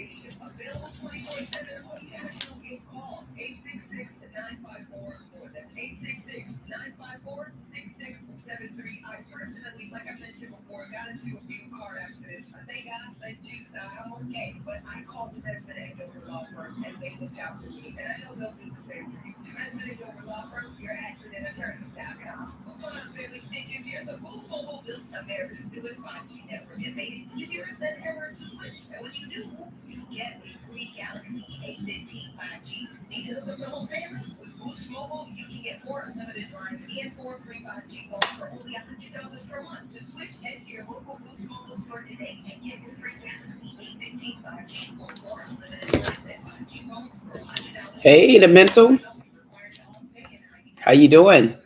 Available 24/7. All you gotta do is call 866-954. That's 866-954-6673. I personally, like I mentioned before, got into a few car accidents. Thank God, thank Jesus, I'm okay. But I called the Desmond and Dover Law Firm, and they looked out for me. And I know they'll do the same for you. Desmond and Dover Law Firm, your accidentattorneys.com. What's going on, family? Stitches here. So Boost Mobile built America's newest 5G network and made it easier than ever to switch. And when you do, you get a free Galaxy A15 5G. Need to hook up the whole family? With Boost Mobile, you can get 4 unlimited lines and 4 free 5G phones for only $100 per month. To switch, head to your local Boost Mobile store today and get your free Galaxy A15 5G or 4 unlimited lines and 5G phones for $100. Hey, the mental. How you doing?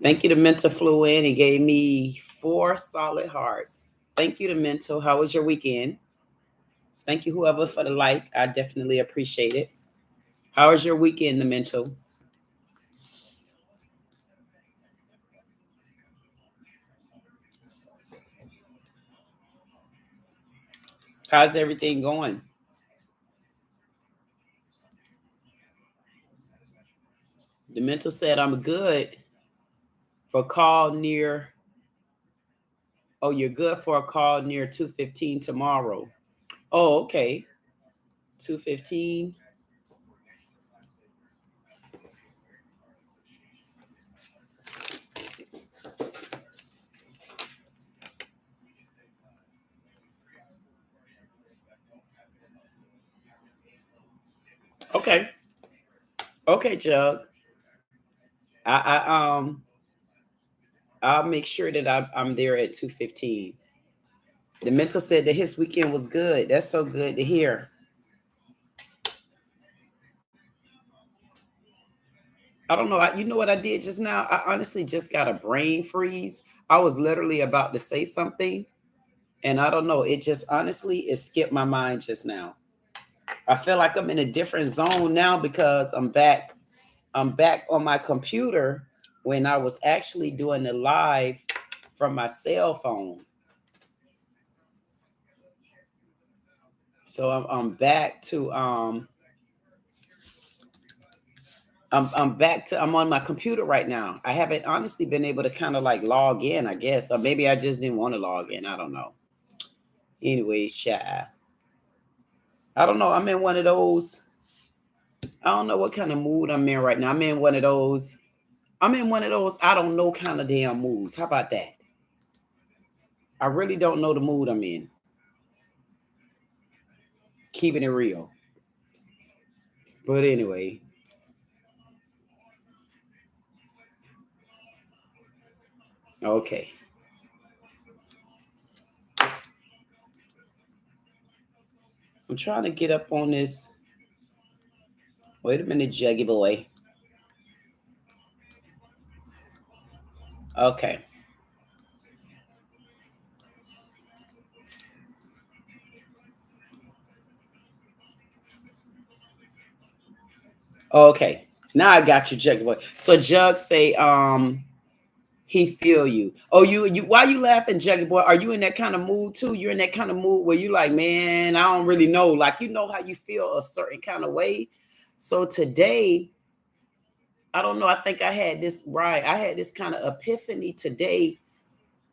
Thank you. The mental flew in and gave me 4 solid hearts. Thank you, the mental. How was your weekend? Thank you, whoever, for the like. I definitely appreciate it. How was your weekend, the mental? How's everything going? The mental said I'm good for a call near. Oh, you're good for a call near 2:15 tomorrow. Oh, okay. 2:15. Okay. Okay, Jug. I I'll make sure that I'm there at 2:15. The mental said that his weekend was good. That's so good to hear. I don't know. You know what I did just now? I honestly just got a brain freeze. I was literally about to say something, and I don't know. It just honestly, it skipped my mind just now. I feel like I'm in a different zone now because I'm back. I'm back on my computer when I was actually doing the live from my cell phone. So I'm back to I'm back to I'm on my computer right now. I haven't honestly been able to kind of like log in, I guess, or maybe I just didn't want to log in. I don't know. Anyways, chat. I don't know. I'm in one of those. I don't know what kind of mood I'm in right now. I'm in one of those. I'm in one of those I don't know kind of damn moods. How about that? I really don't know the mood I'm in. Keeping it real. But anyway. Okay. I'm trying to get up on this. Wait a minute, Juggy boy. Okay. Okay. Now I got you, Juggy boy. So Jug say, he feel you. Oh, you why you laughing, Juggy boy? Are you in that kind of mood too? You're in that kind of mood where you like, man, I don't really know. Like, you know how you feel a certain kind of way. So today, I don't know. I think I had this right. I had this kind of epiphany today,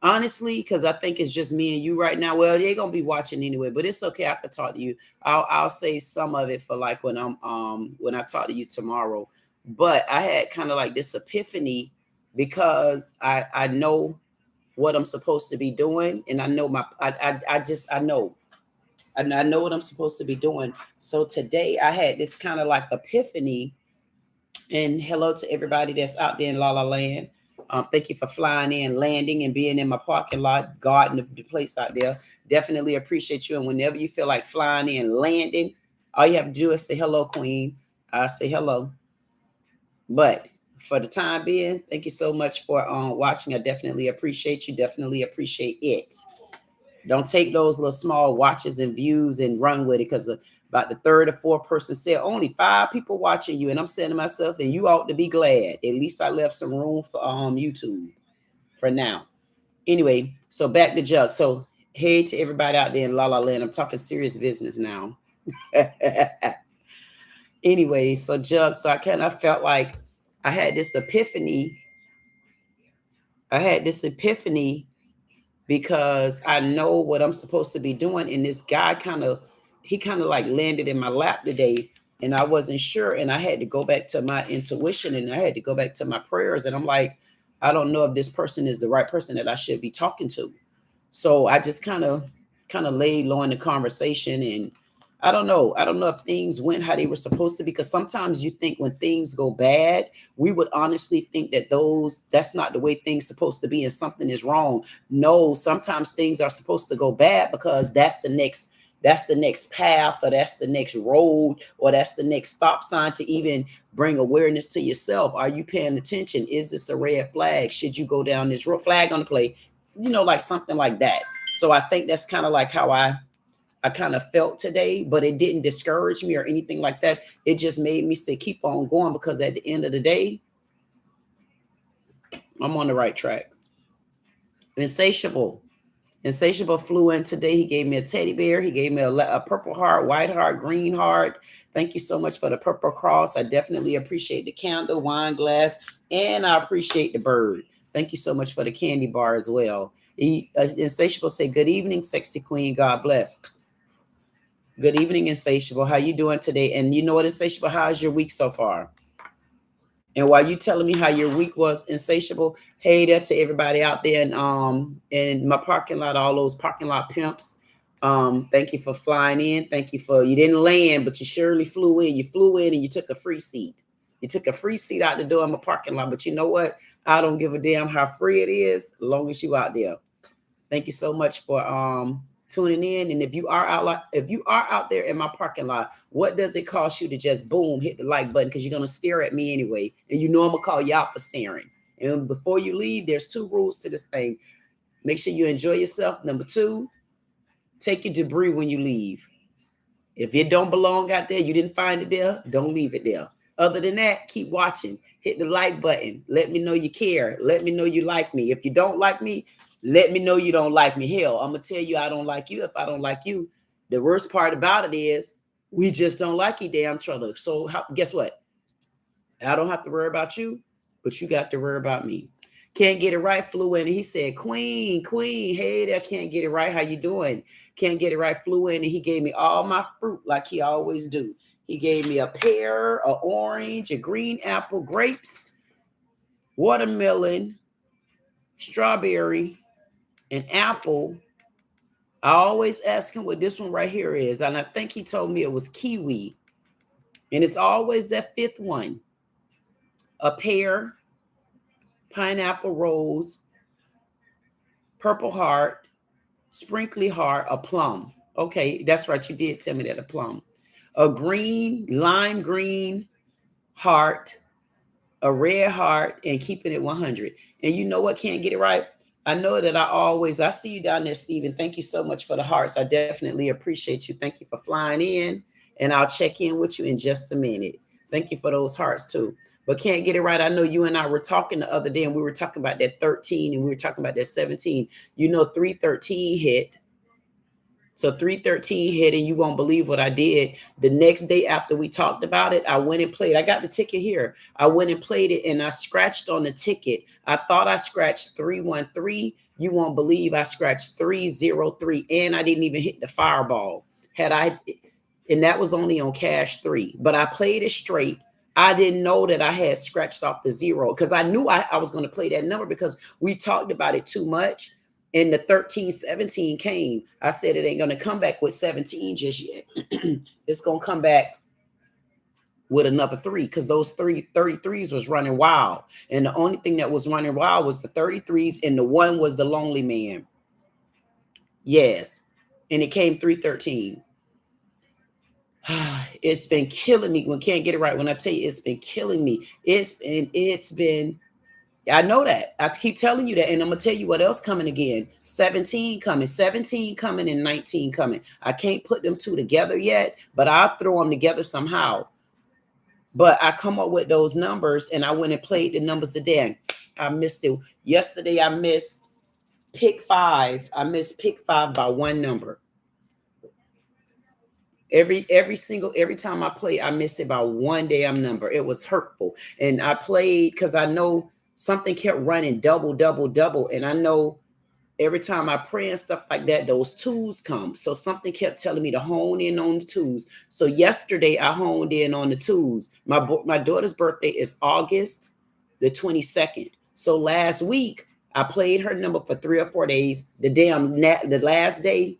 honestly, because I think it's just me and you right now. Well, they're gonna be watching anyway, but it's okay. I could talk to you. I'll save some of it for like when when I talk to you tomorrow. But I had kind of like this epiphany because I know what I'm supposed to be doing, and I know I know. And I know what I'm supposed to be doing. So today I had this kind of like epiphany. And hello to everybody that's out there in La La Land. Thank you for flying in, landing, and being in my parking lot, guarding the place out there. Definitely appreciate you. And whenever you feel like flying in, landing, all you have to do is say hello, Queen. I say hello. But for the time being, thank you so much for watching. I definitely appreciate you. Definitely appreciate it. Don't take those little small watches and views and run with it, because about the third or fourth person said only 5 people watching you. And I'm saying to myself, and you ought to be glad. At least I left some room for YouTube for now. Anyway, so back to Jug. So hey to everybody out there in La La Land. I'm talking serious business now. Anyway, so Jug, so I kind of felt like I had this epiphany. I had this epiphany because I know what I'm supposed to be doing. And this guy he kind of like landed in my lap today, and I wasn't sure. And I had to go back to my intuition, and I had to go back to my prayers. And I'm like, I don't know if this person is the right person that I should be talking to. So I just kind of laid low in the conversation, and I don't know. I don't know if things went how they were supposed to, because sometimes you think when things go bad, we would honestly think that that's not the way things supposed to be and something is wrong. No, sometimes things are supposed to go bad because that's the next path, or that's the next road, or that's the next stop sign to even bring awareness to yourself. Are you paying attention? Is this a red flag? Should you go down this road? Flag on the play, like something like that. So I think that's kind of like how I kind of felt today, but it didn't discourage me or anything like that. It just made me say, keep on going, because at the end of the day, I'm on the right track. Insatiable. Insatiable flew in today. He gave me a teddy bear. He gave me a purple heart, white heart, green heart. Thank you so much for the purple cross. I definitely appreciate the candle, wine glass, and I appreciate the bird. Thank you so much for the candy bar as well. Insatiable say, good evening, sexy queen. God bless. Good evening, Insatiable. How you doing today? And you know what, Insatiable, how's your week so far? And while you telling me how your week was, Insatiable, hey there to everybody out there in my parking lot, all those parking lot pimps. Thank you for flying in. Thank you you didn't land, but you surely flew in. You flew in and you took a free seat. You took a free seat out the door in my parking lot. But you know what? I don't give a damn how free it is, as long as you out there. Thank you so much for tuning in. And if you are out there in my parking lot, what does it cost you to just boom, hit the like button? Because you're gonna stare at me anyway, and you know I'm gonna call you out for staring. And before you leave, there's 2 rules to this thing. Make sure you enjoy yourself. Number 2, take your debris when you leave. If it don't belong out there, you didn't find it there, don't leave it there. Other than that, keep watching. Hit the like button. Let me know you care. Let me know you like me. If you don't like me, let me know you don't like me. Hell, I'm going to tell you I don't like you if I don't like you. The worst part about it is we just don't like each other. So guess what? I don't have to worry about you, but you got to worry about me. Can't get it right flew in, and he said, queen, hey there, can't get it right. How you doing? Can't get it right flew in, and he gave me all my fruit like he always do. He gave me a pear, an orange, a green apple, grapes, watermelon, strawberry, an apple. I always ask him what this one right here is, and I think he told me it was kiwi. And it's always that 5th one. A pear, pineapple rose, purple heart, sprinkly heart, a plum. Okay, that's right. You did tell me that, a plum. A green, lime green heart, a red heart, and keeping it 100. And you know what? Can't get it right. I know that I see you down there, Stephen. Thank you so much for the hearts. I definitely appreciate you. Thank you for flying in, and I'll check in with you in just a minute. Thank you for those hearts too. But can't get it right. I know you and I were talking the other day, and we were talking about that 13, and we were talking about that 17. 313 hit. So 313 hit, and you won't believe what I did. The next day after we talked about it, I went and played. I got the ticket here. I went and played it, and I scratched on the ticket. I thought I scratched 313. You won't believe I scratched 303, and I didn't even hit the fireball. And that was only on cash 3, but I played it straight. I didn't know that I had scratched off the 0, because I knew I was going to play that number because we talked about it too much. And the 13-17 came. I said it ain't going to come back with 17 just yet. It's going to come back with another 3, because those 33s was running wild. And the only thing that was running wild was the 33s, and the 1 was the lonely man. Yes. And it came 313. It's been killing me when can't get it right. When I tell you it's been killing me, it's been I know that. I keep telling you that. And I'm going to tell you what else coming again. 17 coming, and 19 coming. I can't put them 2 together yet, but I'll throw them together somehow. But I come up with those numbers, and I went and played the numbers today. I missed it. Yesterday, I missed pick 5. I missed pick 5 by 1 number. Every time I play, I miss it by one damn number. It was hurtful. And I played because I know something kept running double, double, double. And I know every time I pray and stuff like that, those twos come. So something kept telling me to hone in on the twos. So yesterday I honed in on the twos. My daughter's birthday is August the 22nd. So last week I played her number for 3 or 4 days. The last day,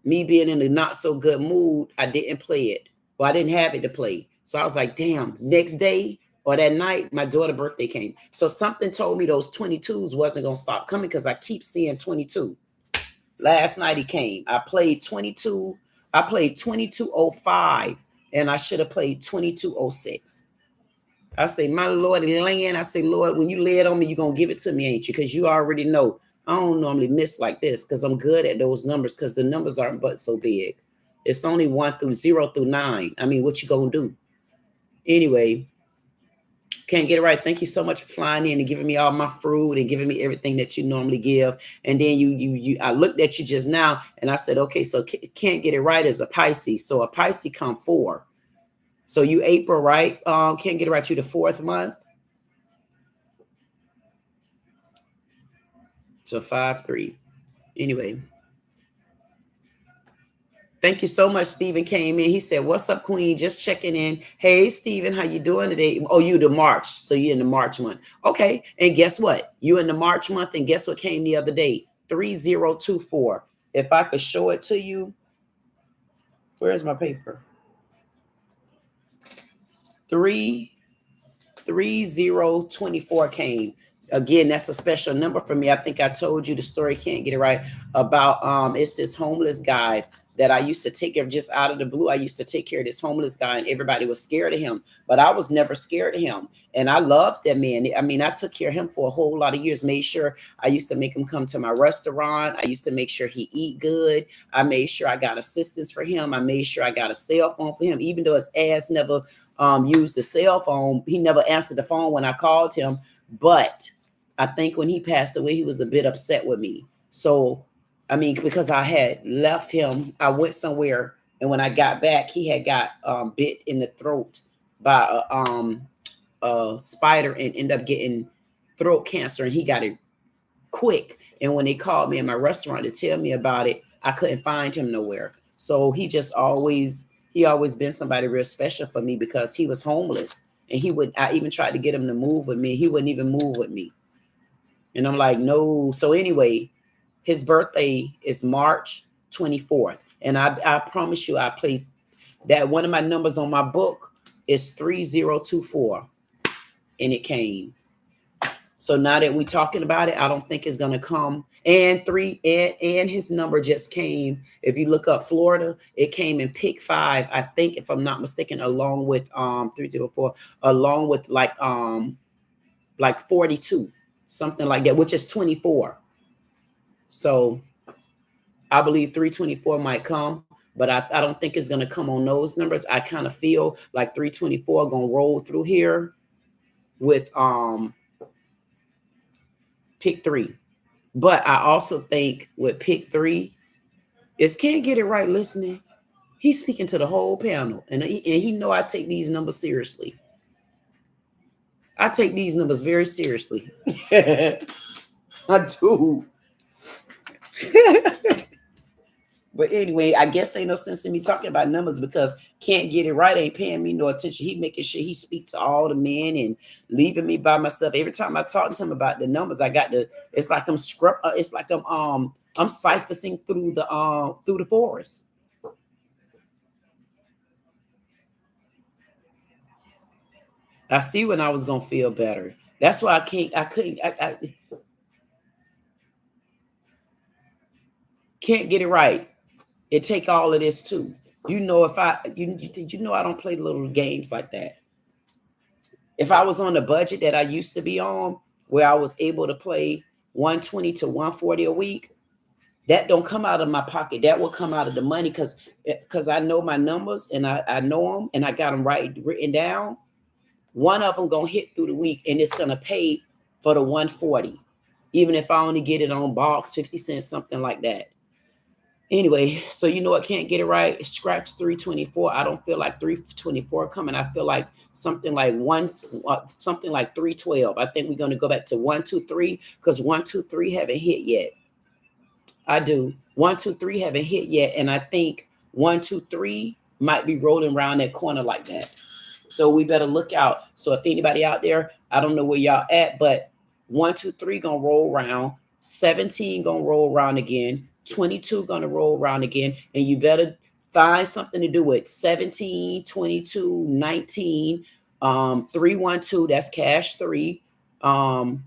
me being in a not so good mood, I didn't play it. Well, I didn't have it to play. So I was like, damn, next day or that night, my daughter's birthday came. So something told me those 22s wasn't going to stop coming because I keep seeing 22. Last night he came. I played 22. I played 2205 and I should have played 2206. I say, my Lord, land. I say, Lord, when you lay it on me, you're going to give it to me, ain't you? Because you already know I don't normally miss like this because I'm good at those numbers because the numbers aren't but so big. It's only 0 through 9. I mean, what you going to do? Anyway, can't get it right. Thank you so much for flying in and giving me all my fruit and giving me everything that you normally give. And then I looked at you just now and I said, okay, so can't get it right as a Pisces. So a Pisces come 4. So you April, right? Can't get it right. You the 4th month. So 5-3. Anyway. Thank you so much. Stephen came in. He said, what's up, Queen? Just checking in. Hey, Stephen, how you doing today? Oh, you the March. So you're in the March month. Okay. And guess what? You in the March month. And guess what came the other day? 3024. If I could show it to you. Where's my paper? 3024 came. Again, that's a special number for me. I think I told you the story, can't get it right, about it's this homeless guy that I used to take care of just out of the blue. I used to take care of this homeless guy and everybody was scared of him, but I was never scared of him. And I loved that man. I mean, I took care of him for a whole lot of years, made sure I used to make him come to my restaurant. I used to make sure he eat good. I made sure I got assistance for him. I made sure I got a cell phone for him, even though his ass never used the cell phone. He never answered the phone when I called him. But I think when he passed away, he was a bit upset with me. So, I mean, because I had left him, I went somewhere. And when I got back, he had got bit in the throat by a spider and ended up getting throat cancer. And he got it quick. And when they called me in my restaurant to tell me about it, I couldn't find him nowhere. So he always been somebody real special for me because he was homeless. And I even tried to get him to move with me. He wouldn't even move with me. And I'm like, no. So anyway, his birthday is March 24th. And I promise you, I played that. One of my numbers on my book is 3024. And it came. So now that we're talking about it, I don't think it's going to come. And his number just came. If you look up Florida, it came in pick 5. I think, if I'm not mistaken, along with 304, along with like 42. Something like that, which is 24. So I believe 324 might come, but I don't think it's going to come on those numbers. I kind of feel like 324 going to roll through here with pick 3. But I also think with pick 3, can't get it right listening. He's speaking to the whole panel, and he know I take these numbers seriously. I take these numbers very seriously. I do. But anyway, I guess ain't no sense in me talking about numbers because can't get it right ain't paying me no attention. He making sure he speaks to all the men and leaving me by myself. Every time I talk to him about the numbers, it's like I'm siphoning through the forest. I see when I was gonna feel better. That's why I can't get it right. It take all of this too. You know, I don't play little games like that. If I was on the budget that I used to be on, where I was able to play 120 to 140 a week, that don't come out of my pocket. That will come out of the money because I know my numbers and I know them and I got them written down. One of them gonna hit through the week and it's gonna pay for the 140, even if I only get it on box 50 cents, something like that. Anyway, so you know what, can't get it right. Scratch 324. I don't feel like 324 coming. I feel like something like something like 312. I think we're going to go back to 123 because 123 haven't hit yet. I do. 123 haven't hit yet, and I think 123 might be rolling around that corner like that. So we better look out. So if anybody out there, I don't know where y'all at, but 123 gonna roll around, 17 gonna roll around again, 22 gonna roll around again, and you better find something to do with 17, 22, 19, 312, that's cash 3. And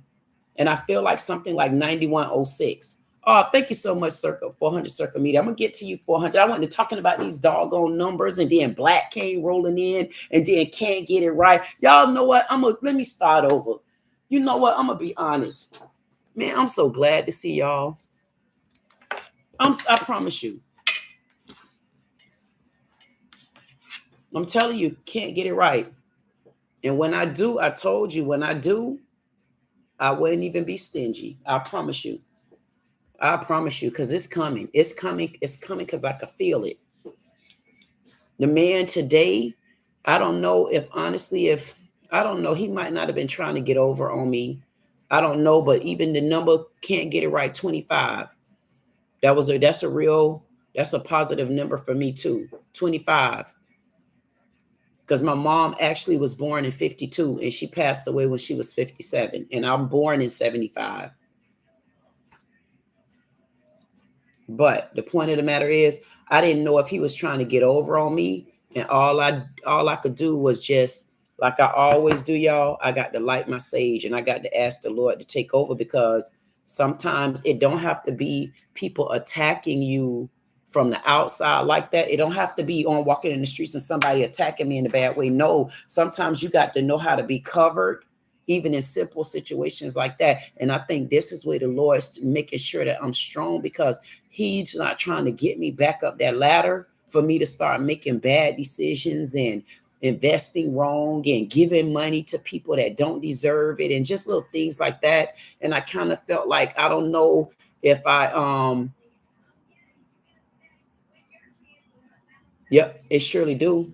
I feel like something like 9106. Oh, thank you so much, Circle 400 Circle Media. I'm gonna get to you, 400. I went to talking about these doggone numbers, and then Black came rolling in, and then can't get it right. Y'all know what? Let me start over. You know what? I'm gonna be honest, man. I'm so glad to see y'all. I promise you. I'm telling you, can't get it right. And when I do, I told you, when I do, I wouldn't even be stingy. I promise you. I promise you, because it's coming. It's coming. It's coming because I can feel it. The man today, I don't know if honestly, I don't know, he might not have been trying to get over on me. I don't know, but even the number can't get it right, 25. That's a positive number for me too, 25. Because my mom actually was born in 52 and she passed away when she was 57, and I'm born in 75. But the point of the matter is, I didn't know if he was trying to get over on me, and all I could do was just, like I always do, y'all, I got to light my sage and I got to ask the Lord to take over, because sometimes it don't have to be people attacking you from the outside like that. It don't have to be on walking in the streets and somebody attacking me in a bad way. No, sometimes you got to know how to be covered, even in simple situations like that. And I think this is where the Lord's making sure that I'm strong, because he's not trying to get me back up that ladder for me to start making bad decisions and investing wrong and giving money to people that don't deserve it and just little things like that. And I kind of felt like, I don't know if yep, it surely do.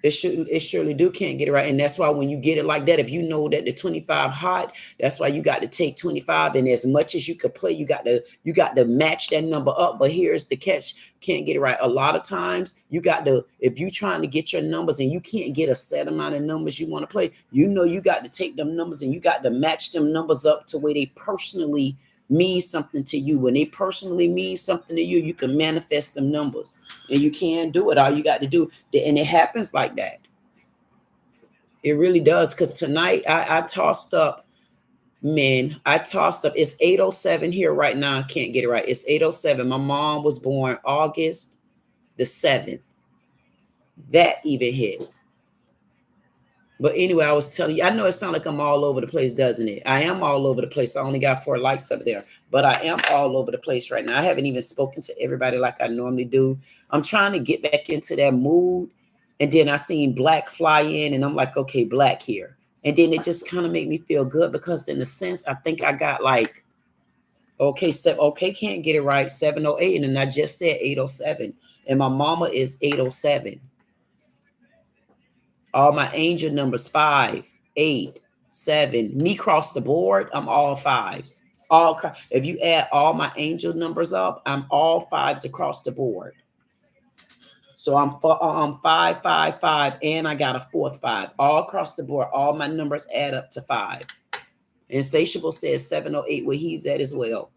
It surely do can't get it right. And that's why when you get it like that, if you know that the 25 hot, that's why you got to take 25. And as much as you could play, you got to match that number up. But here's the catch, can't get it right. A lot of times you got to, if you trying to get your numbers and you can't get a set amount of numbers you want to play, you know, you got to take them numbers and you got to match them numbers up to where they personally mean something to you. When they personally mean something to you, you can manifest them numbers, and you can do it. All you got to do, and it happens like that. It really does. Because tonight I tossed up, man. I tossed up. It's 8:07 here right now. I can't get it right. It's 8:07. My mom was born August the 7th. That even hit. But anyway, I was telling you, I know it sounds like I'm all over the place, doesn't it? I am all over the place. I only got 4 likes up there, but I am all over the place right now. I haven't even spoken to everybody like I normally do. I'm trying to get back into that mood. And then I seen Black fly in, and I'm like, okay, Black here. And then it just kind of made me feel good, because in a sense, I think I got like, okay, can't get it right, 708. And then I just said 8:07. And my mama is 8:07. All my angel numbers 5, 8, 7. Me cross the board, I'm all 5s. If you add all my angel numbers up, I'm all 5s across the board. So I'm 5, 5, 5, and I got a 4th 5 all across the board. All my numbers add up to 5. Insatiable says 708 where he's at as well,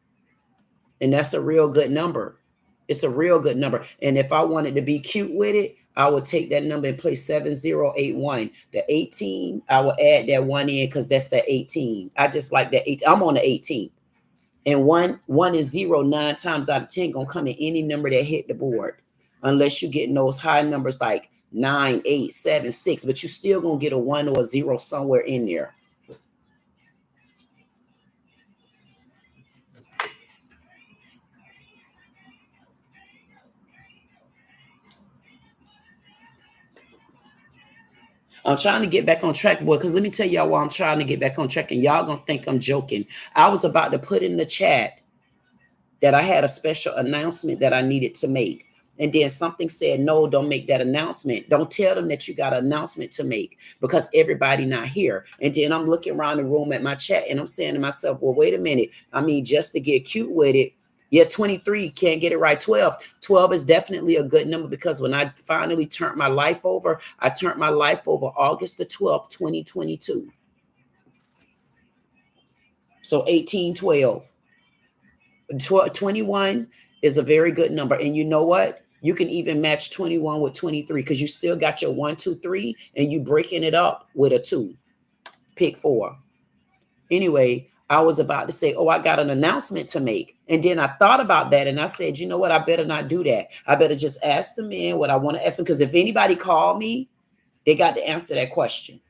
and that's a real good number. It's a real good number. And if I wanted to be cute with it, I would take that number and place 7081. The 18, I will add that 1 in, because that's the 18. I just like that 18. I'm on the 18th. And one is 0, 9 times out of 10 gonna come in any number that hit the board, unless you get those high numbers like 9, 8, 7, 6, but you still gonna get a 1 or a 0 somewhere in there. I'm trying to get back on track, boy, because let me tell y'all why I'm trying to get back on track, and y'all gonna think I'm joking. I was about to put in the chat that I had a special announcement that I needed to make. And then something said, no, don't make that announcement. Don't tell them that you got an announcement to make because everybody not here. And then I'm looking around the room at my chat and I'm saying to myself, well, wait a minute. I mean, just to get cute with it, yeah, 23, can't get it right. 12 is definitely a good number because when I finally turned my life over, I turned my life over August the 12th, 2022. So 18, 12. 21 is a very good number. And you know what? You can even match 21 with 23 because you still got your 1, 2, 3, and you breaking it up with a 2. Pick 4. Anyway, I was about to say, oh, I got an announcement to make. And then I thought about that and I said, you know what? I better not do that. I better just ask the men what I want to ask them. Because if anybody called me, they got to answer that question.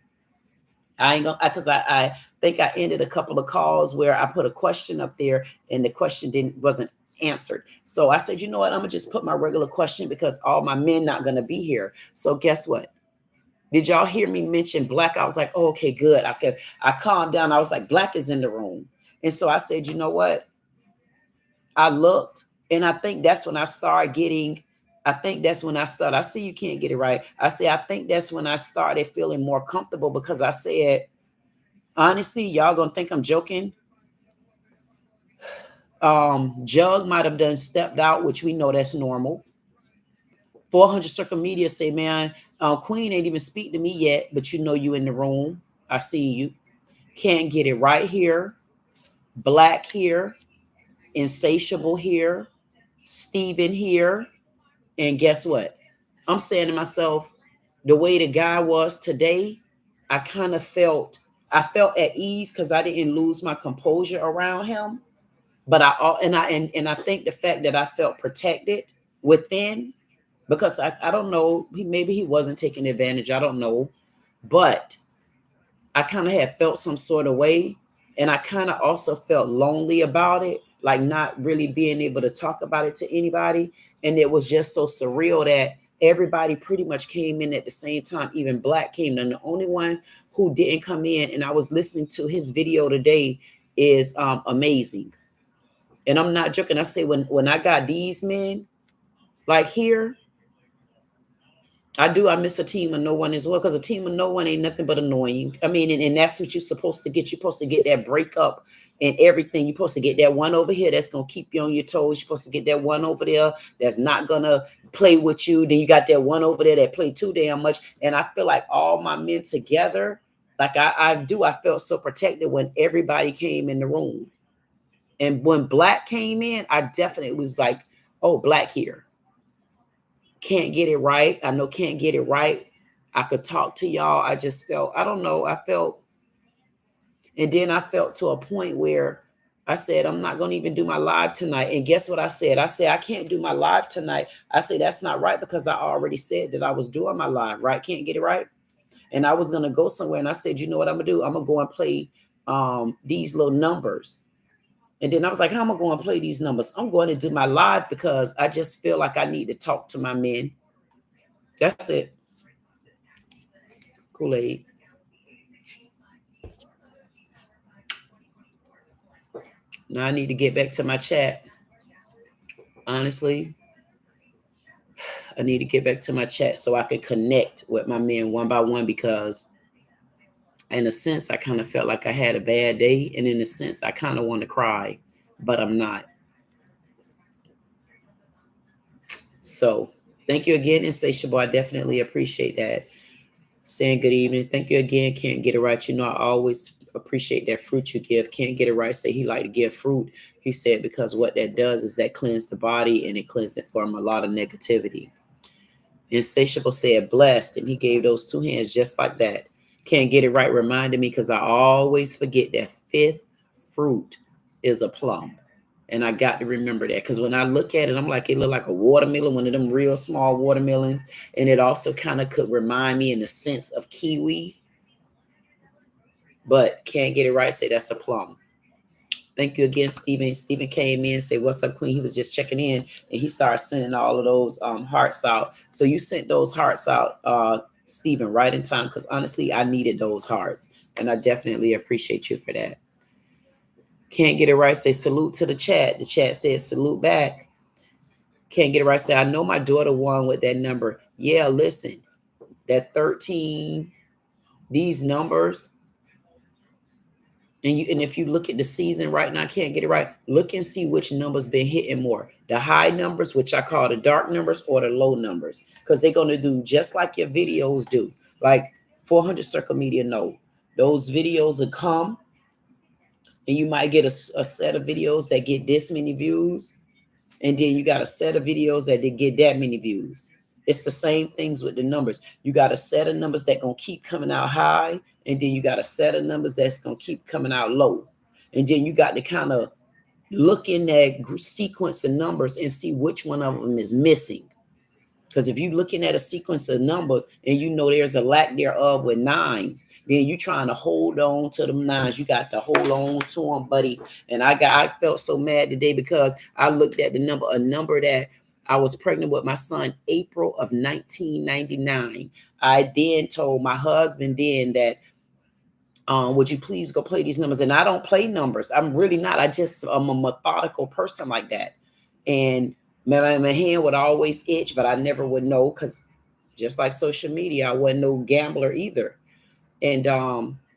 I ain't gonna, because I think I ended a couple of calls where I put a question up there and the question wasn't answered. So I said, you know what? I'm gonna just put my regular question because all my men not gonna be here. So guess what? Did y'all hear me mention black? I was like, oh, okay, good. I calmed down. I was like, black is in the room. And so I said, you know what? I looked and I think that's when I started getting, I see you can't get it right. I think that's when I started feeling more comfortable because I said, honestly, y'all gonna think I'm joking. Jug might have done stepped out, which we know that's normal. 400 Circle Media say, man, Queen ain't even speak to me yet, but you know you in the room. I see you. Can't get it right here. Black here. Insatiable here. Steven here. And guess what? I'm saying to myself, the way the guy was today, I felt at ease because I didn't lose my composure around him. But I think the fact that I felt protected within, because I don't know, maybe he wasn't taking advantage. I don't know. But I kind of had felt some sort of way. And I kind of also felt lonely about it, like not really being able to talk about it to anybody. And it was just so surreal that everybody pretty much came in at the same time. Even Black came. And the only one who didn't come in, and I was listening to his video today, is Amazing. And I'm not joking. I say when I got these men like here, I miss a team of no one as well, because a team of no one ain't nothing but annoying. I mean, and that's what you're supposed to get. You're supposed to get that breakup and everything. You're supposed to get that one over here that's going to keep you on your toes. You're supposed to get that one over there that's not going to play with you. Then you got that one over there that play too damn much. And I feel like all my men together, like I felt so protected when everybody came in the room. And when Black came in, I definitely was like, oh, Black here. Can't get it right. I know can't get it right. I could talk to y'all. I just felt, I don't know. I felt, and then I felt to a point where I said, I'm not going to even do my live tonight. And guess what I said? I said, I can't do my live tonight. I said, that's not right because I already said that I was doing my live, right? Can't get it right. And I was going to go somewhere. And I said, you know what I'm going to do? I'm going to go and play these little numbers. And then I was like, how am I going to play these numbers? I'm going to do my live because I just feel like I need to talk to my men. That's it. Kool-Aid. Now I need to get back to my chat. Honestly, I need to get back to my chat so I can connect with my men one by one, because in a sense, I kind of felt like I had a bad day. And in a sense, I kind of want to cry, but I'm not. So thank you again, Insatiable. I definitely appreciate that. Saying good evening. Thank you again. Can't get it right. You know, I always appreciate that fruit you give. Can't get it right. Say he like to give fruit. He said, because what that does is that cleanse the body and it cleanses it from a lot of negativity. Insatiable said blessed, and he gave those 2 hands just like that. Can't get it right reminded me, because I always forget that 5th fruit is a plum. And I got to remember that, because when I look at it, I'm like, it looked like a watermelon, one of them real small watermelons. And it also kind of could remind me in the sense of kiwi. But can't get it right, say that's a plum. Thank you again, Stephen. Stephen came in, say, what's up, Queen? He was just checking in, and he started sending all of those hearts out. So you sent those hearts out, Stephen, right in time, because honestly, I needed those hearts. And I definitely appreciate you for that. Can't get it right. Say salute to the chat. The chat says salute back. Can't get it right. Say, I know my daughter won with that number. Yeah, listen, that 13, these numbers, and if you look at the season right now, can't get it right. Look and see which numbers been hitting more. The high numbers, which I call the dark numbers, or the low numbers. Because they're going to do just like your videos do. Like 400 Circle Media know. Those videos will come, and you might get a set of videos that get this many views. And then you got a set of videos that they get that many views. It's the same things with the numbers. You got a set of numbers that gonna keep coming out high, and then you got a set of numbers that's gonna keep coming out low. And then you got to kind of look in that sequence of numbers and see which one of them is missing. Because if you're looking at a sequence of numbers and you know there's a lack thereof with nines, then you're trying to hold on to them nines. You got to hold on to them, buddy. And I felt so mad today because I looked at the number, a number that I was pregnant with my son, April of 1999. I then told my husband then that, would you please go play these numbers? And I don't play numbers. I'm really not. I'm a methodical person like that. And my hand would always itch, but I never would know, because just like social media, I wasn't no gambler either. And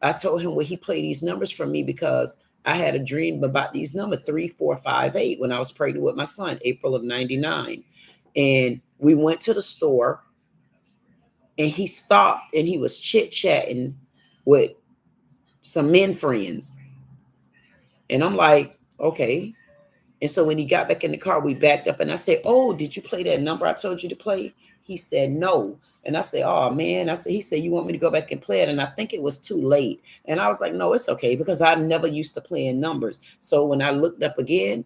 I told him, well, he played these numbers for me because I had a dream about these numbers 3, 4, 5, 8 when I was pregnant with my son, April of 99. And we went to the store, and he stopped and he was chit-chatting with some men friends. And I'm like, okay. And so when he got back in the car, we backed up, and I said, oh, did you play that number I told you to play? He said, no. And I said, oh, man. He said, you want me to go back and play it? And I think it was too late. And I was like, no, it's okay, because I never used to play in numbers. So when I looked up again,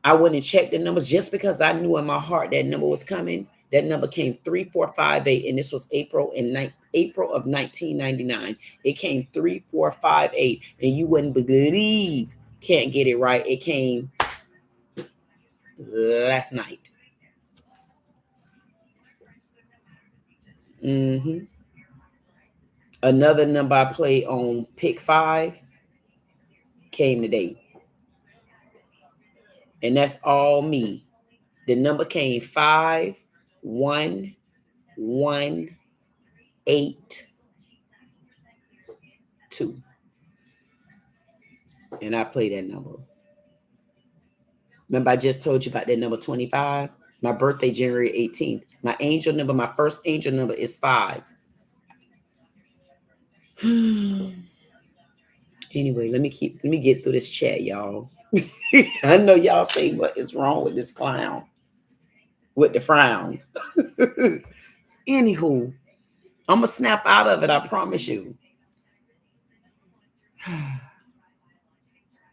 I went and checked the numbers just because I knew in my heart that number was coming. That number came 3, 4, 5, 8, and this was April of 1999. It came 3, 4, 5, 8, and you wouldn't believe. Can't get it right. It came last night. Another number I played on Pick 5 came today. And that's all me. The number came 5, 1, 1, 8, 2. And I play that number. Remember, I just told you about that number 25? My birthday, January 18th. My angel number, my first angel number is 5. Anyway, let me get through this chat, y'all. I know y'all say, what is wrong with this clown? With the frown. Anywho, I'm going to snap out of it, I promise you.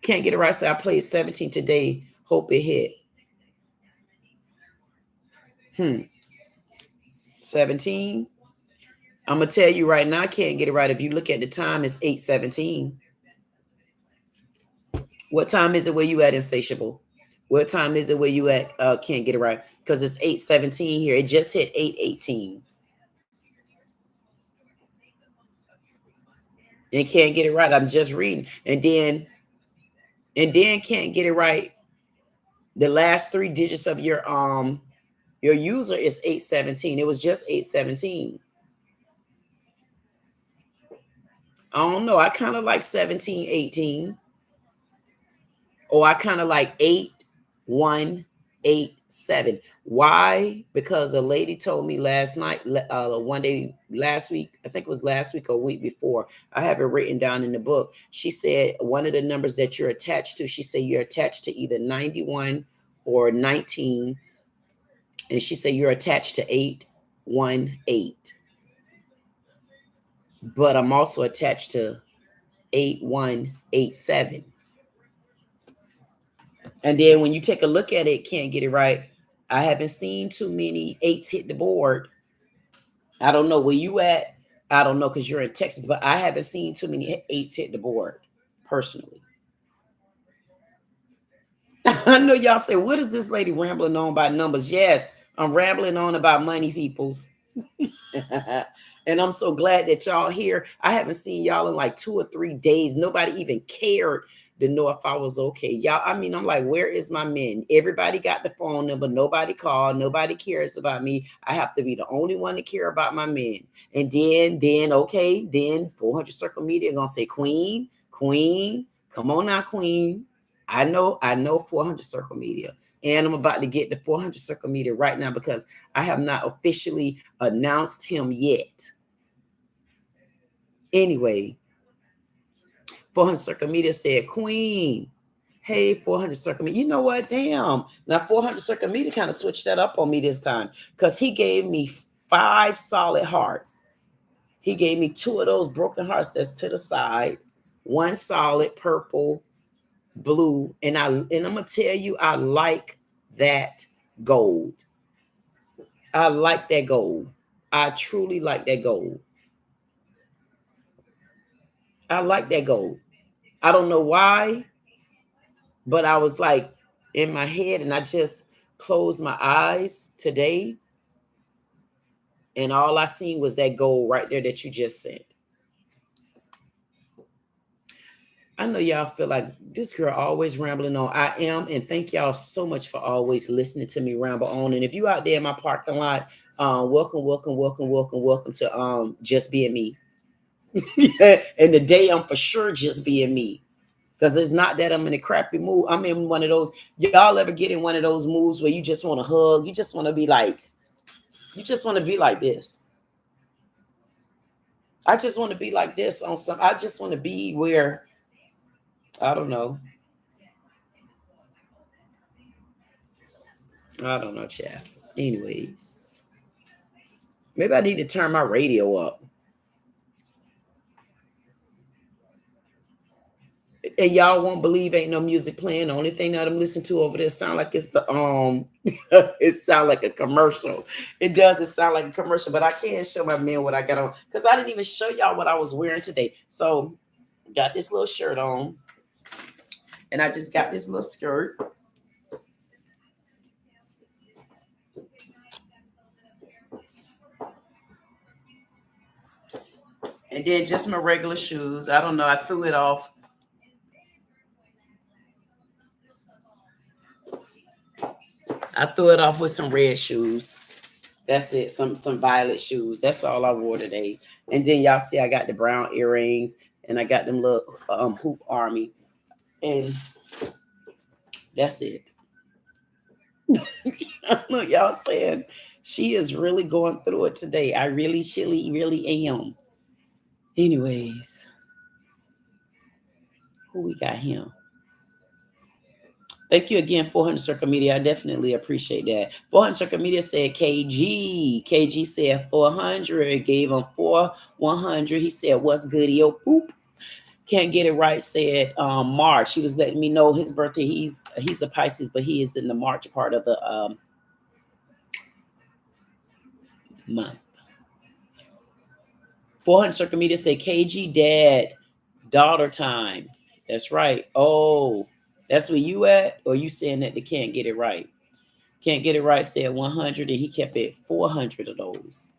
Can't get it right. So I played 17 today. Hope it hit. 17. I'm going to tell you right now, I can't get it right. If you look at the time, it's 8:17. What time is it where you at, Insatiable? What time is it where you at? Can't get it right. Because it's 8:17 here. It just hit 8:18. And can't get it right. I'm just reading. And then can't get it right. The last 3 digits of your user is 8:17. It was just 8:17. I don't know. I kind of like 17, 18. Or I kind of like 8, 1, 8, 7. Why? Because a lady told me last night, one day last week, I think it was last week or a week before. I have it written down in the book. She said one of the numbers that you're attached to, she said you're attached to either 91 or 19. And she said you're attached to 818. But I'm also attached to 8187. And then when you take a look at it, can't get it right. I haven't seen too many 8s hit the board. I don't know where you at. I don't know, because you're in Texas, but I haven't seen too many 8s hit the board personally. I know y'all say, what is this lady rambling on about numbers? Yes, I'm rambling on about money, peoples. And I'm so glad that y'all here. I haven't seen y'all in like 2 or 3 days. Nobody even cared to know if I was okay. Y'all, I mean, I'm like, where is my men? Everybody got the phone number. Nobody called. Nobody cares about me. I have to be the only one to care about my men. And then, okay, then 400 Circle Media gonna say, Queen, come on now, Queen. I know 400 Circle Media. And I'm about to get the 400 Circle Media right now because I have not officially announced him yet. Anyway, 400 Circle Media said, Queen, hey, 400 Circle Media. You know what? Damn. Now, 400 Circle Media kind of switched that up on me this time because he gave me 5 solid hearts. He gave me 2 of those broken hearts that's to the side, 1 solid purple, blue. And I'm going to tell you, I like that gold. I like that gold. I truly like that gold. I like that gold. I don't know why, but I was like in my head and I just closed my eyes today. And all I seen was that gold right there that you just sent. I know y'all feel like this girl always rambling on. I am. And thank y'all so much for always listening to me ramble on. And if you out there in my parking lot, welcome to Just Being Me. And today I'm for sure just being me. Because it's not that I'm in a crappy mood. I'm in one of those, y'all ever get in one of those moods where you just want to hug? You just want to be like, you just want to be like this. I just want to be like this on some, I just want to be where, I don't know. I don't know, chat. Anyways, maybe I need to turn my radio up. And y'all won't believe ain't no music playing. The only thing that I'm listening to over there sound like it's the it sound like a commercial. It does, it sound like a commercial, but I can't show my man what I got on because I didn't even show y'all what I was wearing today. So got this little shirt on, and I just got this little skirt. And then just my regular shoes. I don't know, I threw it off. I threw it off with some red shoes. That's it. Some violet shoes. That's all I wore today. And then y'all see I got the brown earrings and I got them little hoop army. And that's it. I know y'all saying she is really going through it today. I really am. Anyways, who we got here? Thank you again, 400 Circle Media. I definitely appreciate that. 400 Circle Media said KG. KG said 400. Gave him 100. He said, what's good, yo? Boop. Can't get it right. Said March. He was letting me know his birthday. He's a Pisces, but he is in the March part of the month. 400 Circle Media said KG dad daughter time. That's right. Oh, that's where you at? Or you saying that they can't get it right? Can't get it right said 100 and he kept it 400 of those.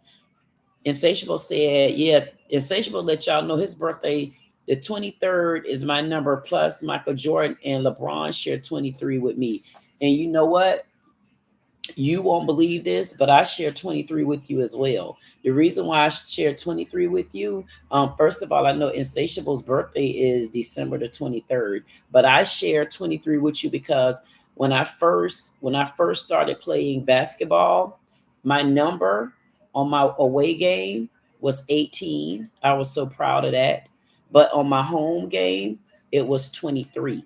Insatiable said, yeah, Insatiable let y'all know his birthday, the 23rd is my number, plus Michael Jordan and LeBron share 23 with me. And you know what? You won't believe this, but I share 23 with you as well. The reason why I share 23 with you, first of all, I know Insatiable's birthday is December the 23rd, but I share 23 with you because when I first started playing basketball, my number on my away game was 18. I was so proud of that. But on my home game, it was 23.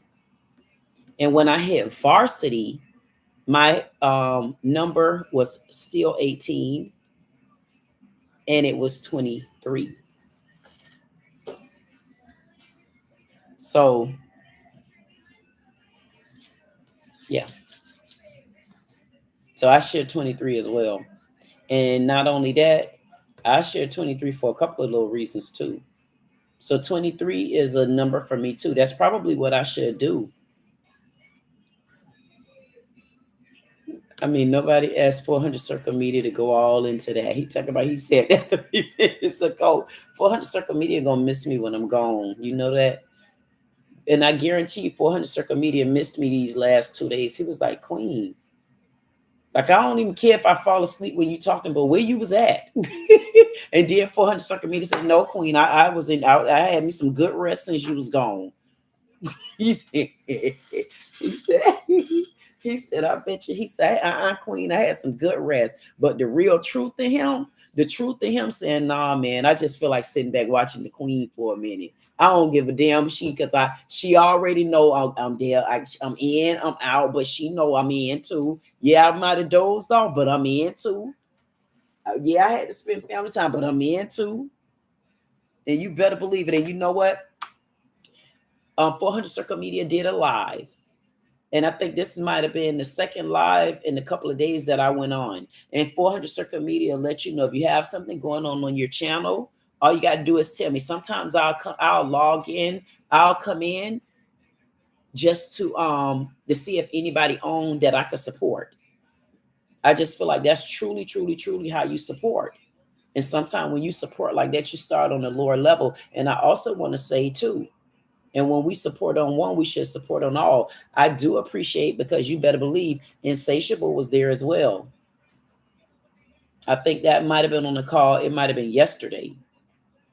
And when I hit varsity, my number was still 18 and it was 23. So yeah. So I share 23 as well. And not only that, I share 23 for a couple of little reasons too. So 23 is a number for me too. That's probably what I should do. I mean, nobody asked 400 Circle Media to go all into that. He said that 3 minutes ago. 400 Circle Media gonna miss me when I'm gone. You know that? And I guarantee you 400 Circle Media missed me these last 2 days. He was like, Queen, like, I don't even care if I fall asleep when you talking, but where you was at. And then 400 Circle Media said, no, Queen, I was in, I had me some good rest since you was gone. He said, he said, he said, I bet you, he said, Queen, I had some good rest. But the real truth in him, the truth in him saying, nah, man, I just feel like sitting back watching the Queen for a minute. I don't give a damn. She already know I'm there. I'm in, I'm out, but she know I'm in too. Yeah, I might have dozed off, but I'm in too. Yeah, I had to spend family time, but I'm in too. And you better believe it. And you know what? 400 Circle Media did a live. And I think this might have been the second live in a couple of days that I went on. And 400 Circle Media let you know if you have something going on your channel, all you got to do is tell me. Sometimes I'll log in, I'll come in just to see if anybody owned that I could support. I just feel like that's truly, truly, truly how you support. And sometimes when you support like that, you start on the lower level. And I also want to say too, and when we support on one, we should support on all. I do appreciate, because you better believe Insatiable was there as well. I think that might have been on the call. It might have been yesterday,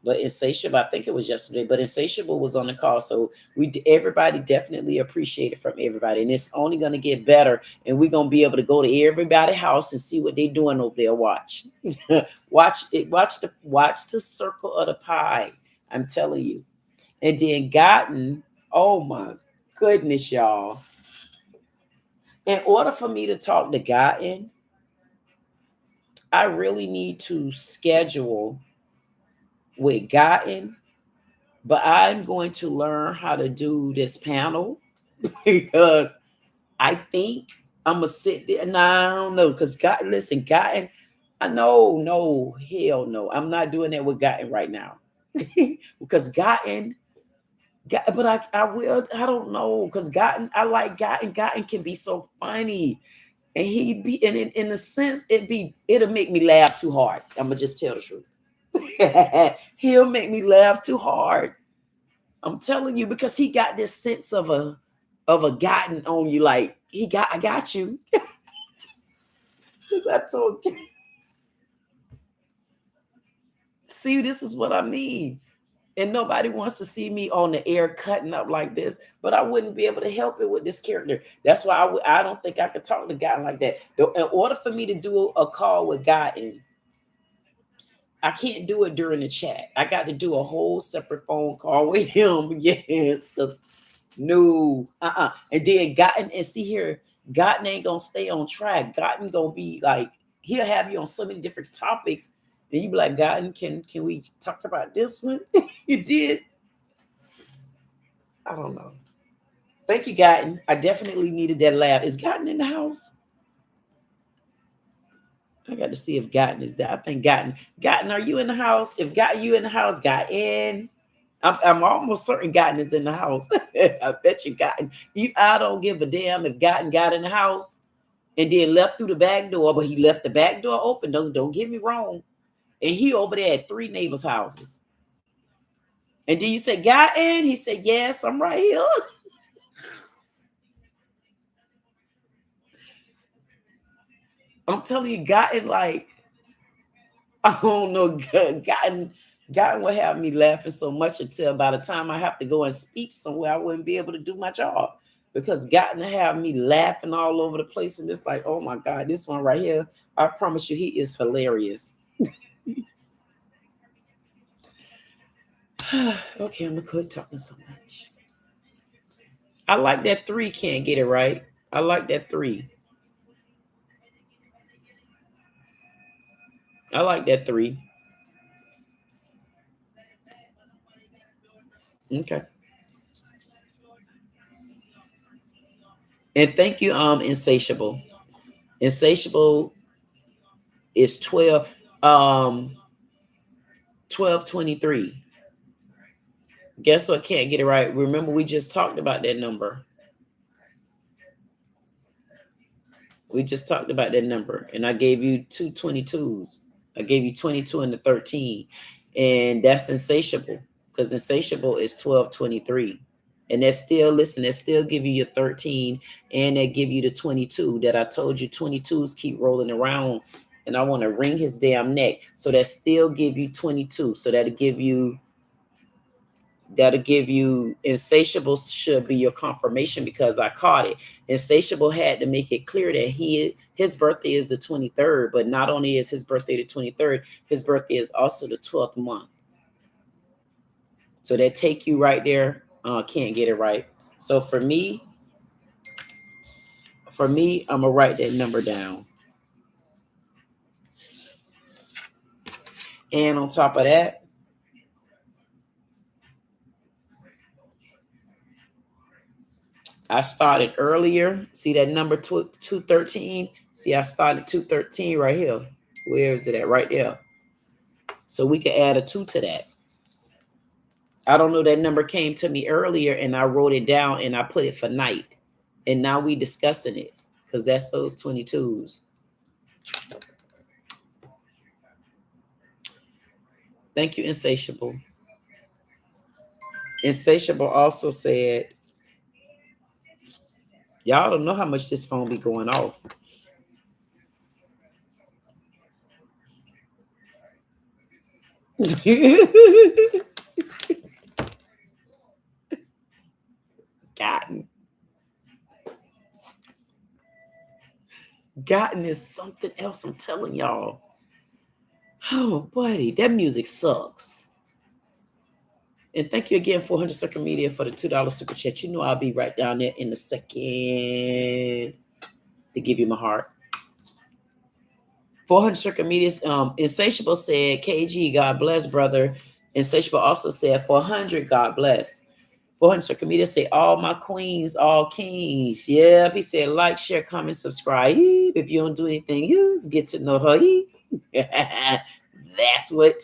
but Insatiable, I think it was yesterday, but Insatiable was on the call. So everybody definitely appreciated from everybody. And it's only going to get better. And we're going to be able to go to everybody's house and see what they're doing over there. Watch, watch the circle of the pie. I'm telling you. And then gotten, oh my goodness, y'all. In order for me to talk to Gotten, I really need to schedule with Gotten, but I'm going to learn how to do this panel because I think I'm going to sit there. Nah, I don't know. Because listen, Gotten, I know, no, hell no. I'm not doing that with Gotten right now. Because Gotten, but I will, I don't know, because I like Gotten can be so funny, and he'd be, and in a sense, it'll make me laugh too hard. I'm gonna just tell the truth. He'll make me laugh too hard. I'm telling you, because he got this sense of a Gotten on you, like I got you. Because I told you, see, this is what I mean. And nobody wants to see me on the air cutting up like this, but I wouldn't be able to help it with this character. That's why I don't think I could talk to Gotten like that. In order for me to do a call with Gotten, I can't do it during the chat. I got to do a whole separate phone call with him. Yes, no, And then Gotten, and see here, Gotten ain't gonna stay on track. Gotten gonna be like, he'll have you on so many different topics. And you be like, Gotten, can we talk about this one? You did. I don't know. Thank you, Gotten. I definitely needed that laugh. Is Gotten in the house? I got to see if Gotten is there. I think Gotten, are you in the house? If you in the house, Gotten. I'm almost certain Gotten is in the house. I bet you Gotten. I don't give a damn if Gotten got in the house and then left through the back door, but he left the back door open. Don't get me wrong. And he over there at 3 neighbors' houses. And then you say, Gotten? He said, yes, I'm right here. I'm telling you, Gotten, like, I don't know, Gotten will have me laughing so much until by the time I have to go and speak somewhere, I wouldn't be able to do my job, because Gotten to have me laughing all over the place. And it's like, oh my God, this one right here, I promise you, he is hilarious. Okay, I'm gonna quit talking so much. I like that 3 can't get it right. I like that 3. I like that 3. Okay. And thank you, Insatiable. Insatiable is 1223. Guess what? Can't get it right. Remember, we just talked about that number. We just talked about that number, and I gave you 2 22s. I gave you 22 and the 13, and that's Insatiable, because Insatiable is 1223. And that still, listen, that still give you your 13, and they give you the 22 that I told you 22s keep rolling around, and I want to wring his damn neck. So that still give you 22. So that'll give you insatiable should be your confirmation, because I caught it. Insatiable had to make it clear that his birthday is the 23rd, but not only is his birthday the 23rd, his birthday is also the 12th month. So that take you right there. Can't get it right. So for me, I'm gonna write that number down. And on top of that, I started earlier. See that number 213? See, I started 213 right here. Where is it at? Right there. So we can add a 2 to that. I don't know, that number came to me earlier and I wrote it down and I put it for night. And now we discussing it because that's those 22s. Thank you, Insatiable. Insatiable also said, y'all don't know how much this phone be going off. Gotten is something else, I'm telling y'all. Oh, buddy, that music sucks. And thank you again, 400 Circle Media, for the $2 super chat. You know I'll be right down there in a second to give you my heart. 400 Circle Media's Insatiable said, KG, God bless, brother. Insatiable also said, 400, God bless. 400 Circle Media say, all my queens, all kings. Yep, he said, like, share, comment, subscribe. If you don't do anything, use get to know her. That's what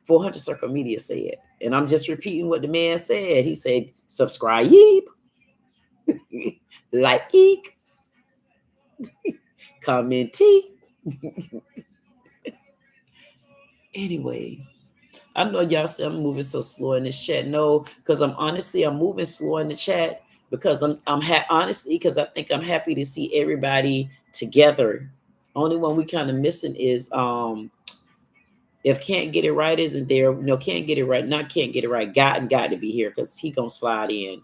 400 Circle Media said. And I'm just repeating what the man said. He said, subscribe, like, comment. Anyway, I know y'all say I'm moving so slow in this chat. No, because I'm moving slow in the chat because honestly, because I think I'm happy to see everybody together. Only one we kind of missing is if Can't Get It Right isn't there. No, Can't Get It Right, not Can't Get It Right. Got to be here because he gonna slide in.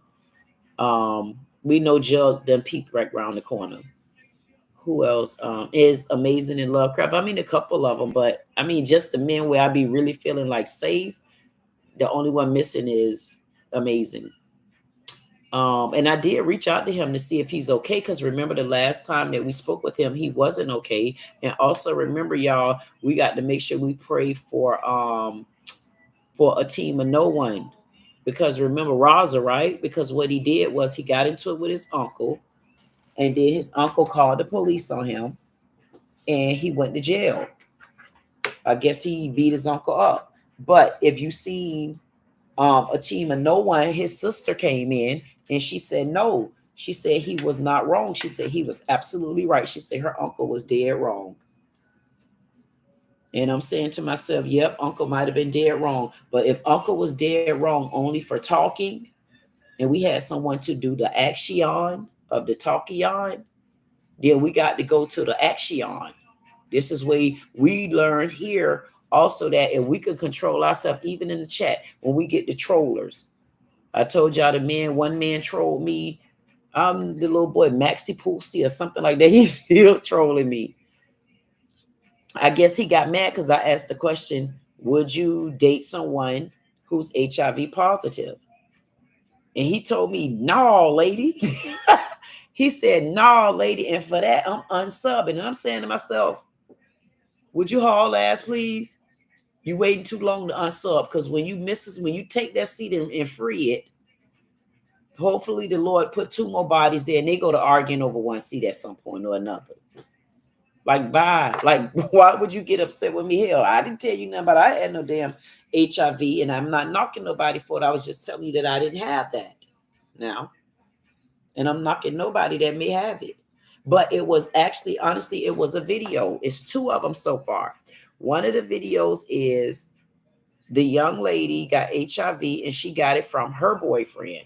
We know Jug done peeped right around the corner. Who else is amazing in Lovecraft? I mean, a couple of them, but I mean, just the men where I be really feeling like safe. The only one missing is amazing. And I did reach out to him to see if he's okay, because remember the last time that we spoke with him, he wasn't okay. And also remember, y'all, we got to make sure we pray for a team of no one, because remember Raza, right? Because what he did was he got into it with his uncle, and then his uncle called the police on him, and he went to jail. I guess he beat his uncle up. But if you see a team of no one, his sister came in and she said no. She said he was not wrong. She said he was absolutely right. She said her uncle was dead wrong. And I'm saying to myself, yep, uncle might have been dead wrong. But if uncle was dead wrong only for talking, and we had someone to do the action of the talkion, then we got to go to the action. This is where we learn here also that if we could control ourselves, even in the chat, when we get the trollers. I told y'all one man trolled me. I'm the little boy Maxi Poosie or something like that. He's still trolling me. I guess he got mad because I asked the question, would you date someone who's HIV positive? And he told me, no, lady. He said, no, lady. And for that, I'm unsubbing. And I'm saying to myself, would you haul ass, please? You waiting too long to unsub, because when you take that seat and free it, hopefully the Lord put 2 more bodies there and they go to arguing over one seat at some point or another. Like, bye. Like, why would you get upset with me? Hell, I didn't tell you nothing about I had no damn HIV, and I'm not knocking nobody for it. I was just telling you that I didn't have that now. And I'm knocking nobody that may have it. But it was actually, honestly, it was a video. It's 2 of them so far. One of the videos is the young lady got HIV and she got it from her boyfriend.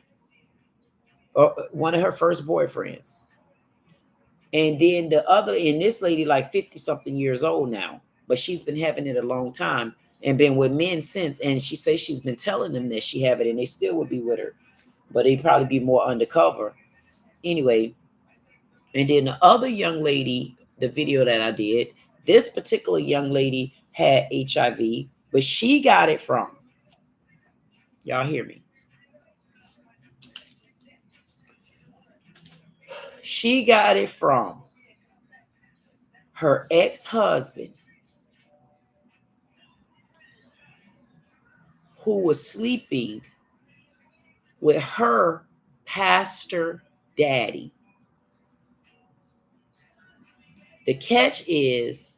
or one of her first boyfriends. And then the other, and this lady like 50 something years old now, but she's been having it a long time and been with men since. And she says she's been telling them that she have it and they still would be with her, but they'd probably be more undercover. Anyway, and then the other young lady, the video that I did, this particular young lady had HIV, but she got it from, y'all hear me? She got it from her ex-husband, who was sleeping with her pastor daddy. The catch is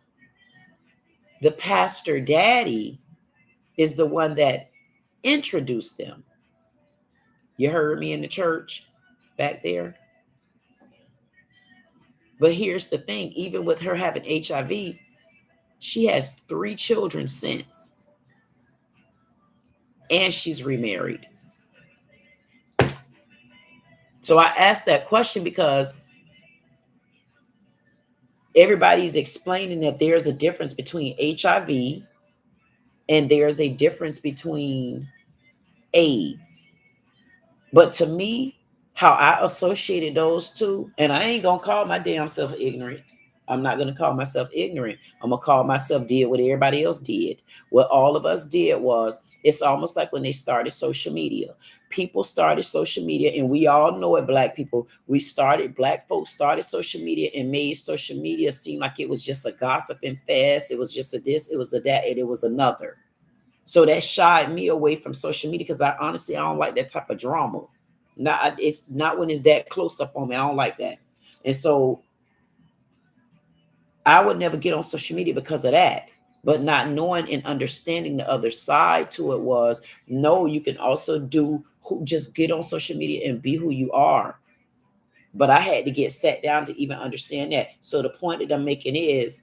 the pastor daddy is the one that introduced them. You heard me in the church back there? But here's the thing, even with her having HIV, she has 3 children since, and she's remarried. So I asked that question because everybody's explaining that there's a difference between HIV and there's a difference between AIDS. But to me, how I associated those two, and I ain't gonna call my damn self ignorant. I'm not gonna call myself ignorant. I'm gonna call myself did what everybody else did. What all of us did was, it's almost like when they started social media. People started social media, and we all know it, black people. Black folks started social media and made social media seem like it was just a gossiping fest. It was just a this, it was a that, and it was another. So that shied me away from social media because I don't like that type of drama. It's not when it's that close up on me. I don't like that. And so I would never get on social media because of that. But not knowing and understanding the other side to it was, no, you can also just get on social media and be who you are. But I had to get sat down to even understand that. So the point that I'm making is,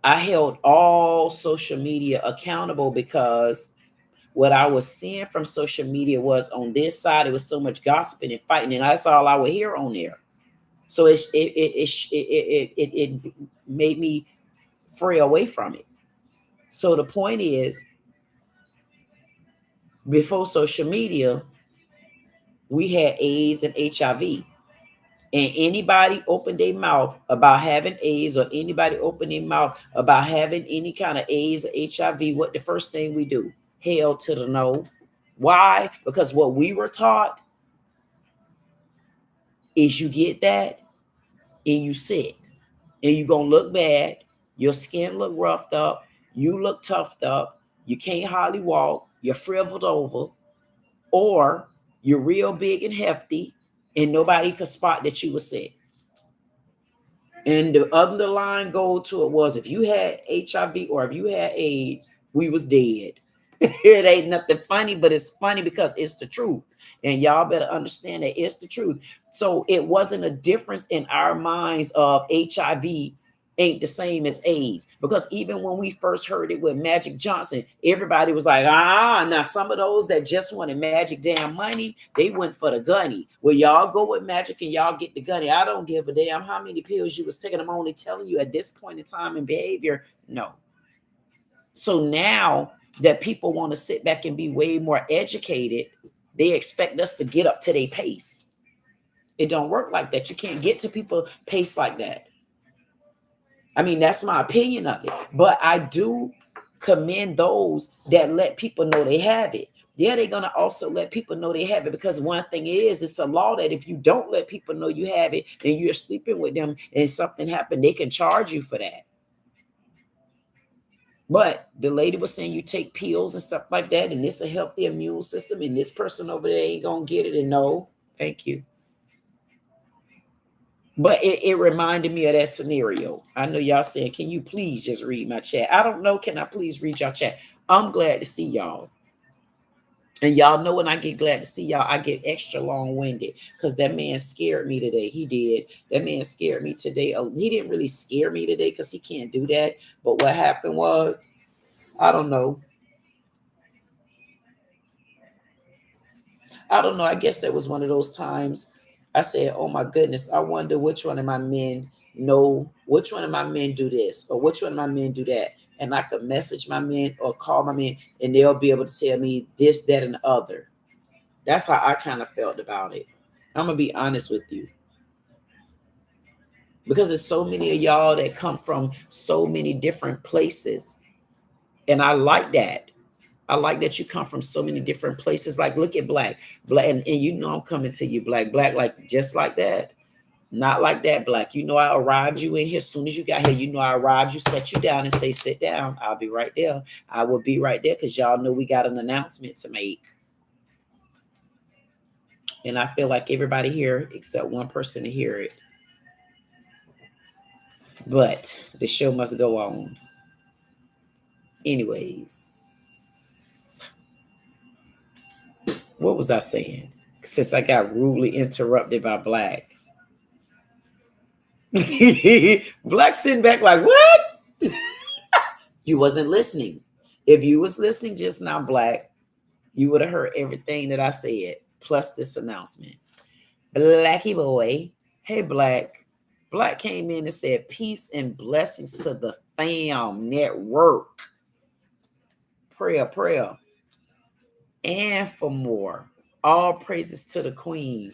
I held all social media accountable because what I was seeing from social media was on this side, it was so much gossiping and fighting, and that's all I would hear on there. So it made me fray away from it. So the point is, before social media, we had AIDS and HIV. And anybody open their mouth about having AIDS, or anybody open their mouth about having any kind of AIDS or HIV, what the first thing we do? Hell to the no. Why? Because what we were taught is you get that and you sick. And you're going to look bad. Your skin look roughed up. You look toughed up. You can't hardly walk. You're frivoled over. Or you're real big and hefty and nobody could spot that you were sick. And the underlying goal to it was, if you had HIV or if you had AIDS, we was dead. It ain't nothing funny, but it's funny because it's the truth. And y'all better understand that it's the truth. So it wasn't a difference in our minds of HIV ain't the same as AIDS. Because even when we first heard it with Magic Johnson, everybody was like, now some of those that just wanted magic damn money, they went for the gunny. Well, y'all go with Magic and y'all get the gunny. I don't give a damn how many pills you was taking. I'm only telling you at this point in time and behavior, no. So now that people want to sit back and be way more educated, they expect us to get up to their pace. It don't work like that. You can't get to people pace like that. I mean, that's my opinion of it. But I do commend those that let people know they have it. Yeah, they're going to also let people know they have it, because one thing is, it's a law that if you don't let people know you have it and you're sleeping with them and something happened, they can charge you for that. But the lady was saying you take pills and stuff like that, and it's a healthy immune system, and this person over there ain't gonna get it. And no, thank you. But it reminded me of that scenario. I know y'all saying, can you please just read my chat? I don't know. Can I please read y'all chat? I'm glad to see y'all. And y'all know when I get glad to see y'all, I get extra long-winded because that man scared me today. He did. That man scared me today. He didn't really scare me today because he can't do that. But what happened was, I don't know. I don't know. I guess that was one of those times I said, oh my goodness, I wonder which one of my men know, which one of my men do this, or which one of my men do that. And I could message my men or call my men, and they'll be able to tell me this, that, and the other. That's how I kind of felt about it. I'm going to be honest with you. Because there's so many of y'all that come from so many different places. And I like that. I like that you come from so many different places. Like, look at Black. Black, and you know I'm coming to you, Black. Black, like, just like that. Not like that, Black. You know I arrived you in here as soon as you got here. You know I arrived you, set you down, and say, sit down. I'll be right there. I will be right there because y'all know we got an announcement to make. And I feel like everybody here, except one person, to hear it. But the show must go on. Anyways, what was I saying? Since I got rudely interrupted by Black. Black sitting back like, what? You wasn't listening. If you was listening just now, Black, you would have heard everything that I said, plus this announcement. Blackie boy, hey, Black. Black came in and said, peace and blessings to the fam network. Prayer. And for more. All praises to the queen.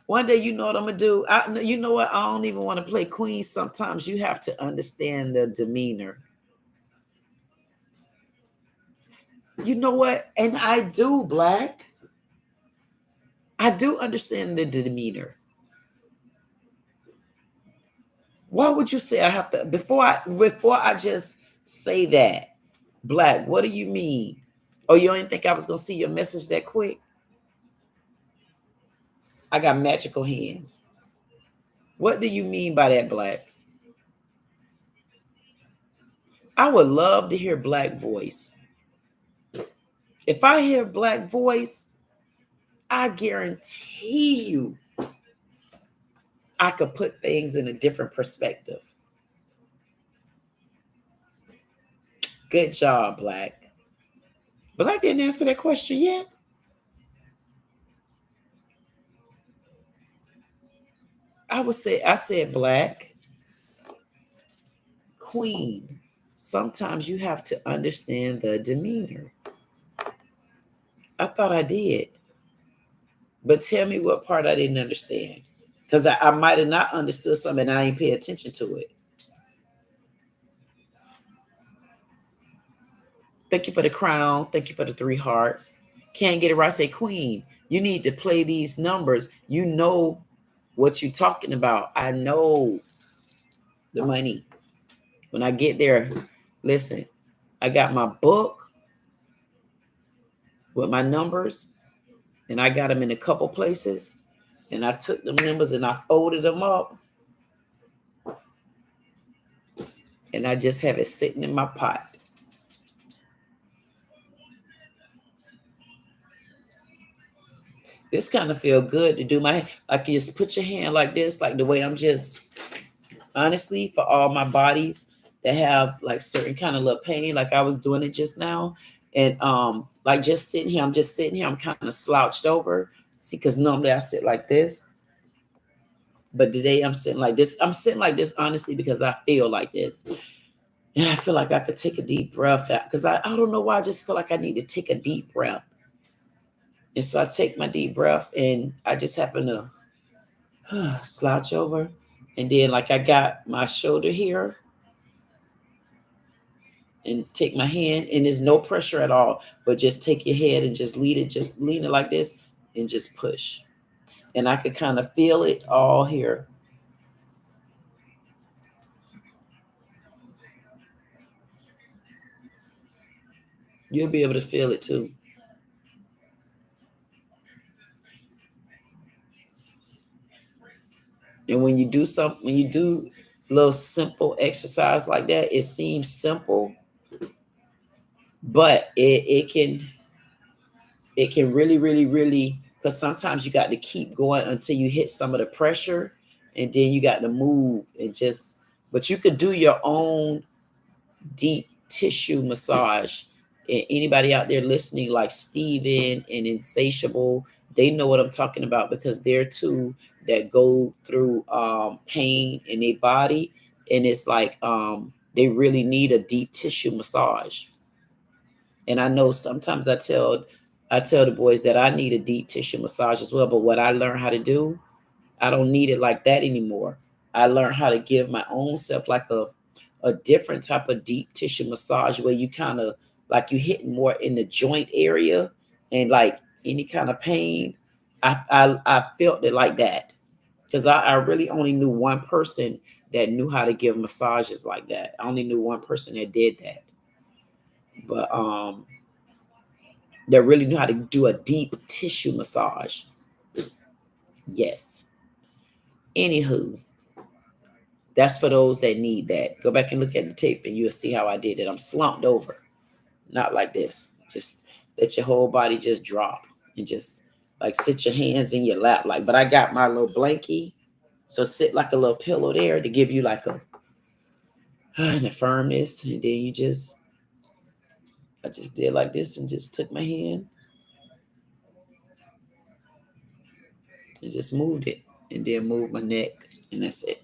One day, you know what I'm going to do? You know what? I don't even want to play queen. Sometimes you have to understand the demeanor. You know what? And I do, Black. I do understand the demeanor. Why would you say I have to, before I just say that, Black, what do you mean? Oh, you didn't think I was going to see your message that quick? I got magical hands. What do you mean by that, Black? I would love to hear Black voice. If I hear Black voice, I guarantee you I could put things in a different perspective. Good job, Black. Black didn't answer that question yet. I said, Black, queen, sometimes you have to understand the demeanor. I thought I did. But tell me what part I didn't understand. Because I might have not understood something and I ain't pay attention to it. Thank you for the crown. Thank you for the 3 hearts. Can't get it right. Say, queen, you need to play these numbers. You know what you're talking about. I know the money. When I get there, listen, I got my book with my numbers, and I got them in a couple places, and I took the numbers and I folded them up, and I just have it sitting in my pot. This kind of feel good to do my, like, you just put your hand like this, like the way I'm just, honestly, for all my bodies that have like certain kind of little pain, like I was doing it just now. And like just sitting here, I'm just sitting here, I'm kind of slouched over. See, because normally I sit like this. But today I'm sitting like this. I'm sitting like this, honestly, because I feel like this. And I feel like I could take a deep breath out because I don't know why. I just feel like I need to take a deep breath. And so I take my deep breath and I just happen to slouch over. And then like I got my shoulder here and take my hand, and there's no pressure at all, but just take your head and just lean it like this and just push. And I could kind of feel it all here. You'll be able to feel it too. And when you do a little simple exercise like that, it seems simple, but it can really, really, really, because sometimes you got to keep going until you hit some of the pressure, and then you got to move and just, but you could do your own deep tissue massage Anybody out there listening, like Steven and Insatiable, they know what I'm talking about, because they're two that go through pain in their body, and it's like they really need a deep tissue massage. And I know sometimes I tell the boys that I need a deep tissue massage as well. But what I learned how to do, I don't need it like that anymore. I learned how to give my own self like a different type of deep tissue massage, where you kind of like you hit more in the joint area, and like any kind of pain. I felt it like that, because I really only knew one person that knew how to give massages like that. I only knew one person that did that. But that really knew how to do a deep tissue massage. Yes. Anywho, that's for those that need that. Go back and look at the tape and you'll see how I did it. I'm slumped over, not like this. Just let your whole body just drop and just like sit your hands in your lap. Like, but I got my little blankie. So sit like a little pillow there to give you like a and the firmness. And then I just did like this and just took my hand and just moved it, and then moved my neck, and that's it.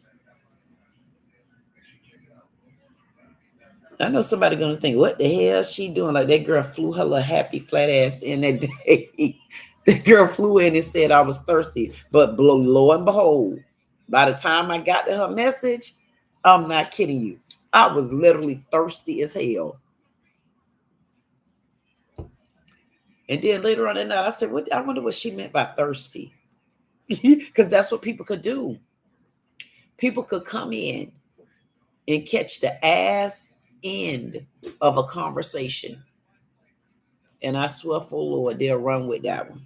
I know somebody gonna think, what the hell is she doing? Like that girl flew her little happy flat ass in that day. The girl flew in and said I was thirsty. But lo and behold, by the time I got to her message, I'm not kidding you, I was literally thirsty as hell. And then later on that night, I said, "What? I wonder what she meant by thirsty," because that's what people could do. People could come in and catch the ass end of a conversation, and I swear for Lord, they'll run with that one.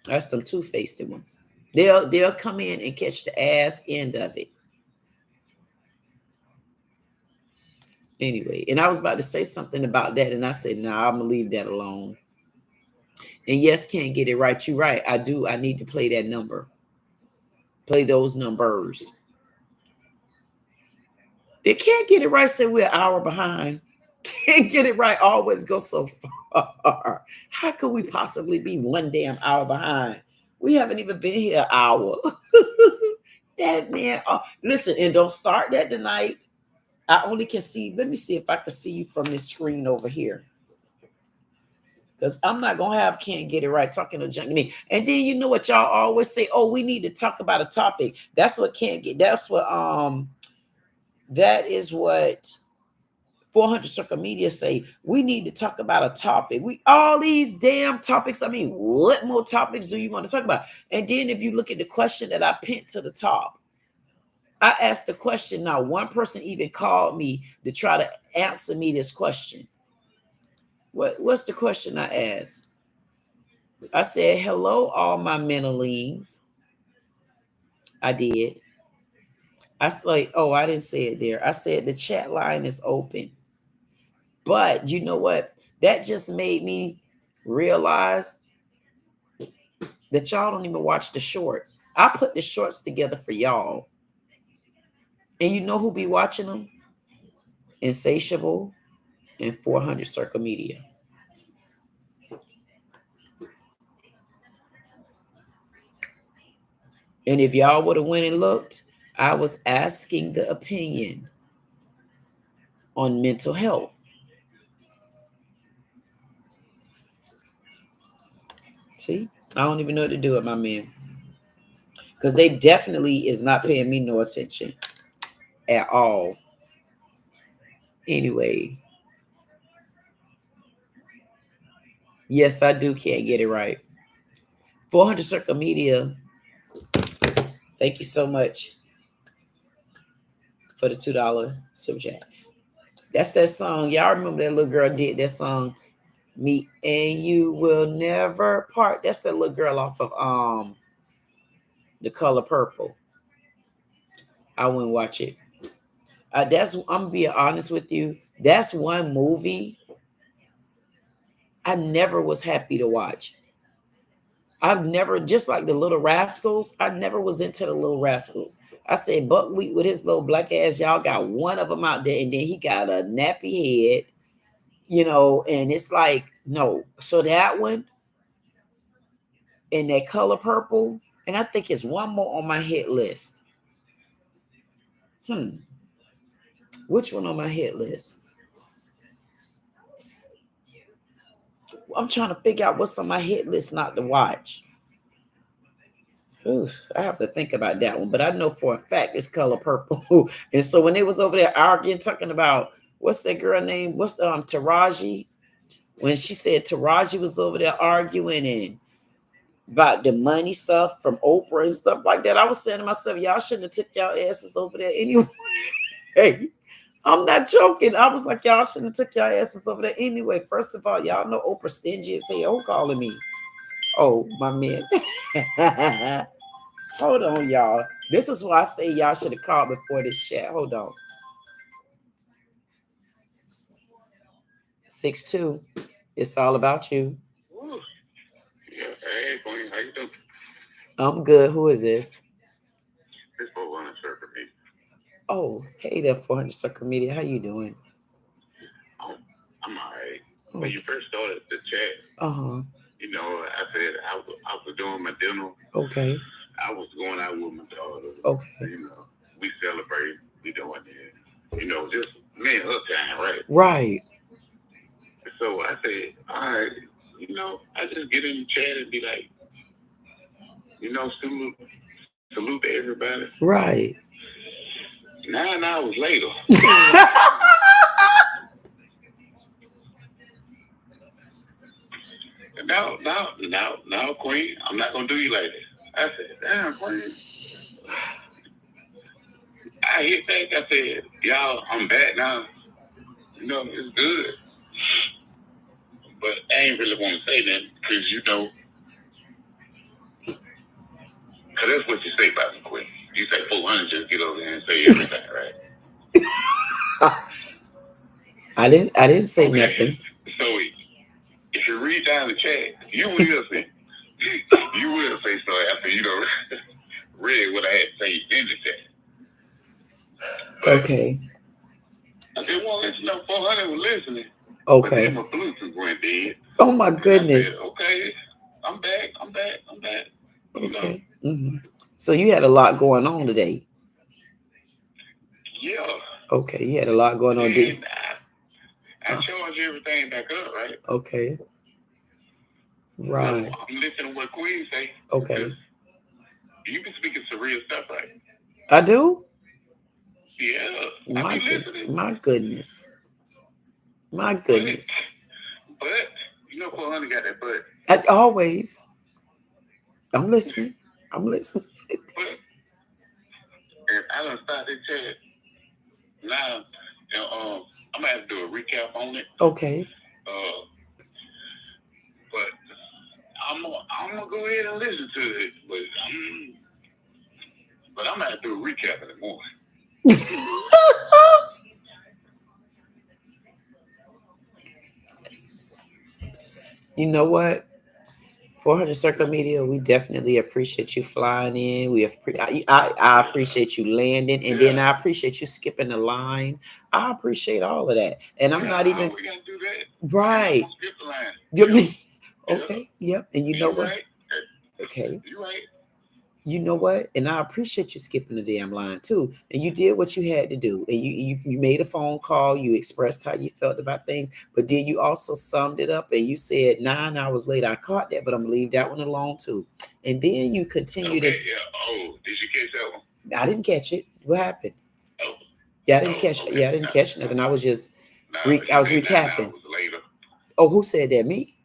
That's them two-faced ones. They'll come in and catch the ass end of it. Anyway, and I was about to say something about that, and I said, "Nah, I'm gonna leave that alone." And yes, can't get it right. You're right. I do. I need to play that number. Play those numbers. They can't get it right. Say we're an hour behind. Can't get it right. Always go so far. How could we possibly be one damn hour behind? We haven't even been here an hour. That man. Listen, and don't start that tonight. I only can see. Let me see if I can see you from this screen over here. Because I'm not gonna have can't get it right talking to junkie. And then you know what y'all always say? Oh, we need to talk about a topic. That's what can't get. That's what that is what 400 Circle Media say. We need to talk about a topic. We all these damn topics. I mean, what more topics do you want to talk about? And then if you look at the question that I pinned to the top, I asked the question. Now, one person even called me to try to answer me this question. What's the question I asked? I said, hello, all my mentalings. I did. I was like, oh, I didn't say it there. I said the chat line is open. But you know what? That just made me realize that y'all don't even watch the shorts. I put the shorts together for y'all. And you know who be watching them? Insatiable and 400 Circle Media. And if y'all would have went and looked, I was asking the opinion on mental health. See, I don't even know what to do with my men, because they definitely is not paying me no attention at all. Anyway, yes, I do can't get it right. 400 Circle Media, thank you so much for the $2 super chat. That's that song. Y'all remember that little girl did that song, Me and You Will Never Part. That's that little girl off of The Color Purple. I wouldn't watch it. I'm gonna be honest with you. That's one movie I never was happy to watch. I've never, just like the Little Rascals, I never was into the Little Rascals. I said, Buckwheat with his little black ass, y'all got one of them out there, and then he got a nappy head, you know, and it's like, no. So that one and that color purple, and I think it's one more on my hit list. Which one on my hit list? I'm trying to figure out what's on my hit list not to watch. Oof, I have to think about that one, but I know for a fact it's color purple. And so when they was over there arguing, talking about what's that girl name? What's Taraji? When she said Taraji was over there arguing and about the money stuff from Oprah and stuff like that, I was saying to myself, y'all shouldn't have took y'all asses over there anyway. Hey, I'm not joking. I was like, y'all shouldn't have took y'all asses over there anyway. First of all, y'all know Oprah stingy as hell calling me. Oh, my man. Hold on, y'all. This is why I say y'all should have called before this chat. Hold on. 6'2". It's all about you. Ooh. Yeah, hey, Queen, how you doing? I'm good. Who is this? This 400 circle me. Oh, hey there, 400 Circle Media. How you doing? I'm all right. Okay. When you first started the chat, you know, I said I was doing my dinner. Okay. I was going out with my daughter. Okay. You know, we celebrate. We doing it. You know, just me and her time, right? Right. So I said, all right, you know, I just get in the chat and be like, you know, salute to everybody. Right. 9 hours later. Now, Queen, I'm not gonna do you like this. I said, damn, Queen. I hit back. I said, y'all, I'm back now. You know, it's good. But I ain't really want to say that because, you know, because that's what you say about me, Queen. You say 400, just get over there and say everything, right? I didn't say nothing. So if you read down the chat, you will say, you will say so after you know read what I had to say in the chat. But okay. I didn't want to let you know 400 was listening. Okay. But then my Bluetooth went dead. Oh my goodness. I said, okay, I'm back. Okay. Mm-hmm. So you had a lot going on today. Yeah. Okay, you had a lot going on. I charged everything back up, right? Okay. Right. So I'm listening to what Queen say. Okay. You been speaking some real stuff, right? I do? Yeah. My goodness. My goodness. But you know 400 got that butt. Always. I'm listening. But if I don't start this chat now, I'm gonna have to do a recap on it. Okay. But I'm gonna go ahead and listen to it. But I'm gonna have to do a recap in the morning. You know what? 400 Circle Media, we definitely appreciate you flying in. I appreciate you landing, and then I appreciate you skipping the line. I appreciate all of that, and I'm not even. We gotta do that. Right. Skip the line. Okay. Yep. And you know what? Right. Okay. You right. You know what? And I appreciate you skipping the damn line too. And you did what you had to do. And you made a phone call. You expressed how you felt about things. But then you also summed it up and you said 9 hours later, I caught that, but I'm gonna leave that one alone too. And then you continued to. Yeah. Oh, did you catch that one? I didn't catch it. What happened? Oh. Yeah, I didn't catch. Okay. Yeah, I didn't catch nothing. I was just. I was recapping. Later. Oh, who said that? Me?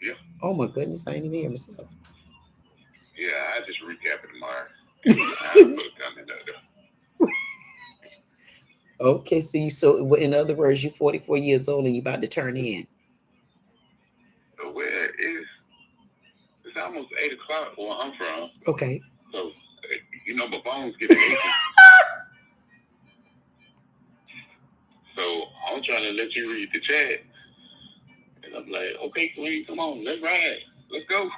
Yeah. Oh my goodness, I didn't even hear myself. Yeah, I just recap it tomorrow. I put a comment out there. Okay, so in other words, you're 44 years old and you about to turn in. Well, it's almost 8 o'clock where I'm from. Okay. So you know my bones get aching. So I'm trying to let you read the chat. And I'm like, okay, Queen, come on, let's ride. Let's go.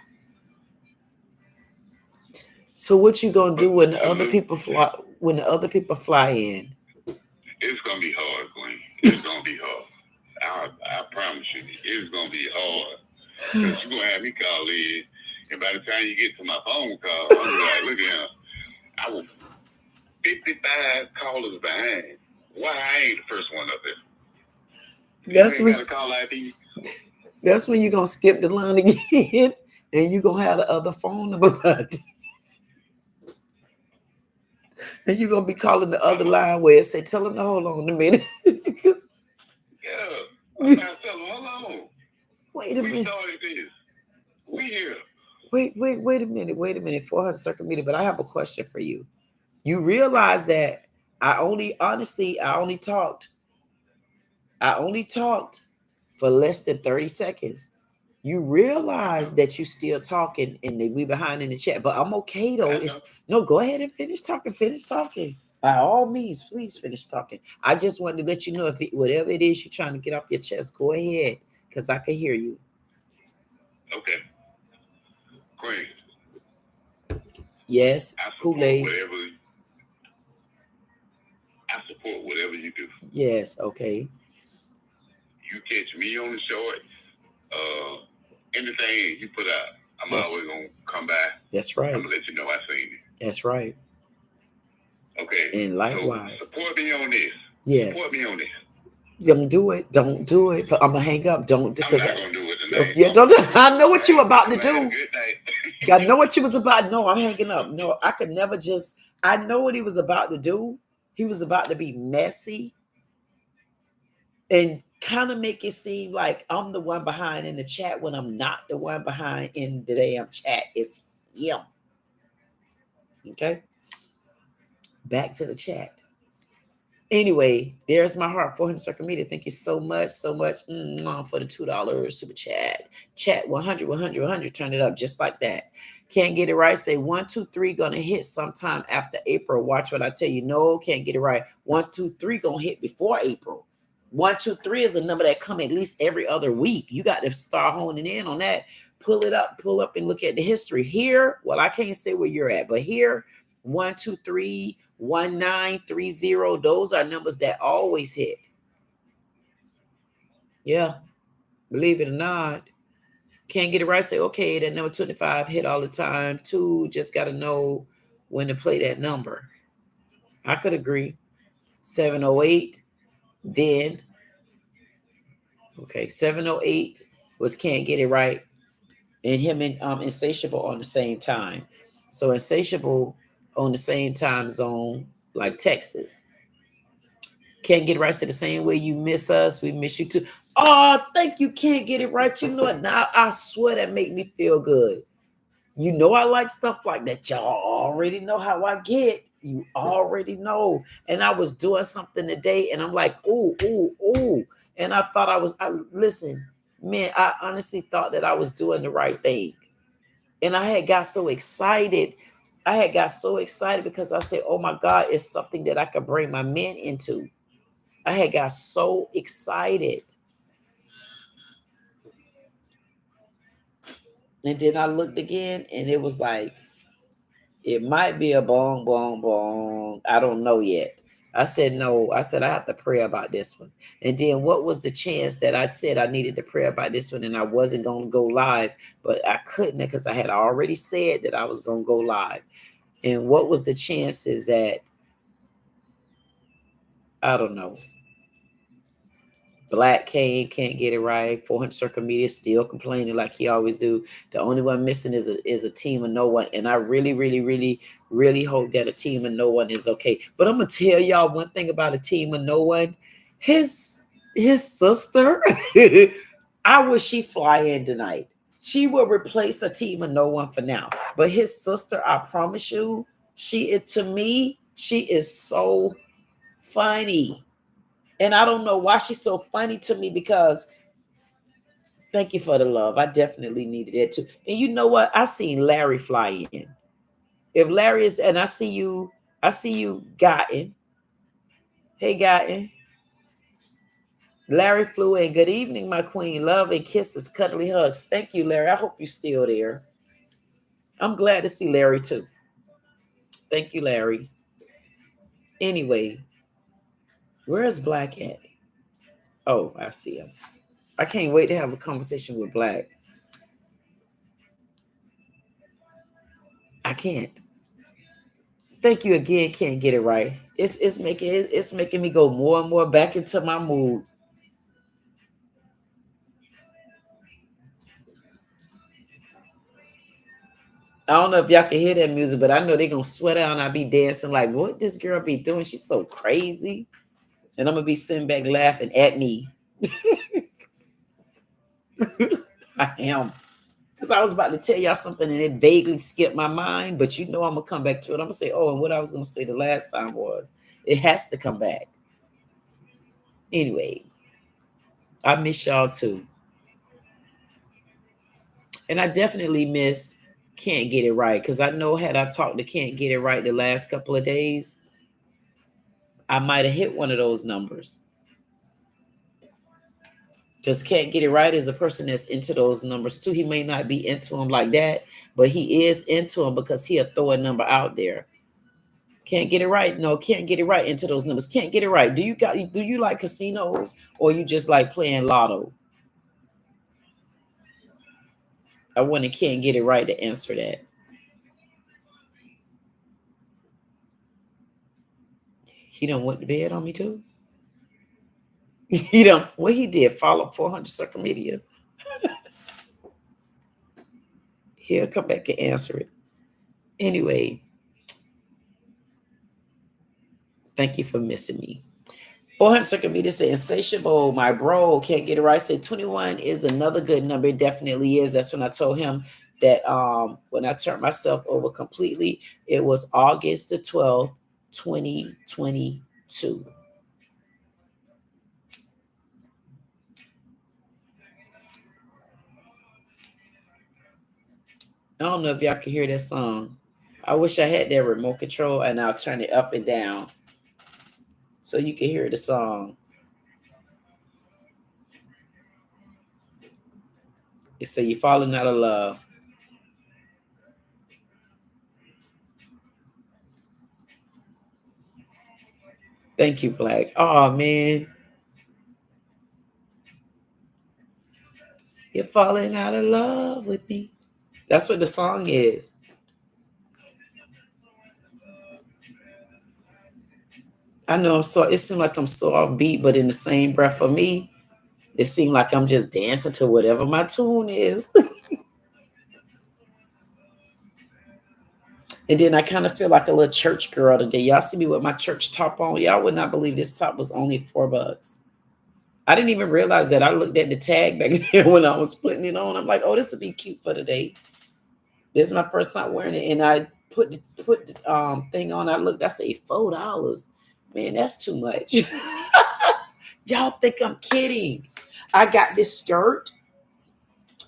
So what you gonna do when the other people fly? When the other people fly in? It's gonna be hard, Queen. It's gonna be hard. it's gonna be hard. Because you're gonna have me call in, and by the time you get to my phone call, I'm gonna be like, look at him. I was 55 callers behind. Why I ain't the first one up there? That's You when, ain't got a call ID. that's when you're gonna skip the line again, and you're gonna have the other phone number behind it. And you're gonna be calling the other line where it say, tell them to hold on a minute. Yeah. I'm trying to tell them, hold on. Wait a We minute. started this. We here. Wait a minute. 400 circle meter. But I have a question for you. You realize that I only talked for less than 30 seconds. You realize that you still talking and that we behind in the chat, but I'm okay though. It's no, go ahead and finish talking. By all means, please finish talking. I just wanted to let you know if whatever it is you're trying to get off your chest, go ahead, because I can hear you. Okay. Queen. Yes, Kool-Aid. I support whatever you do. Yes, okay. You catch me on the shorts, anything you put out, I'm always gonna come by. That's right. I'm gonna let you know I seen it. That's right. Okay. And likewise. So support me on this. Yes. Support me on this. Don't do it. Don't do it. I'm gonna hang up. Don't. I'm not gonna do it tonight. Yeah, don't. I know what you were about to do. Good night. I know what you was about. No, I'm hanging up. No, I could never just. I know what he was about to do. He was about to be messy and kind of make it seem like I'm the one behind in the chat when I'm not the one behind in the damn chat. It's him. Okay. Back to the chat. Anyway, there's my heart. 400 circle media. Thank you so much for the $2 super chat. Chat 100. Turn it up just like that. Can't get it right. Say 1, 2, 3 gonna hit sometime after April. Watch what I tell you. No, can't get it right. 1, 2, 3 gonna hit before April. 1, 2, 3 is a number that come at least every other week. You got to start honing in on that. Pull up and look at the history here. Well, I can't say where you're at, but here 1, 2, 3, 1, 9, 3, 0. Those are numbers that always hit. Yeah, believe it or not. Can't get it right. Say, okay, that number 25 hit all the time. 2, just got to know when to play that number. I could agree. 708, then. Okay, 708 was can't get it right. And him and Insatiable on the same time. So Insatiable on the same time zone like Texas. Can't get it right. So the same way you miss us, we miss you too. Oh, thank you. Can't get it right. You know what? Now I swear that make me feel good. You know I like stuff like that. Y'all already know how I get. You already know. And I was doing something today, and I'm like, ooh. And I thought listen, man, I honestly thought that I was doing the right thing. And I had got so excited. Because I said, oh my God, it's something that I could bring my men into. I had got so excited. And then I looked again, and it was like, it might be a bong. I don't know yet. I said, no. I said, I have to pray about this one. And then what was the chance that I said I needed to pray about this one and I wasn't going to go live, but I couldn't because I had already said that I was going to go live. And what was the chances that, I don't know. Black Kane can't get it right. 400 circle media still complaining like he always do. The only one missing is a team of no one. And I really hope that a team of no one is okay. But I'm gonna tell y'all one thing about a team of no one. His sister, I wish she fly in tonight. She will replace a team of no one for now. But his sister, I promise you, she is so funny. And I don't know why she's so funny to me, because thank you for the love. I definitely needed it too. And you know what? I seen Larry fly in. If Larry is, and I see you, Gotten. Hey, Gotten. Larry flew in. Good evening, my queen. Love and kisses, cuddly hugs. Thank you, Larry. I hope you're still there. I'm glad to see Larry too. Thank you, Larry. Anyway, where is Black at? Oh, I see him. I can't wait to have a conversation with Black. I can't. Thank you again. Can't get it right. It's making me go more and more back into my mood. I don't know if y'all can hear that music, but I know they're gonna sweat out and I be dancing like, what this girl be doing? She's so crazy. And I'm gonna be sitting back laughing at me. I am. Because I was about to tell y'all something and it vaguely skipped my mind, but you know I'm gonna come back to it. I'm gonna say, oh, and what I was gonna say the last time was it has to come back. Anyway, I miss y'all too. And I definitely miss Can't Get It Right. Because I know had I talked to Can't Get It Right the last couple of days, I might have hit one of those numbers. Because Can't Get It Right is a person that's into those numbers too. He may not be into them like that, but he is into them because he'll throw a number out there. Can't get it right. No, can't get it right into those numbers. Can't get it right. Do you like casinos or you just like playing lotto? I want to can't get it right to answer that. He done went to bed on me too. He done what he did, follow 400 social media. He'll come back and answer it. Anyway, thank you for missing me. 400 circle meter said insatiable, my bro, can't get it right. Said 21 is another good number. It definitely is. That's when I told him that when I turned myself over completely, it was August the 12th, 2022. I don't know if y'all can hear that song. I wish I had that remote control and I'll turn it up and down so you can hear the song. It say you're falling out of love. Thank you, Black. Oh man, you're falling out of love with me. That's what the song is. I know it seemed like I'm so offbeat, but in the same breath for me, it seemed like I'm just dancing to whatever my tune is. And then I kind of feel like a little church girl today. Y'all see me with my church top on. Y'all would not believe this top was only $4. I didn't even realize that. I looked at the tag back there when I was putting it on. I'm like, oh, this would be cute for today. This is my first time wearing it. And I put the thing on. I looked, I say $4. Man, that's too much. Y'all think I'm kidding. I got this skirt.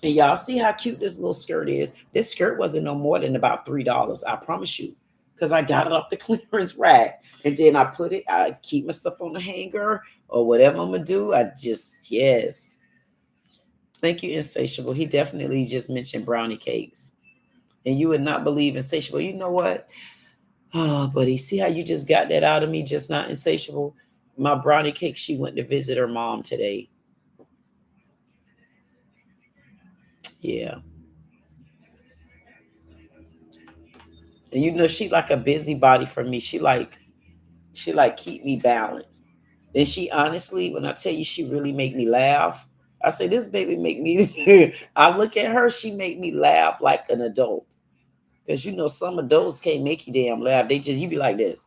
And y'all see how cute this little skirt is. This skirt wasn't no more than about $3. I promise you. Because I got it off the clearance rack. And then I keep my stuff on the hanger or whatever I'm going to do. Yes. Thank you, Insatiable. He definitely just mentioned brownie cakes. And you would not believe Insatiable. You know what? Oh, buddy, see how you just got that out of me, just not Insatiable? My brownie cake, she went to visit her mom today. Yeah. And you know, she like a busybody for me. She like keep me balanced. And she honestly, when I tell you she really make me laugh, I say this baby make me I look at her, she make me laugh like an adult. Because you know, some adults can't make you damn laugh. You be like this.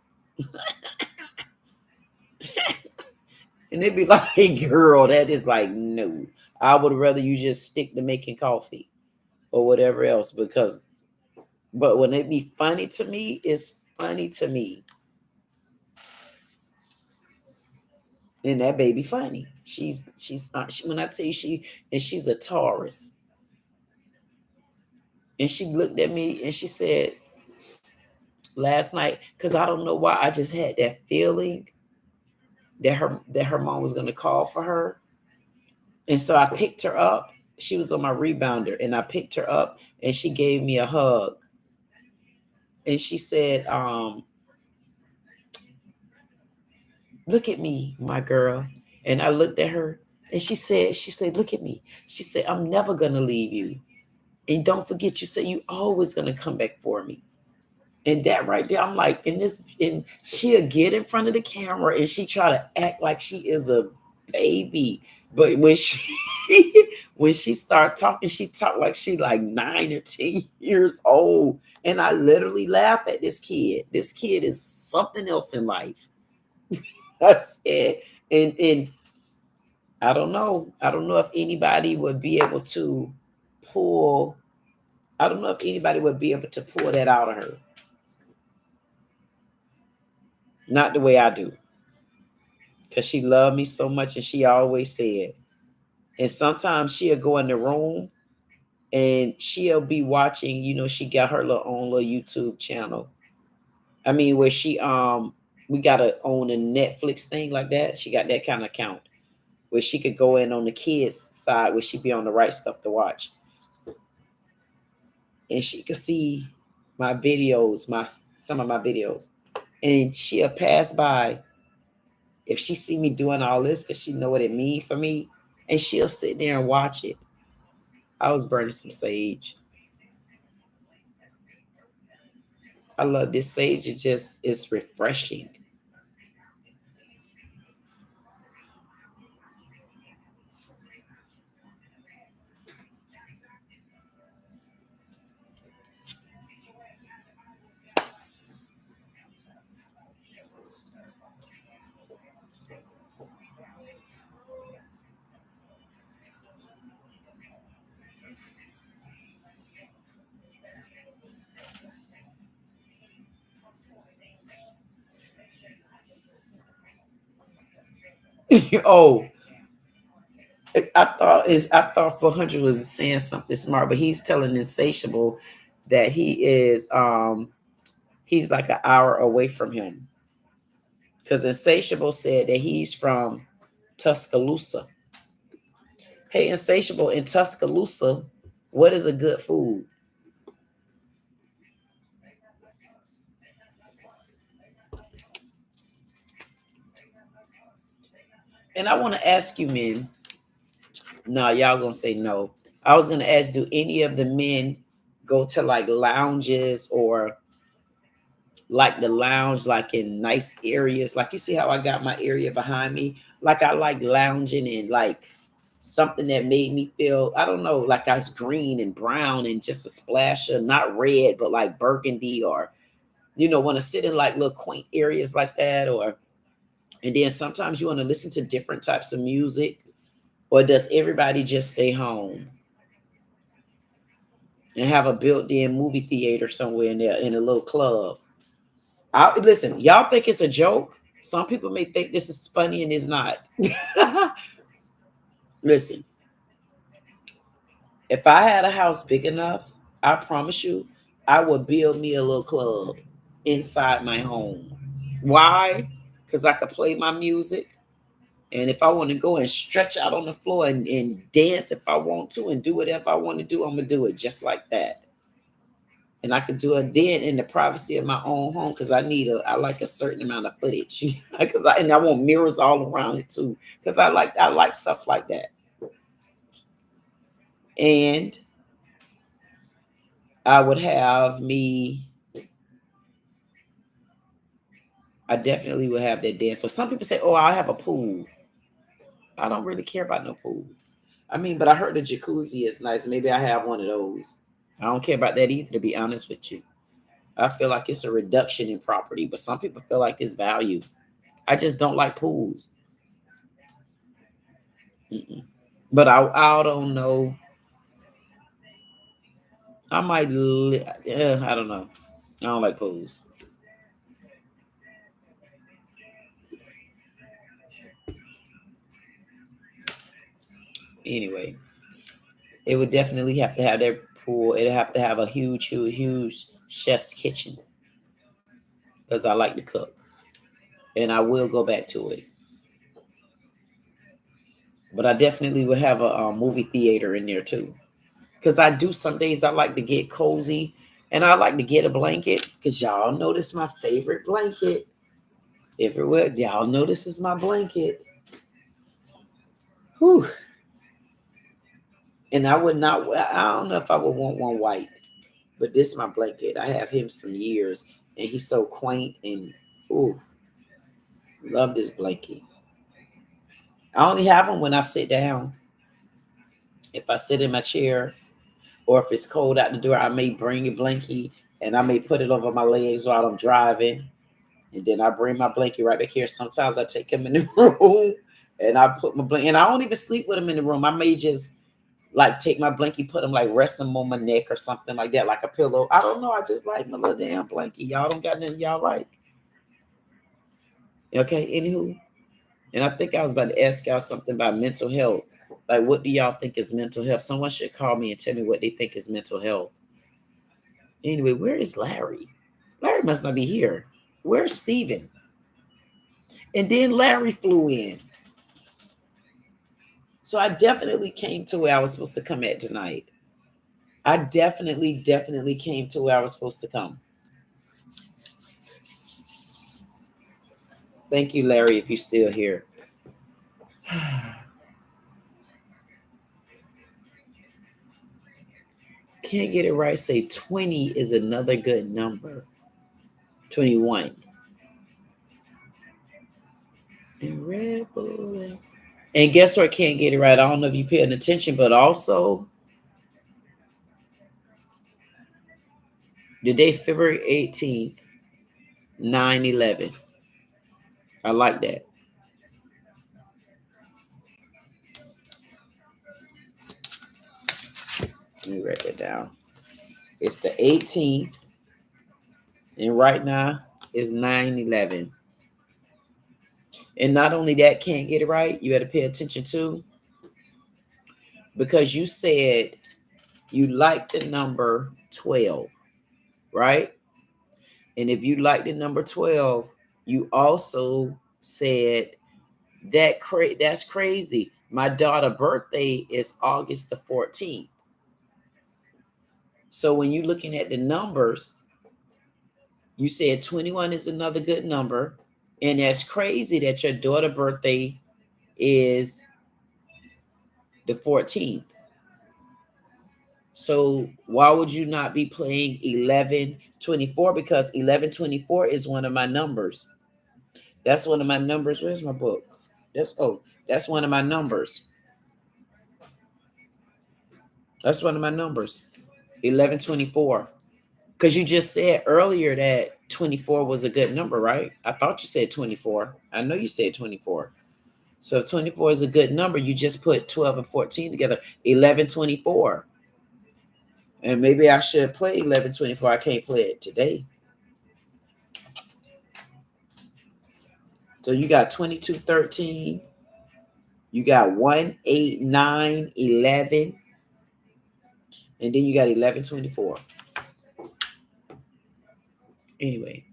And they be like, girl, that is like, no. I would rather you just stick to making coffee or whatever else. But when it be funny to me, it's funny to me. And that baby funny. When I tell you she's a Taurus. And she looked at me and she said last night, because I don't know why, I just had that feeling that her mom was gonna call for her. And so I picked her up. She was on my rebounder, and I picked her up and she gave me a hug. And she said, look at me, my girl. And I looked at her And she said, look at me. She said, I'm never gonna leave you. And don't forget, you said you always gonna come back for me. And that right there, I'm like, and she'll get in front of the camera and she try to act like she is a baby. But when she when she start talking, she talk like she like 9 or 10 years old. And I literally laugh at this kid. This kid is something else in life. I said, and I don't know. I don't know if anybody would be able to pull. I don't know if anybody would be able to pull that out of her. Not the way I do. Because she loved me so much and she always said. And sometimes she'll go in the room and she'll be watching, she got her own little YouTube channel. I mean, where we gotta own a Netflix thing like that. She got that kind of account where she could go in on the kids side where she be on the right stuff to watch. And she could see my videos, some of my videos. And she'll pass by if she see me doing all this because she know what it means for me. And she'll sit there and watch it. I was burning some sage. I love this sage. It's refreshing. Oh, I thought 400 was saying something smart, but he's telling Insatiable that he's like an hour away from him. Because Insatiable said that he's from Tuscaloosa. Hey, Insatiable, in Tuscaloosa, what is a good food? And I want to ask you, men. No, y'all gonna say no. I was gonna ask, do any of the men go to like lounges or like the lounge, like in nice areas? Like you see how I got my area behind me? Like I like lounging in like something that made me feel, I don't know, like I was green and brown and just a splash of not red, but like burgundy, or want to sit in like little quaint areas like that, or and then sometimes you want to listen to different types of music, or does everybody just stay home and have a built-in movie theater somewhere in there in a little club? Listen, y'all think it's a joke. Some people may think this is funny and it's not. Listen, if I had a house big enough, I promise you, I would build me a little club inside my home. Why? Because I could play my music. And if I want to go and stretch out on the floor and dance if I want to and do whatever I want to do, I'm going to do it just like that. And I could do it then in the privacy of my own home because I like a certain amount of footage. And I want mirrors all around it too. Because I like stuff like that. And I would have I definitely would have that dance. So some people say, oh, I have a pool. I don't really care about no pool. I mean, but I heard the jacuzzi is nice. Maybe I have one of those. I don't care about that either, to be honest with you. I feel like it's a reduction in property, but some people feel like it's value. I just don't like pools. Mm-mm. But I don't know. I might, I don't know. I don't like pools. Anyway, it would definitely have to have their pool. It'd have to have a huge, huge, huge chef's kitchen because I like to cook, and I will go back to it. But I definitely would have a movie theater in there too, because I do some days I like to get cozy, and I like to get a blanket because y'all know this is my favorite blanket. Everywhere, y'all know this is my blanket. Whew. And I would not, I don't know if I would want one white, but this is my blanket. I have him some years and he's so quaint and, ooh, love this blanket. I only have him when I sit down. If I sit in my chair or if it's cold out the door, I may bring a blanket and I may put it over my legs while I'm driving. And then I bring my blanket right back here. Sometimes I take him in the room and I put my blanket, and I don't even sleep with him in the room. I may just like take my blanket, put him like rest him on my neck or something like that, like a pillow. I don't know. I just like my little damn blanket. Y'all don't got nothing y'all like. Okay, anywho. And I think I was about to ask y'all something about mental health. Like, what do y'all think is mental health? Someone should call me and tell me what they think is mental health. Anyway, where is Larry? Larry must not be here. Where's Steven? And then Larry flew in. So I definitely came to where I was supposed to come at tonight. I definitely came to where I was supposed to come. Thank you, Larry, if you're still here. Can't get it right. Say 20 is another good number. 21. And Red Bull. And guess what? Can't get it right. I don't know if you paying attention, but also the day February 18th, 9/11. I like that. Let me write that down. It's the 18th, and right now it's 9/11. And not only that, can't get it right. You got to pay attention to, because you said you like the number 12, right? And if you like the number 12, you also said that's crazy. My daughter's birthday is August the 14th. So when you're looking at the numbers, you said 21 is another good number. And that's crazy that your daughter's birthday is the 14th. So why would you not be playing 1124? Because 1124 is one of my numbers. That's one of my numbers. Where's my book? That's one of my numbers. That's one of my numbers. 1124. Because you just said earlier that 24 was a good number, right? I thought you said 24. I know you said 24. So if 24 is a good number, you just put 12 and 14 together. 1124. And maybe I should play 1124. I can't play it today. So you got 2213. You got 1, 8, 9, 11. And then you got 1124. Anyway.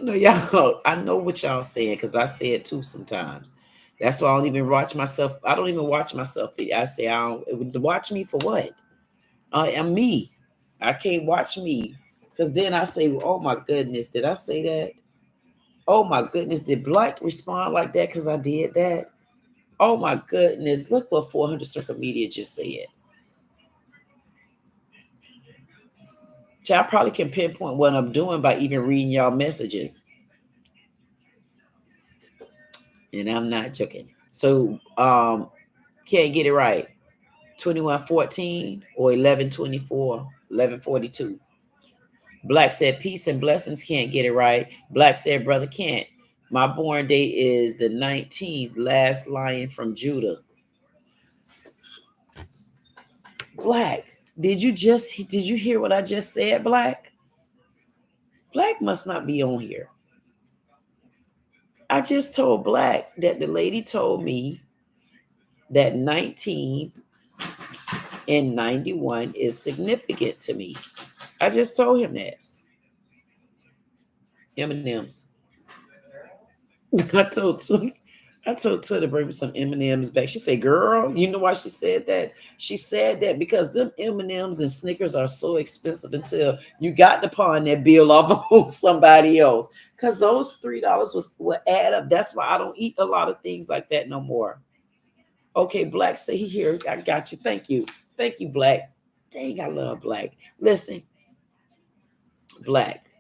No, y'all, I know what y'all saying because I say it too sometimes. That's why I don't even watch myself. I don't even watch myself. I say I don't watch me for what? I am me. I can't watch me because then I say, oh my goodness, did I say that? Oh my goodness, did Black respond like that because I did that? Oh my goodness, look what 400 Circle Media just said. I probably can pinpoint what I'm doing by even reading y'all messages. And I'm not joking. So can't get it right. 2114 or 1124, 1142. Black said peace and blessings, can't get it right. Black said brother can't. My born day is the 19th, last lion from Judah. Black, did you hear what I just said, Black? Black must not be on here. I just told Black that the lady told me that 19 and 91 is significant to me. I just told him that. M&Ms. I told Twitter bring me some M&Ms back. She said, girl, you know why she said that? She said that because them M&Ms and Snickers are so expensive until you got to pawn that bill off on somebody else. Because those $3 will add up. That's why I don't eat a lot of things like that no more. Okay, Black say he here. I got you. Thank you. Thank you, Black. Dang, I love Black. Listen, Black.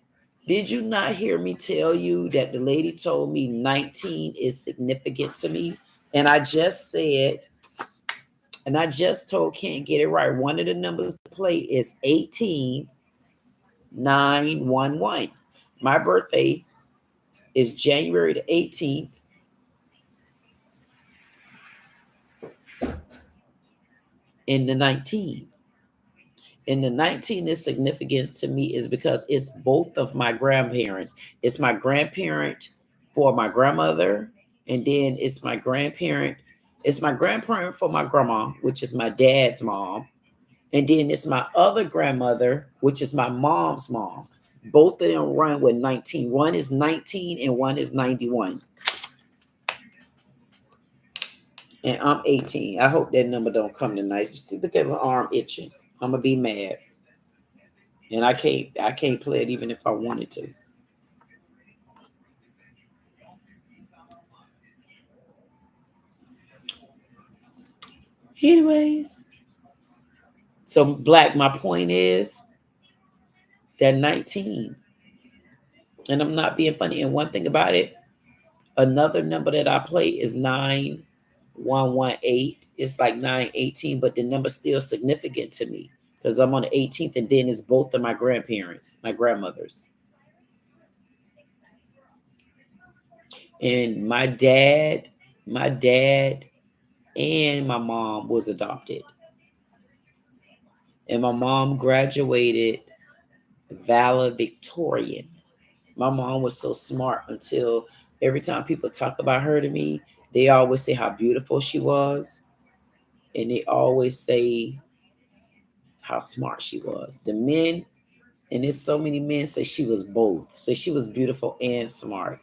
Did you not hear me tell you that the lady told me 19 is significant to me? And I just said, and I just told Can't Get It Right. One of the numbers to play is 18911. My birthday is January the 18th. In the 19. And the 19 is significance to me is because it's both of my grandparents. It's my grandparent for my grandmother, and then it's my grandparent. It's my grandparent for my grandma, which is my dad's mom. And then it's my other grandmother, which is my mom's mom. Both of them run with 19. One is 19 and one is 91. And I'm 18. I hope that number don't come tonight. You see, look at my arm itching. I'm gonna be mad. And I can't play it even if I wanted to. Anyways, so Black, my point is that 19, and I'm not being funny. And one thing about it, another number that I play is 9118. It's like 918, but the number's still significant to me because I'm on the 18th, and then it's both of my grandparents, my grandmothers. And my dad and my mom was adopted. And my mom graduated valedictorian. My mom was so smart until every time people talk about her to me, they always say how beautiful she was. And they always say how smart she was. The men, and there's so many men say she was both, say she was beautiful and smart.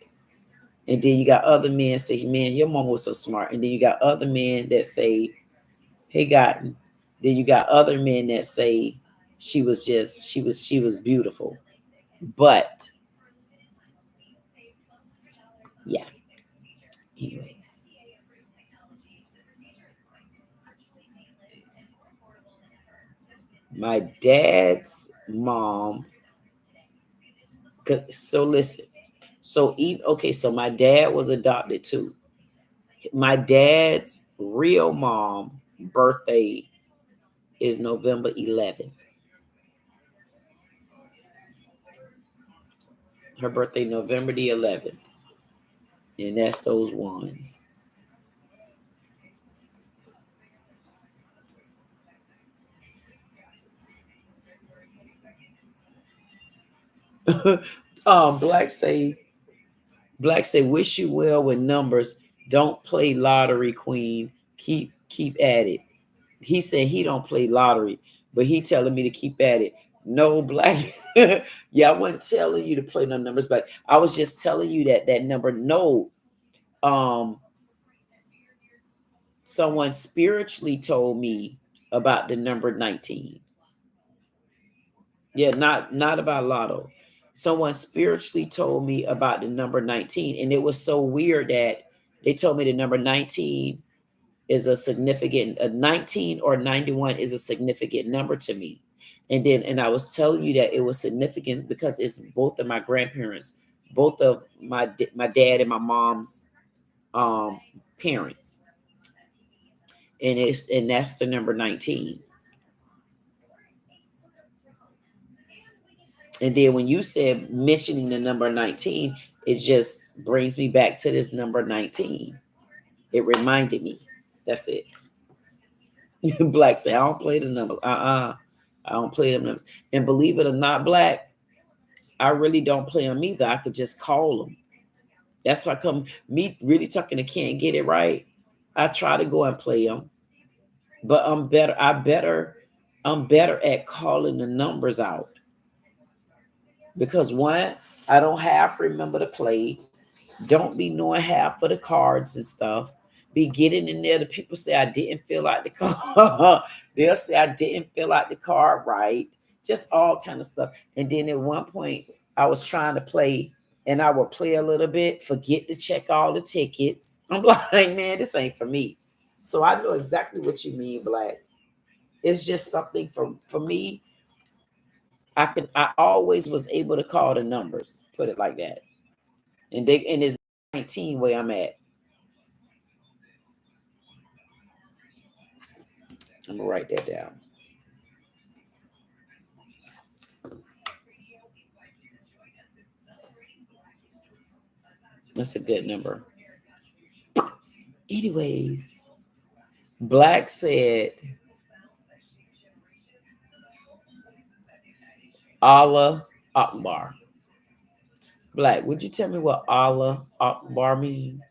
And then you got other men say, man, your mom was so smart. And then you got other men that say, hey, God. Then you got other men that say she was beautiful. But yeah, anyways. My dad's mom. So listen. So okay, so my dad was adopted too. My dad's real mom birthday is November 11th. Her birthday November the 11th. And that's those ones. Black say, wish you well with numbers. Don't play lottery, Queen. Keep at it. He said he don't play lottery, but he telling me to keep at it. No, Black. Yeah, I wasn't telling you to play no numbers, but I was just telling you that number. No, someone spiritually told me about the number 19. Yeah, not about lotto. Someone spiritually told me about the number 19, and it was so weird that they told me the number 19 is a 19 or 91 is a significant number to me. And I was telling you that it was significant because it's both of my grandparents, both of my dad and my mom's parents. And that's the number 19. And then when you said mentioning the number 19, it just brings me back to this number 19. It reminded me. That's it. Black say, I don't play the numbers. I don't play them numbers. And believe it or not, Black, I really don't play them either. I could just call them. That's why me really talking to Can't Get It Right. I try to go and play them. But I'm better at calling the numbers out. Because one, I don't half remember to play. Don't be knowing half of the cards and stuff. Be getting in there. The people say I didn't fill out the card. They'll say I didn't fill out the card right. Just all kind of stuff. And then at one point, I was trying to play, and I would play a little bit, forget to check all the tickets. I'm like, man, this ain't for me. So I know exactly what you mean, Black. It's just something for me. I always was able to call the numbers, put it like that. And it's 19 where I'm at. I'm gonna write that down. That's a good number. Anyways, Black said Allah Akbar. Black, would you tell me what Allah Akbar means?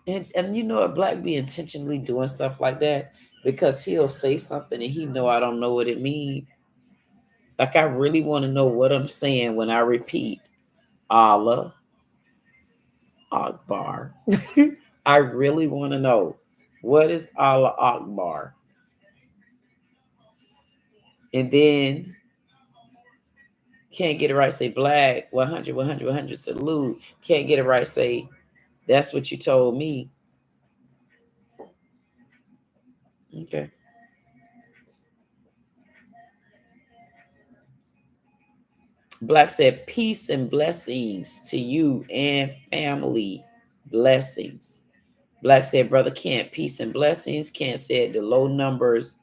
And you know what, Black be intentionally doing stuff like that because he'll say something and he know I don't know what it means. Like I really want to know what I'm saying when I repeat Allah Akbar. I really want to know what is Allah Akbar. And then can't get it right, say Black 100 100 100 salute. Can't get it right, say that's what you told me. Okay. Black said peace and blessings to you and family. Blessings. Black said brother Kent, peace and blessings. Kent said the low numbers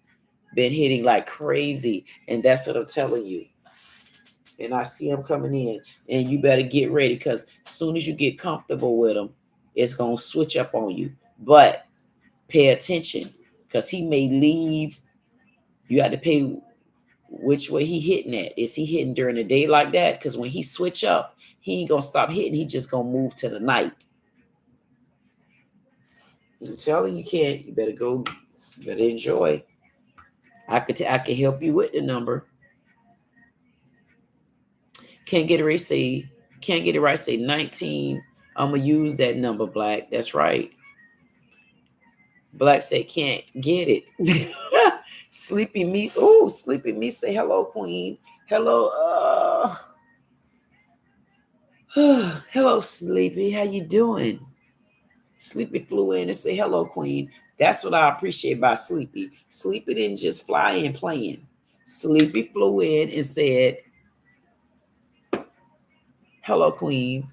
been hitting like crazy, and that's what I'm telling you. And I see them coming in, and you better get ready because as soon as you get comfortable with them, it's gonna switch up on you. But pay attention because he may leave. You got to pay which way he hitting at. Is he hitting during the day like that? Because when he switch up, he ain't gonna stop hitting. He just gonna move to the night. I'm telling you, can't. You better go. You better enjoy. I could help you with the number. Can't get it right. Can't get it right. Say 19. I'm gonna use that number, Black. That's right. Black said can't get it. Sleepy me. Oh, sleepy me. Say hello, Queen. Hello. Hello, Sleepy. How you doing? Sleepy flew in and say hello, Queen. That's what I appreciate about Sleepy. Sleepy didn't just fly in playing. Sleepy flew in and said, hello, Queen.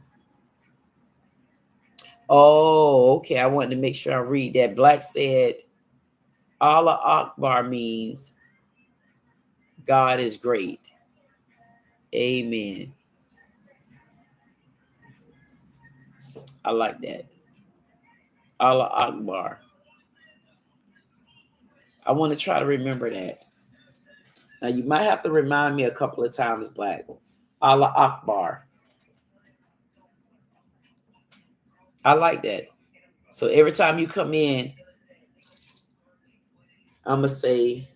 Oh, okay. I wanted to make sure I read that. Black said, Allah Akbar means God is great. Amen. I like that. Allah Akbar. I want to try to remember that. Now, you might have to remind me a couple of times, Black. Allah Akbar. I like that. So every time you come in, I'm going to say,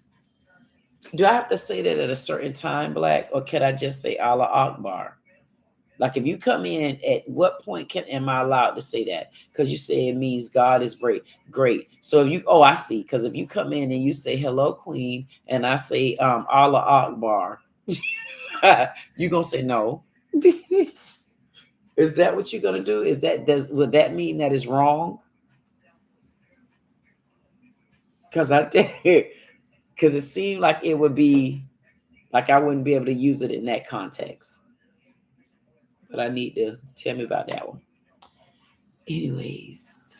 do I have to say that at a certain time, Black? Or can I just say Allah Akbar? Like if you come in, at what point am I allowed to say that? Because you say it means God is great. Great. So if you, oh, I see. Because if you come in and you say hello, Queen, and I say Allah Akbar, you're gonna say no. Is that what you're gonna do? Would that mean that is wrong? Because because it seemed like it would be like I wouldn't be able to use it in that context. But I need to tell me about that one. Anyways.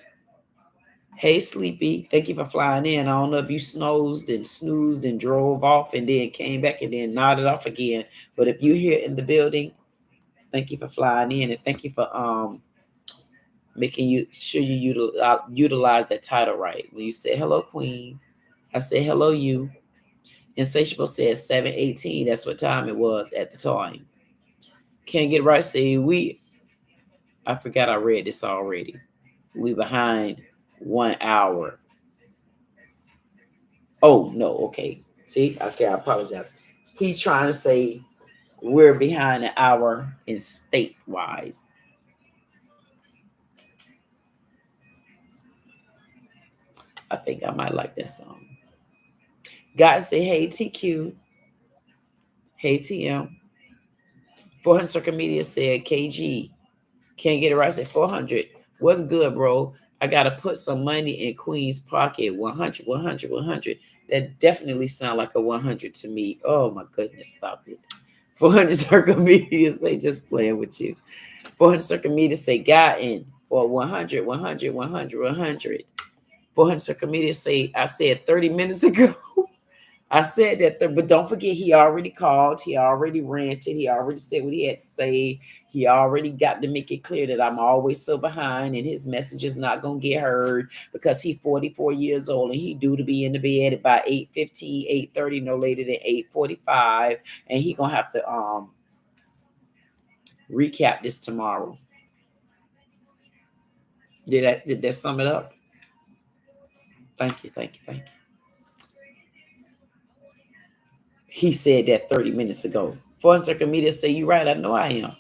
Hey, Sleepy. Thank you for flying in. I don't know if you snoozed and drove off and then came back and then nodded off again. But if you're here in the building, thank you for flying in and thank you for making sure you utilize that title right. When you say hello, Queen, I say hello, you. Insatiable says 7:18. That's what time it was at the time. Can't get right. Say I forgot I read this already. We behind 1 hour. Oh, no. Okay. See? Okay. I apologize. He's trying to say we're behind an hour in state-wise. I think I might like that song. Guys say, hey, TQ. Hey, TM. 400 Circle Media said, KG. Can't get it right. Say 400. What's good, bro? I got to put some money in Queen's pocket. 100, 100, 100. That definitely sound like a 100 to me. Oh my goodness, stop it. 400 circle media say just playing with you. 400 circle media say gotten for 100, 100, 100, 100. 400 circle media say I said 30 minutes ago. I said that, but don't forget, he already called. He already ranted. He already said what he had to say. He already got to make it clear that I'm always so behind and his message is not going to get heard because he's 44 years old and he due to be in the bed by 8:15, 8:30, no later than 8:45. And he going to have to recap this tomorrow. Did that sum it up? Thank you, thank you, thank you. He said that 30 minutes ago. 400 circle media say, you right, I know I am.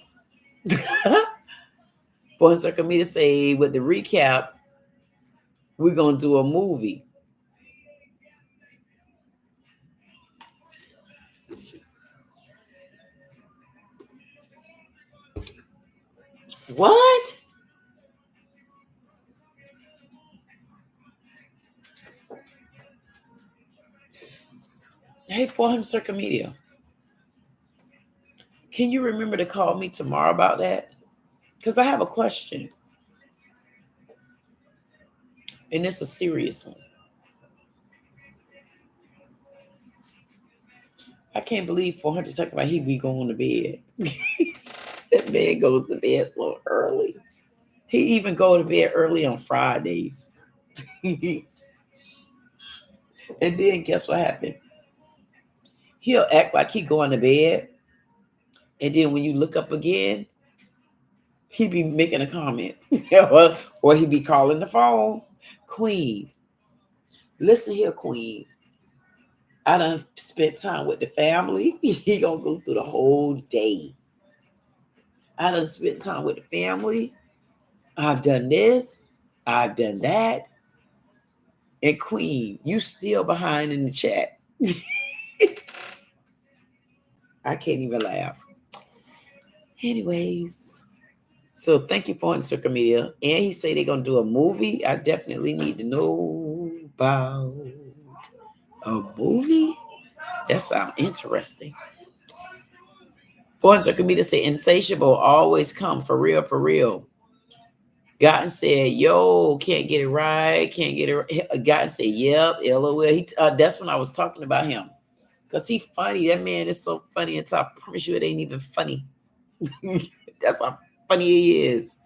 400 circle media say, with the recap, we're going to do a movie. What? Hey, 400 circle media. Can you remember to call me tomorrow about that? Because I have a question. And it's a serious one. I can't believe 400 talking about he be going to bed. That man goes to bed so early. He even go to bed early on Fridays. And then guess what happened? He'll act like he going to bed. And then when you look up again, he be making a comment. or he be calling the phone. Queen, listen here, Queen. I done spent time with the family. He gonna go through the whole day. I done spent time with the family. I've done this. I've done that. And Queen, you still behind in the chat. I can't even laugh. Anyways, so thank you for circle media. And he say they're gonna do a movie. I definitely need to know about a movie. That sounds interesting. For circle media say insatiable always come for real, for real. Gotten said, yo, can't get it right, can't get it. Gotten said, yep, LOL. That's when I was talking about him. Because he's funny. That man is so funny. And so I promise you it ain't even funny. That's how funny he is.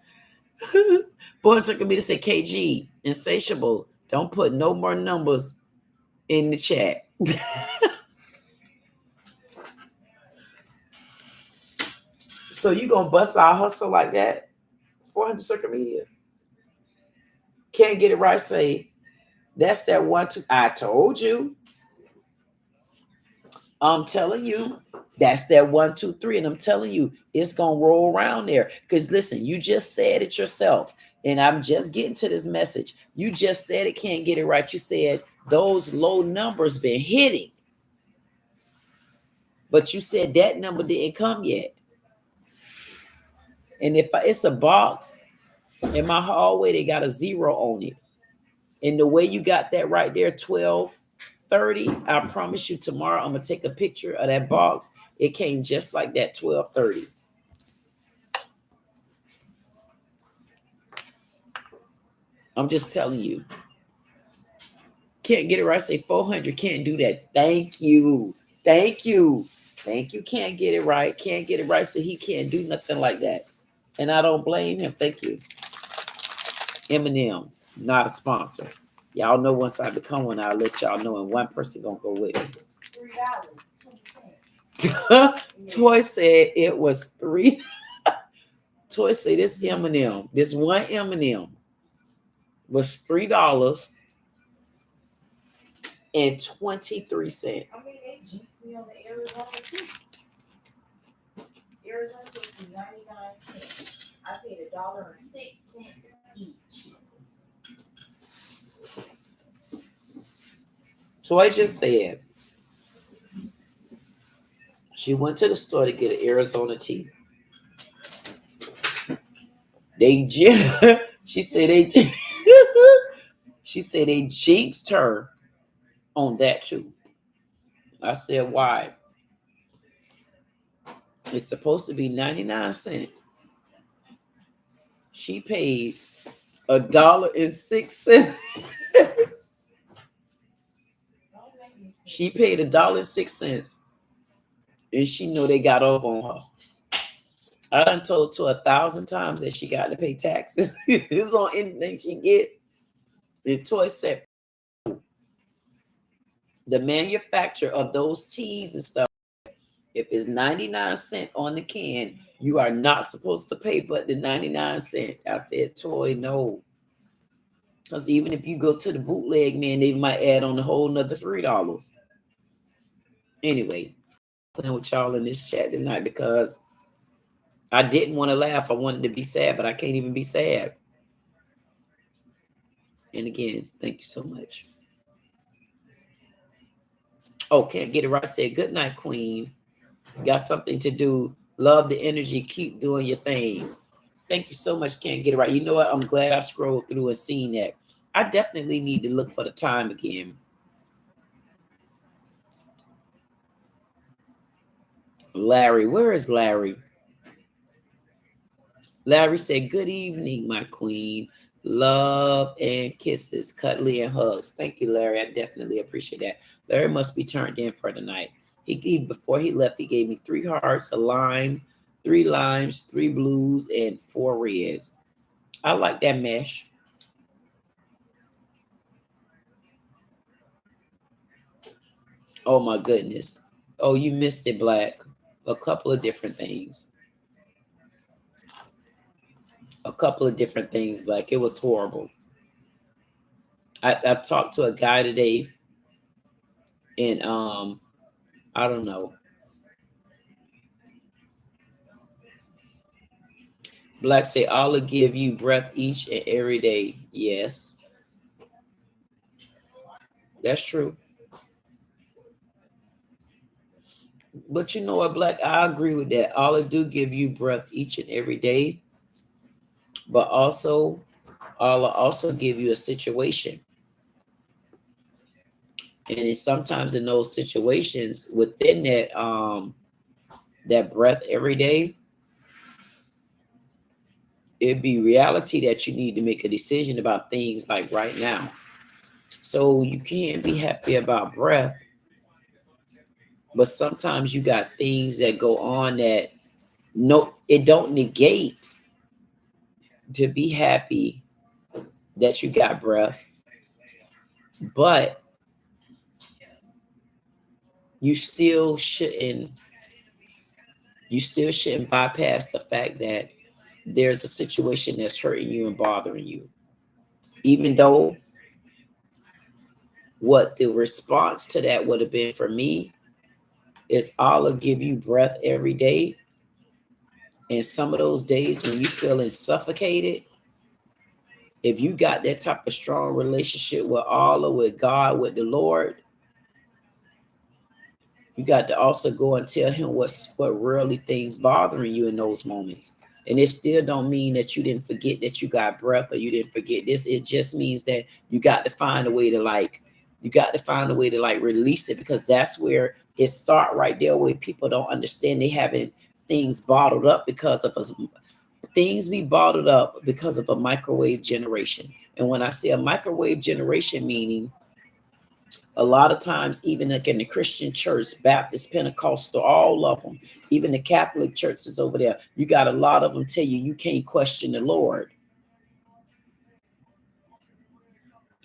Boy, circle me to say KG, insatiable. Don't put no more numbers in the chat. So you gonna bust our hustle like that? 400 circle media. Can't get it right. Say that's that 1, 2. I told you. I'm telling you, that's that 1, 2, 3. And I'm telling you, it's going to roll around there. Because listen, you just said it yourself. And I'm just getting to this message. You just said it can't get it right. You said those low numbers been hitting. But you said that number didn't come yet. And if it's a box in my hallway, they got a 0 on it. And the way you got that right there, 12:30, I promise you tomorrow I'm going to take a picture of that box. It came just like that, 12:30. I'm just telling you. Can't get it right. Say 400. Can't do that. Thank you. Thank you. Thank you. Can't get it right. Can't get it right. So he can't do nothing like that. And I don't blame him. Thank you. Eminem, not a sponsor. Y'all know once I become one, I'll let y'all know. And one person gonna go with me. $3. Toy said it was $3. Toy said this Eminem, this one Eminem was $3 and 23 cents. I mean, they jinxed me on the Arizona too. Arizona was 99 cents. I paid $1.06 each. So I just said she went to the store to get an Arizona tea. She said they She said they jinxed her on that too. I said, why? It's supposed to be 99 cents. She paid $1.06. She paid $1.06, and she know they got up on her. I done told her 1,000 times that she got to pay taxes. It's on anything she get. And Toy said the manufacturer of those teas and stuff, if it's 99 cents on the can, you are not supposed to pay but the 99 cents. I said, Toy, no. Because even if you go to the bootleg, man, they might add on a whole nother $3. Anyway, playing with y'all in this chat tonight because I didn't want to laugh. I wanted to be sad, but I can't even be sad. And again, thank you so much. Oh, can't get it right. I said, good night, Queen. Got something to do. Love the energy. Keep doing your thing. Thank you so much. Can't get it right. You know what? I'm glad I scrolled through and seen that. I definitely need to look for the time again. Larry, where is Larry? Larry said, good evening, my queen. Love and kisses, cuddly and hugs. Thank you, Larry. I definitely appreciate that. Larry must be turned in for tonight. Before he left, he gave me 3 hearts, a lime, 3 limes, 3 blues, and 4 reds. I like that mesh. Oh my goodness. Oh, you missed it, Black. A couple of different things. A couple of different things, Black. It was horrible. I talked to a guy today, and I don't know. Black say, Allah give you breath each and every day. Yes, that's true. But you know what, Black? I agree with that. Allah do give you breath each and every day. But also, Allah also give you a situation. And it's sometimes in those situations within that breath every day, it'd be reality that you need to make a decision about things like right now. So you can't be happy about breath, but sometimes you got things that go on that it don't negate to be happy that you got breath, but you still shouldn't bypass the fact that there's a situation that's hurting you and bothering you, even though what the response to that would have been for me is Allah give you breath every day. And some of those days when you feeling suffocated, if you got that type of strong relationship with Allah, with God, with the Lord, you got to also go and tell him what really things bothering you in those moments. And it still don't mean that you didn't forget that you got breath or you didn't forget this. It just means that you got to find a way to release it, because that's where it start right there, where people don't understand they having things bottled up because of us. Things be bottled up because of a microwave generation. And when I say a microwave generation, meaning a lot of times, even like in the Christian church, Baptist, Pentecostal, all of them, even the Catholic churches over there, you got a lot of them tell you can't question the Lord.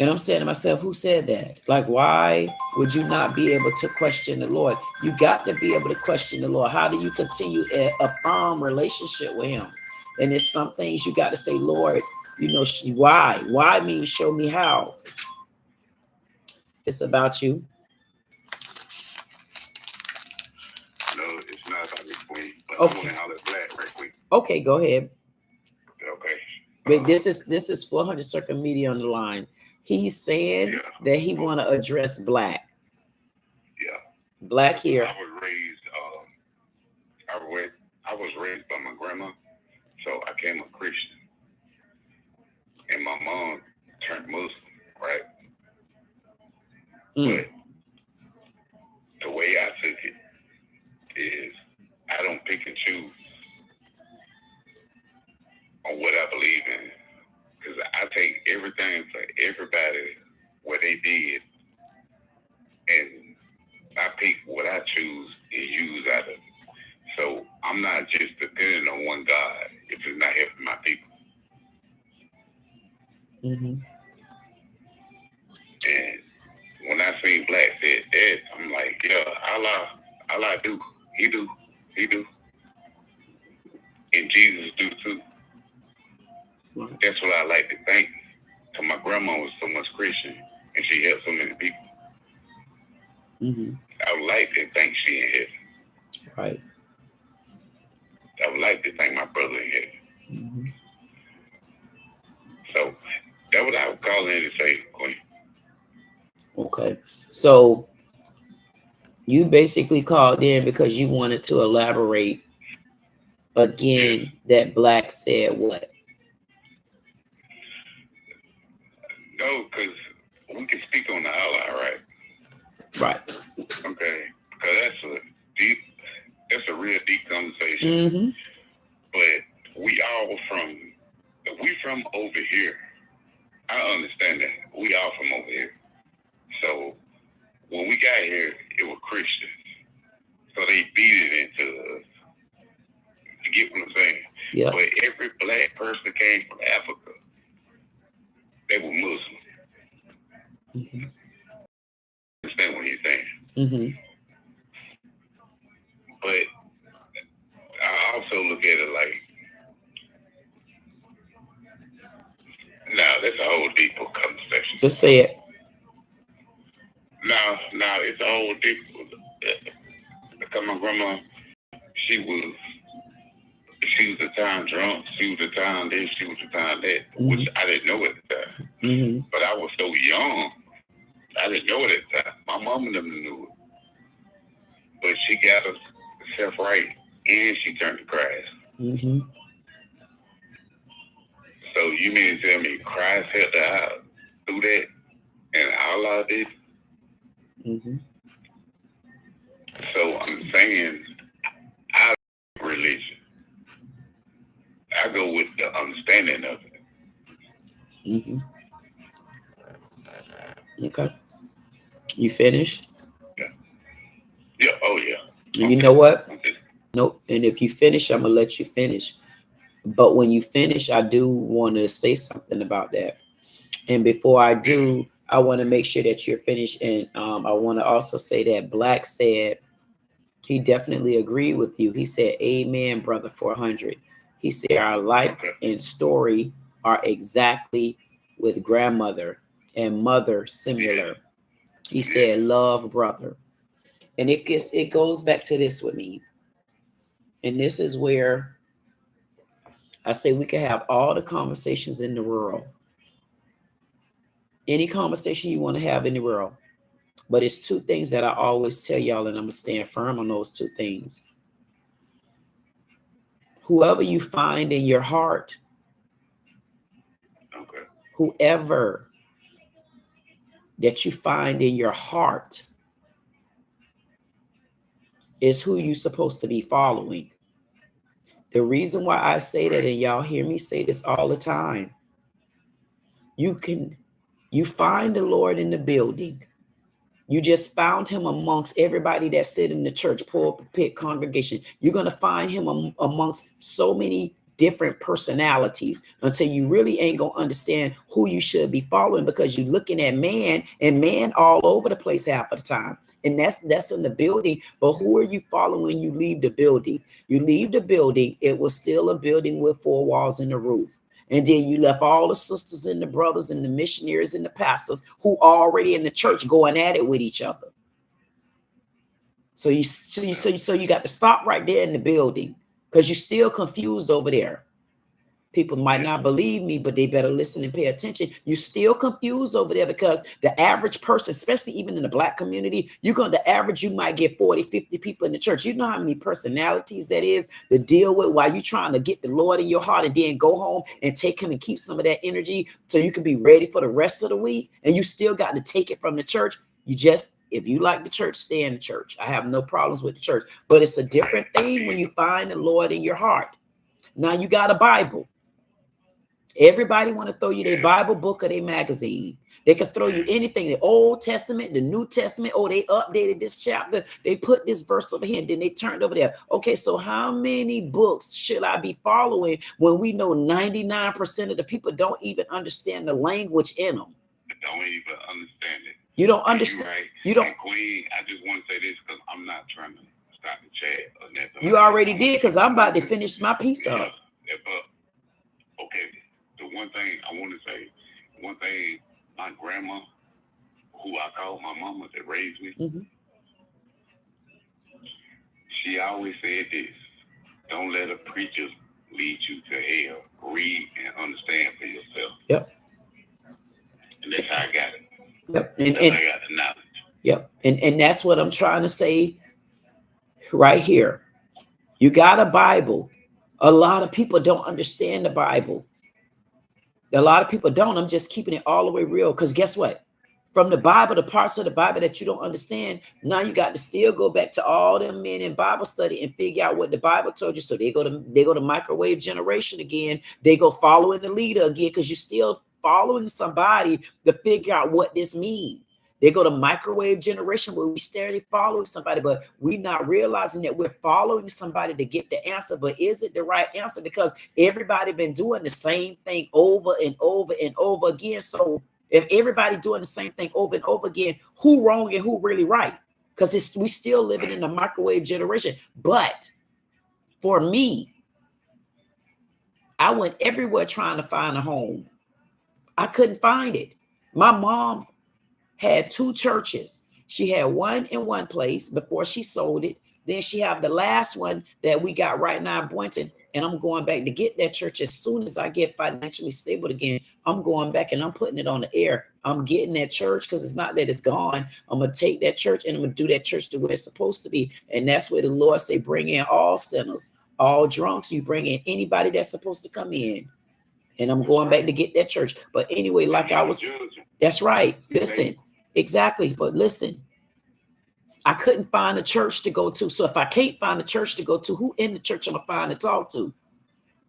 And I'm saying to myself, who said that? Like, why would you not be able to question the Lord? You got to be able to question the Lord. How do you continue a firm relationship with him? And there's some things you got to say, Lord, why? Why means show me how. It's about you. No, it's not about me, Queen. But Okay. I want to holler at Black right quick. Okay, go ahead. Okay. Wait, this is 400 Circle Media on the line. He's saying that he want to address Black. Yeah. Black here. I was raised by my grandma, so I became a Christian. And my mom turned Muslim. right? Mm. But the way I took it is I don't pick and choose on what I believe in. Because I take everything for everybody, what they did, and I pick what I choose and use out of it. So I'm not just depending on one God if it's not helping my people. Mm-hmm. And when I seen Black said that, I'm like, yeah, Allah do. He do. And Jesus do too. Right. That's what I like to think. Because my grandma was so much Christian and she helped so many people. Mm-hmm. I would like to think she in heaven. Right. I would like to think my brother in heaven. Mm-hmm. So that's what I would call in to say, Queen. Okay. So you basically called in because you wanted to elaborate again that Black said what? No, because we can speak on the Allah, right? Right. Okay. Because that's a real deep conversation. Mm-hmm. But we from over here. I understand that. We all from over here. So when we got here, it was Christians. So they beat it into us. You get what I'm saying? Yeah. But every Black person that came from Africa, they were Muslim. Mm-hmm. Understand what he's saying? Mm-hmm. But I also look at it like, now that's a whole deep conversation. Just say it. Now it's a whole deep. Because my grandma, she was the time drunk, she was the time this, she was the time that, which I didn't know at the time. Mm-hmm. But I was so young, I didn't know it at the time. My mama never knew it. But she got herself right, and she turned to Christ. Mm-hmm. So you mean to tell me Christ helped her out through that, and Allah did? Mm-hmm. So I'm saying, I religion. I go with the understanding of it. Mm-hmm. Okay. You finished? Yeah. Oh yeah. And you know what? Nope. And if you finish, I'm gonna let you finish. But when you finish, I do want to say something about that. And before I do, I want to make sure that you're finished. And I want to also say that Black said he definitely agreed with you. He said, "Amen, brother 400." He said our life and story are exactly with grandmother and mother similar. He said, "Love, brother." And it goes back to this with me. And this is where I say we can have all the conversations in the world. Any conversation you want to have in the world. But it's two things that I always tell y'all, and I'm going to stand firm on those two things. Whoever you find in your heart, whoever that you find in your heart is who you're supposed to be following. The reason why I say that, and y'all hear me say this all the time, you find the Lord in the building. You just found him amongst everybody that sit in the church, pulpit, congregation. You're going to find him amongst so many different personalities until you really ain't going to understand who you should be following, because you're looking at man, and man all over the place half of the time. And that's in the building. But who are you following when you leave the building? You leave the building, it was still a building with 4 walls and a roof. And then you left all the sisters and the brothers and the missionaries and the pastors who are already in the church going at it with each other. So you got to stop right there in the building, because you're still confused over there. People might not believe me, but they better listen and pay attention. You're still confused over there because the average person, especially even in the Black community, the average, you might get 40, 50 people in the church. You know how many personalities that is to deal with while you're trying to get the Lord in your heart and then go home and take him and keep some of that energy so you can be ready for the rest of the week. And you still got to take it from the church. If you like the church, stay in the church. I have no problems with the church, but it's a different thing when you find the Lord in your heart. Now you got a Bible. Everybody want to throw you their Bible book or their magazine. They can throw you anything, the Old Testament, the New Testament. Oh, they updated this chapter. They put this verse over here and then they turned over there. Okay, so how many books should I be following when we know 99% of the people don't even understand the language in them? Don't even understand it. You don't understand. Right. You don't. And Queen, I just want to say this because I'm not trying to stop the chat or nothing. You already did because I'm about to finish my piece up. But, okay. The one thing I want to say, my grandma, who I call my mama that raised me, she always said this: don't let a preacher lead you to hell. Read and understand for yourself. Yep. And that's how I got it. Yep. And I got the knowledge. Yep. And that's what I'm trying to say right here. You got a Bible. A lot of people don't understand the Bible. A lot of people don't. I'm just keeping it all the way real. Because guess what? From the Bible, the parts of the Bible that you don't understand, now you got to still go back to all them men in Bible study and figure out what the Bible told you. So they go to microwave generation again. They go following the leader again because you're still following somebody to figure out what this means. They go to microwave generation where we steadily following somebody, but we're not realizing that we're following somebody to get the answer. But is it the right answer? Because everybody been doing the same thing over and over and over again. So if everybody doing the same thing over and over again, who wrong and who really right? Because we still living in a microwave generation. But for me, I went everywhere trying to find a home. I couldn't find it. My mom had 2 churches. She had one in one place before she sold it. Then she have the last one that we got right now in Boynton. And I'm going back to get that church as soon as I get financially stable again. I'm going back and I'm putting it on the air. I'm getting that church because it's not that it's gone. I'm going to take that church and I'm going to do that church the way it's supposed to be. And that's where the Lord say, bring in all sinners, all drunks. You bring in anybody that's supposed to come in. And I'm going back to get that church. But anyway, like I was, that's right. Listen, exactly. But listen, I couldn't find a church to go to. So if I can't find a church to go to, who in the church am I find to talk to?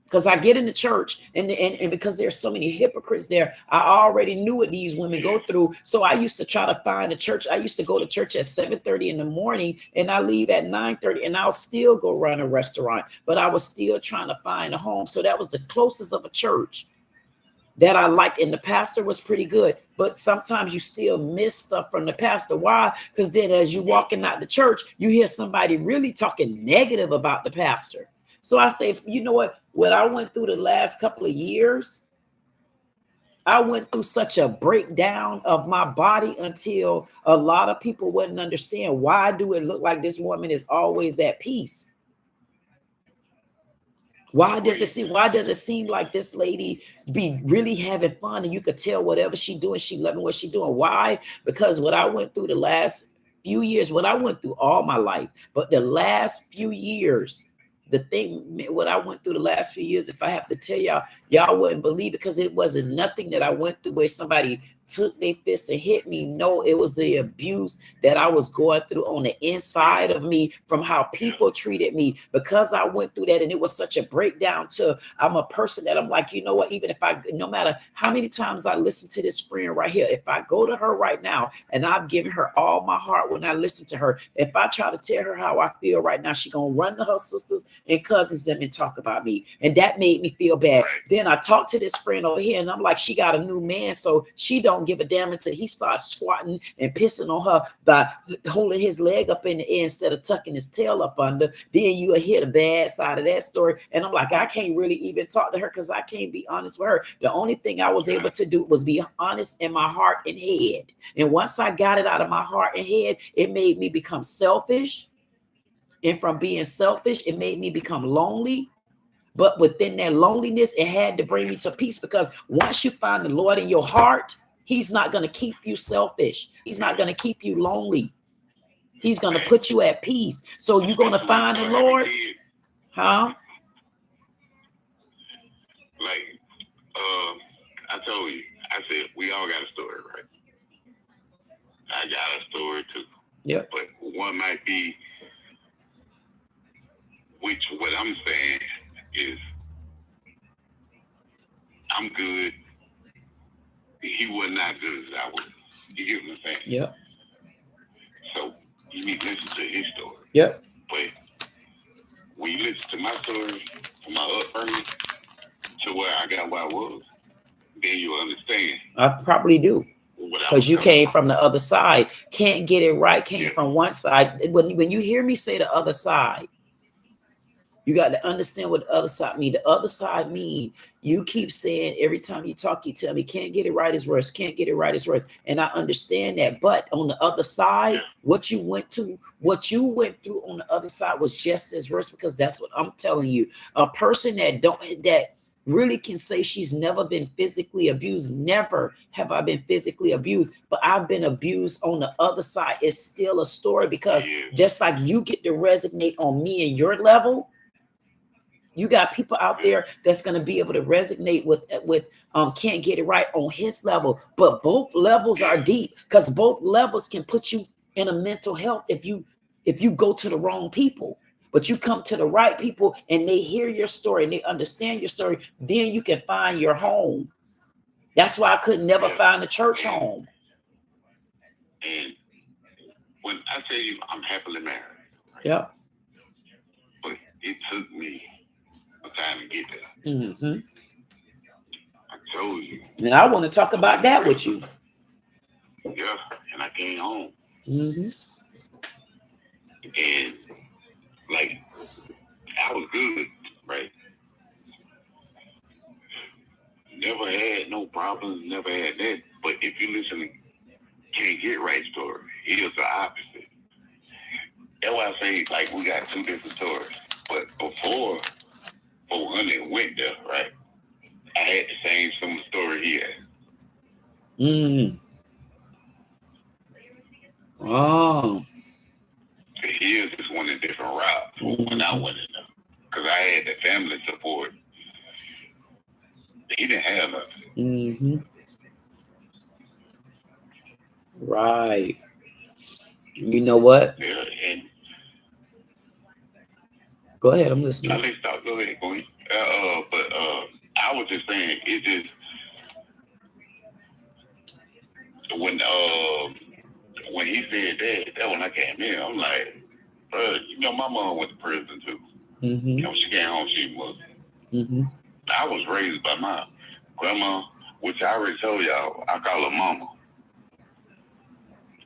Because I get in the church and because there's so many hypocrites there, I already knew what these women go through. So I used to try to find a church. I used to go to church at 7:30 in the morning and I leave at 9:30 and I'll still go run a restaurant, but I was still trying to find a home. So that was the closest of a church that I liked. And the pastor was pretty good, but sometimes you still miss stuff from the pastor. Why? Because then as you walking out the church, you hear somebody really talking negative about the pastor. So I say, you know what I went through the last couple of years, I went through such a breakdown of my body until a lot of people wouldn't understand. Why do it look like this woman is always at peace? Why does it seem like this lady be really having fun and you could tell whatever she doing, she loving what she doing? Why? Because what I went through the last few years, what I went through all my life, but the last few years, what I went through the last few years, if I have to tell y'all, y'all wouldn't believe it because it wasn't nothing that I went through where somebody took their fists and hit me. No, it was the abuse that I was going through on the inside of me from how people treated me, because I went through that. And it was such a breakdown to, I'm a person that I'm like, you know what, even if no matter how many times I listen to this friend right here, if I go to her right now and I've given her all my heart when I listen to her, if I try to tell her how I feel right now, she gonna run to her sisters and cousins them and talk about me. And that made me feel bad. Then I talked to this friend over here and I'm like, she got a new man, so she don't give a damn until he starts squatting and pissing on her by holding his leg up in the air instead of tucking his tail up under. Then you'll hear the bad side of that story. And I'm like, I can't really even talk to her because I can't be honest with her. The only thing I was able to do was be honest in my heart and head. And once I got it out of my heart and head, it made me become selfish. And from being selfish, it made me become lonely. But within that loneliness, it had to bring me to peace, because once you find the Lord in your heart, he's not going to keep you selfish. He's not going to keep you lonely. He's going to put you at peace. So you're going to find the Lord. Huh? Like, I told you, I said, we all got a story, right? I got a story too. Yep. But one might be, which what I'm saying is, I'm good. He was not good as I was. You get what I'm saying? Yep. So you need to listen to his story. Yep. But when you listen to my story, from my upbringing to where I got where I was, then you'll understand. I probably do. Because you came from the other side. Can't get it right. Came from one side. When you hear me say the other side, you got to understand what the other side mean. The other side mean you keep saying every time you talk, you tell me can't get it right is worse. Can't get it right is worse. And I understand that. But on the other side, what you went through on the other side was just as worse, because that's what I'm telling you. A person that really can say she's never been physically abused. Never have I been physically abused, but I've been abused on the other side. It's still a story, because just like you get to resonate on me and your level, you got people out there that's going to be able to resonate with can't get it right on his level. But both levels are deep, because both levels can put you in a mental health if you go to the wrong people. But you come to the right people and they hear your story and they understand your story, then you can find your home. That's why I could never find a church home. And when I tell you I'm happily married, right? Yep. But it took me a time to get there. Mm-hmm. I told you. And I want to talk about that with you. Yeah, and I came home. Mm-hmm. And like, I was good, right? Never had no problems, never had that. But if you listen to Can't Get Right story, here's the opposite. That's why I say, like, we got two different stories. But before 400 went there, right, I had the same similar story he had. Mm. Oh. His just went a different route from when I went in there. Because I had the family support. He didn't have nothing. Mm-hmm. Right. You know what? Yeah, and go ahead, I'm listening. Go ahead, Queen. But I was just saying, it just when he said that when I came in, I'm like, you know, my mom went to prison too. Mm-hmm. You know, she came home, she was. Mm-hmm. I was raised by my grandma, which I already told y'all, I call her mama.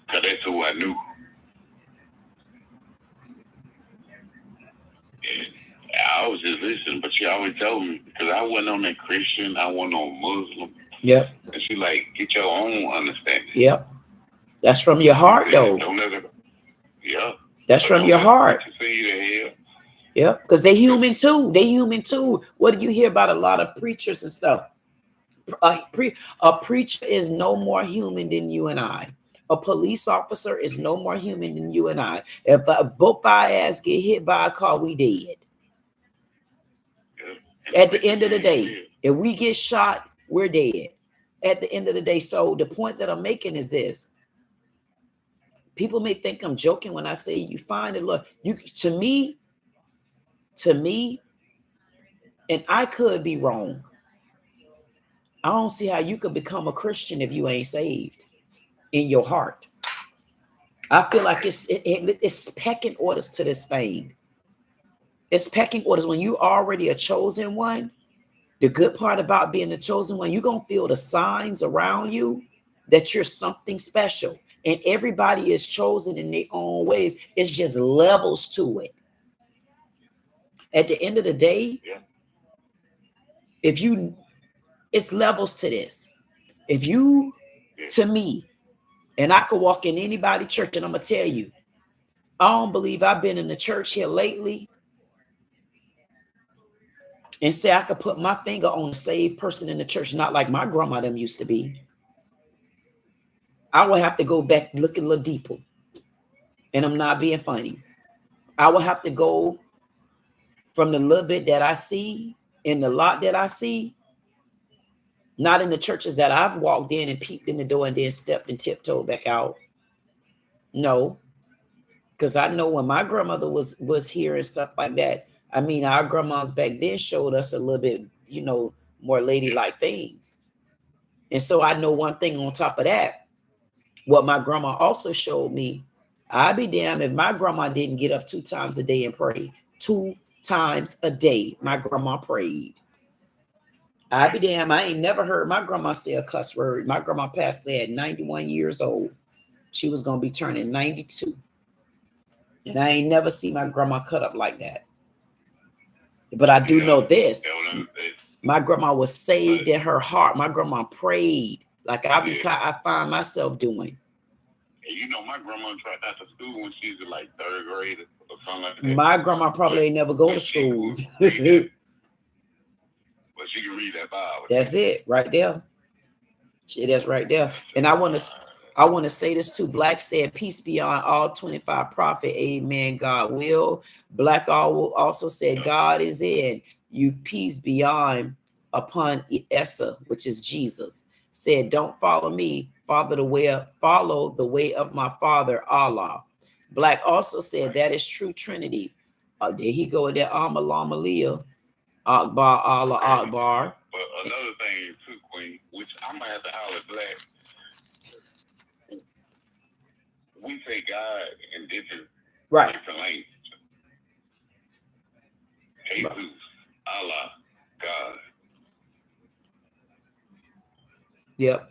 Because that's who I knew. And I was just listening, but she always told me, because I wasn't on that Christian, I wasn't on Muslim. Yep. And she like, get your own understanding. Yep. That's from your heart, though. Don't let her, yeah. That's from your heart. Yep. Because they human too. They human too. What do you hear about a lot of preachers and stuff? A preacher is no more human than you and I. A police officer is no more human than you and I. If both our ass get hit by a car, we dead. At the end of the day, if we get shot, we're dead. At the end of the day. So the point that I'm making is this. People may think I'm joking when I say you find it. Look, to me, and I could be wrong. I don't see how you could become a Christian if you ain't saved in your heart. I feel like it's pecking orders to this thing. It's pecking orders. When you already a chosen one, the good part about being a chosen one, you're going to feel the signs around you that you're something special. And everybody is chosen in their own ways. It's just levels to it. At the end of the day, it's levels to this. If you, to me, and I could walk in anybody's church and I'm going to tell you, I don't believe I've been in the church here lately and say I could put my finger on a saved person in the church, not like my grandma them used to be. I will have to go back, look a little deeper. And I'm not being funny. I will have to go from the little bit that I see in the lot that I see, not in the churches that I've walked in and peeked in the door and then stepped and tiptoed back out. No, because I know when my grandmother was here and stuff like that. I mean, our grandmas back then showed us a little bit, you know, more ladylike things. And so I know one thing on top of that, what my grandma also showed me, I'd be damned if my grandma didn't get up 2 times a day and pray. 2 times a day, my grandma prayed. I'd be damned, I ain't never heard my grandma say a cuss word. My grandma passed away at 91 years old. She was going to be turning 92. And I ain't never seen my grandma cut up like that. But I do know this. My grandma was saved in her heart. My grandma prayed like I find myself doing. And you know, my grandma tried out to school when she was in like 3rd grade or something like that. My grandma probably ain't never go to school. But she can read that Bible. That's it right there. That's right there. And I want to say this too. Black said, peace be on all 25 prophet. Amen. God will. Black also said, God is in you. Peace beyond upon Esa, which is Jesus. Said, don't follow me. Follow the way of my father, Allah. Black also said, that is true Trinity. There he go with that Amalia. Akbar, Allah, Akbar. But another thing too, Queen, which I might have to holler at Black. We say God in different languages. Jesus, Allah, God. Yep.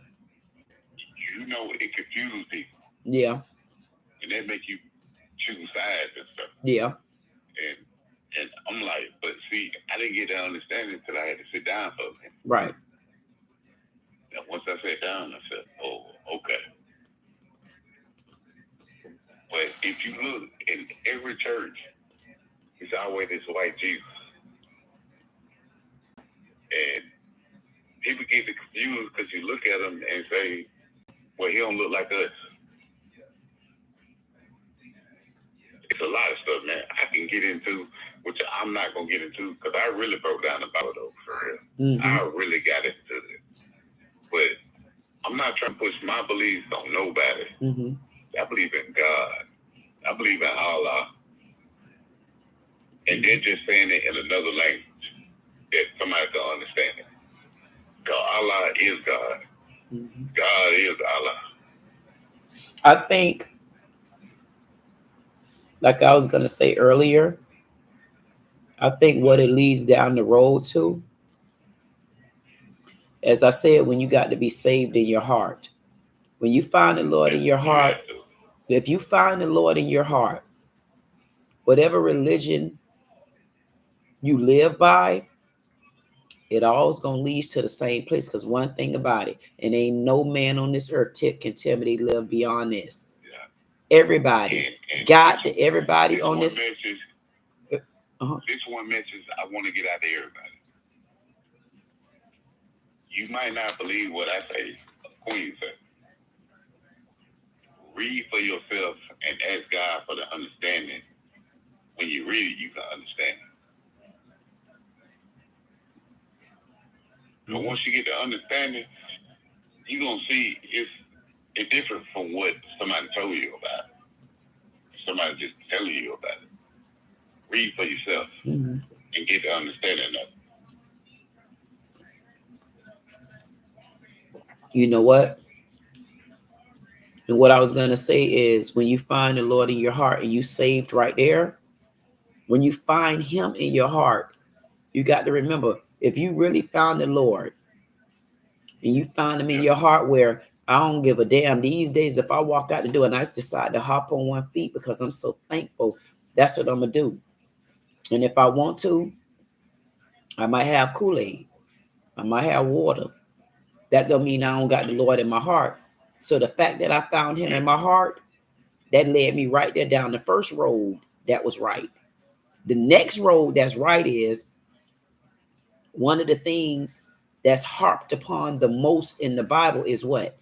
You know, it confuses people. Yeah. And that make you choose sides and stuff. Yeah. And I'm like, but see, I didn't get to understand it until I had to sit down for it. Right. And once I sat down, I said, oh, okay. But if you look in every church, it's always this white Jesus. And people get confused because you look at him and say, well, he don't look like us. It's a lot of stuff, man, I can get into, which I'm not going to get into because I really broke down the Bible, though, for real. I really got into it. But I'm not trying to push my beliefs on nobody. I believe in God. I believe in Allah. And they're just saying it in another language that somebody don't understand it. God, Allah is God. God is Allah. I think, like I was going to say earlier, I think what it leads down the road to, as I said, when you got to be saved in your heart, when you find the Lord in your heart, if you find the Lord in your heart, whatever religion you live by, it always gonna lead to the same place. Because one thing about it, and ain't no man on this earth can tell me they live beyond this. Everybody everybody on this. This one message I want to get out to everybody. You might not believe what I say, Queen said. Read for yourself and ask God for the understanding. When you read it, you can understand it. But once you get the understanding, you're going to see it's different from what somebody told you about. Somebody just telling you about it. Read for yourself and get the understanding of it. You know what? And what I was going to say is when you find the Lord in your heart and you saved right there, when you find him in your heart, you got to remember, if you really found the Lord and you found him in your heart where I don't give a damn these days, if I walk out the door and I decide to hop on 1 feet because I'm so thankful, that's what I'm going to do. And if I want to, I might have Kool-Aid. I might have water. That don't mean I don't got the Lord in my heart. So the fact that I found him in my heart, that led me right there down the first road that was right. The next road that's right is one of the things that's harped upon the most in the Bible is what?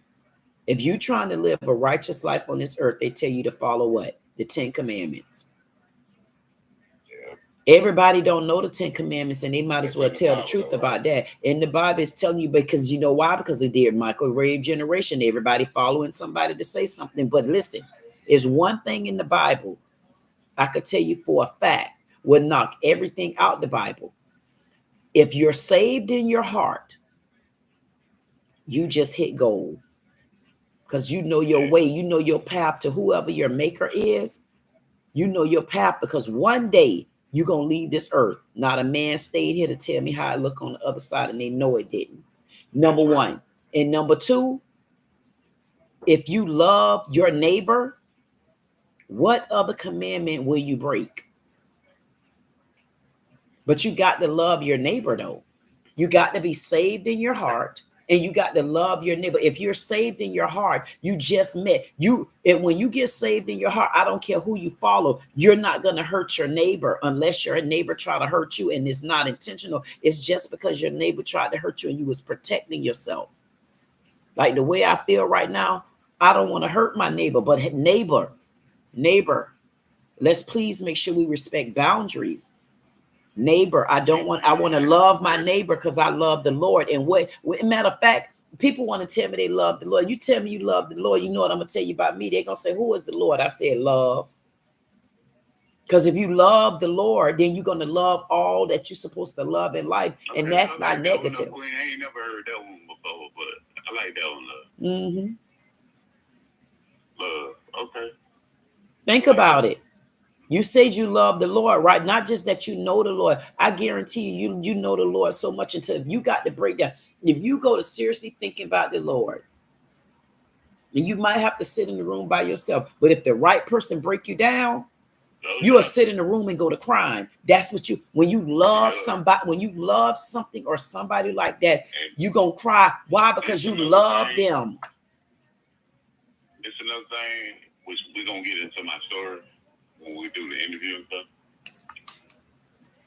If you're trying to live a righteous life on this earth, they tell you to follow what? The 10 Commandments. Everybody don't know the 10 Commandments, and they might as well tell the truth about that. And the Bible is telling you, because you know why? Because of their microwave generation. Everybody following somebody to say something. But listen, there's one thing in the Bible I could tell you for a fact would knock everything out the Bible. If you're saved in your heart, you just hit gold. Because you know your way, you know your path to whoever your maker is. You know your path, because one day you're going to leave this earth. Not a man stayed here to tell me how I look on the other side, and they know it didn't. Number one. And number two, if you love your neighbor, what other commandment will you break? But you got to love your neighbor, though. You got to be saved in your heart, and you got to love your neighbor. If you're saved in your heart, you just met you. And when you get saved in your heart, I don't care who you follow, you're not going to hurt your neighbor unless your neighbor try to hurt you, and it's not intentional. It's just because your neighbor tried to hurt you and you was protecting yourself. Like the way I feel right now, I don't want to hurt my neighbor, but neighbor, let's please make sure we respect boundaries. Neighbor, I want to love my neighbor because I love the Lord. And what matter of fact, people want to tell me they love the Lord. You tell me you love the Lord, you know what I'm gonna tell you about me? They're gonna say, who is the Lord? I said love. Because if you love the Lord, then you're gonna love all that you're supposed to love in life. Okay, and that's not negative. I ain't never heard that one before, but I like that one. Love. Okay. Think about it. You said you love the Lord, right? Not just that you know the Lord. I guarantee you know the Lord so much until if you got to break down. If you go to seriously thinking about the Lord, and you might have to sit in the room by yourself. But if the right person break you down, you will sit in the room and go to crying. That's what when you love somebody, when you love something or somebody like that, you gonna cry. Why? Because you love them. It's another thing, which we're gonna get into my story when we do the interview and stuff.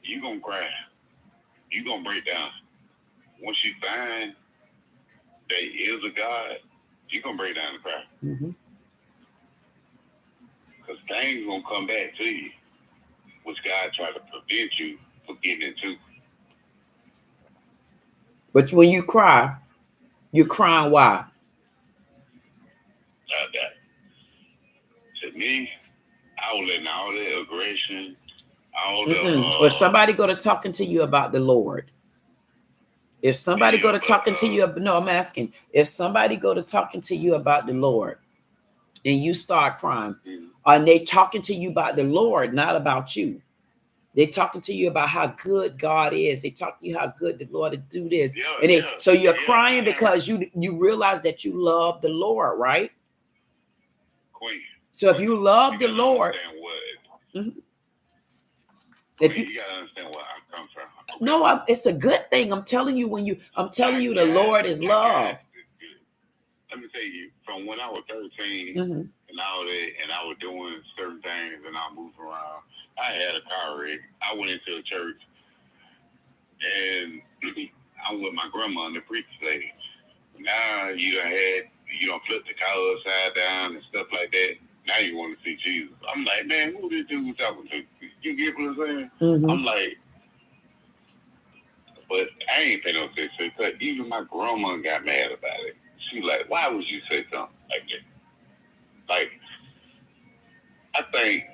You gonna cry. You gonna break down. Once you find there is a God, you gonna break down and cry. Because things gonna come back to you, which God tried to prevent you from getting into. But when you cry, you're crying why? To me, I was letting all that aggression, all the if somebody go to talking to you about the Lord, if somebody go to talking to you, no, I'm asking, if somebody go to talking to you about the Lord and you start crying, and they talking to you about the Lord, not about you. They talking to you about how good God is. They talk to you how good the Lord to do this. So you're crying because you realize that you love the Lord, right? Queen. So if you love the Lord, if you gotta understand where I come from. Okay. No, it's a good thing. I'm telling you, I'm telling you, the Lord is love. Let me tell you, from when I was 13 and all that, and I was doing certain things and I moved around, I had a car wreck. I went into a church and I'm with my grandma and the preacher lady. Now you done flipped the car upside down and stuff like that. Now you want to see Jesus. I'm like, man, who this dude was talking to? You get what I'm saying? I'm like, but I ain't paying no attention because even my grandma got mad about it. She like, why would you say something like that? Like, I think.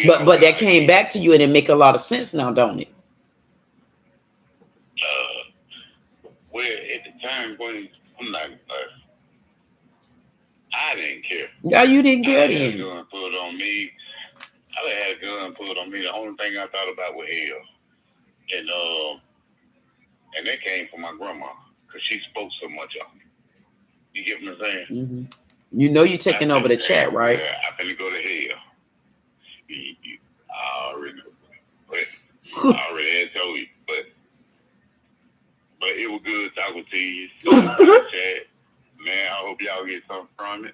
But that came back to you and it make a lot of sense now, don't it? Well, at the time when I'm not, I didn't care. Yeah, you didn't care then. I had a gun pulled on me. The only thing I thought about was hell, and that came from my grandma because she spoke so much on me. You get what I'm saying? You know you're taking over the chat, right? Yeah, I'm finna go to hell. I already know, but I already had told you, but it was good talking to you. So chat, man, I hope y'all get something from it.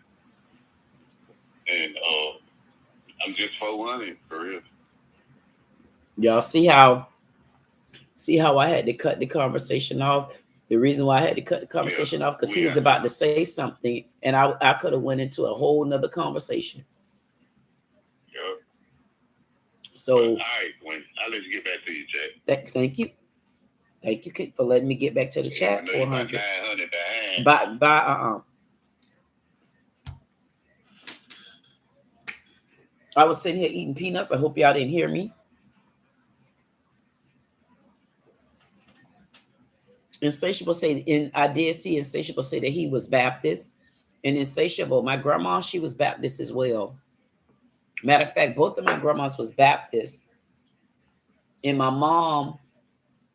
And I'm just 400 for real. Y'all see how I had to cut the conversation off? The reason why I had to cut the conversation off because he was about to say something, and I could have went into a whole nother conversation. Yep. So, all right, Queen, I'll let you get back to your chat. Thank you for letting me get back to the chat. 400. Bye. I was sitting here eating peanuts. I hope y'all didn't hear me. Insatiable say, and I did see Insatiable say that he was Baptist. And Insatiable, my grandma, she was Baptist as well. Matter of fact, both of my grandmas was Baptist. And my mom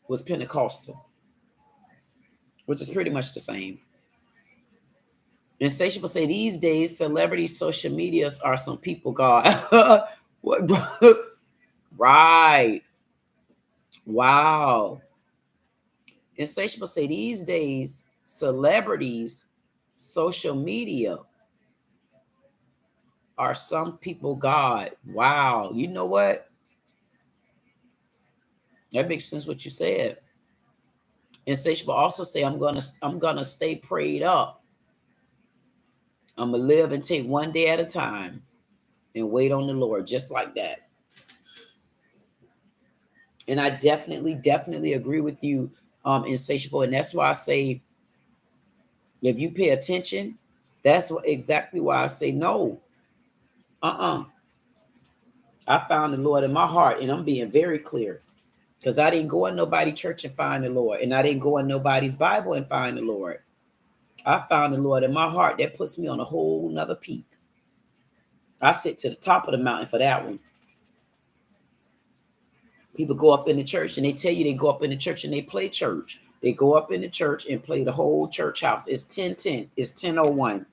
was Pentecostal, which is pretty much the same. Insatiable say these days, celebrities, social medias are some people, God. What, bro? Right. Wow. Insatiable say these days, celebrities, social media are some people God. Wow. You know what? That makes sense what you said. Insatiable also say I'm gonna stay prayed up. I'm gonna live and take one day at a time and wait on the Lord, just like that. And I definitely agree with you, Insatiable. And that's why I say, if you pay attention, that's exactly why I say no. I found the Lord in my heart, and I'm being very clear, because I didn't go in nobody's church and find the Lord, and I didn't go in nobody's Bible and find the Lord. I found the Lord in my heart. That puts me on a whole nother peak. I sit to the top of the mountain for that one. People go up in the church and they tell you they go up in the church and they play church. They go up in the church and play the whole church house. It's 10:10. It's 10:01.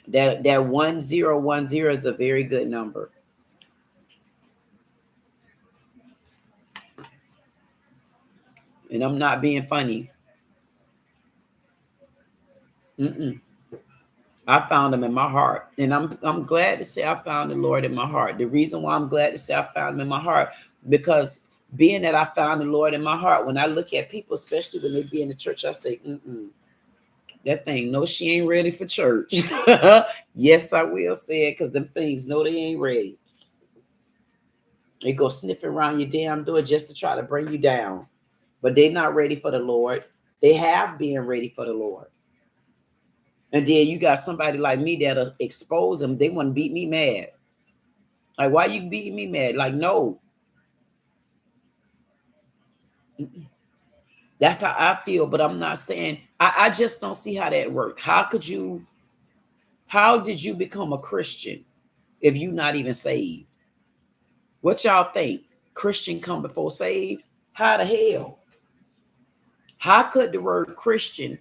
That 1010 is a very good number. And I'm not being funny. I found him in my heart. And I'm glad to say I found the Lord in my heart. The reason why I'm glad to say I found him in my heart, because being that I found the Lord in my heart, when I look at people, especially when they be in the church, I say, that thing, no, she ain't ready for church. Yes, I will say it, because them things, no, they ain't ready. They go sniffing around your damn door just to try to bring you down. But they're not ready for the Lord. They have been ready for the Lord. And then you got somebody like me that'll expose them. They want to beat me mad. Like, why you beating me mad? Like, no. That's how I feel, but I'm not saying, I just don't see how that works. How did you become a Christian if you're not even saved? What y'all think? Christian come before saved? How the hell? How could the word Christian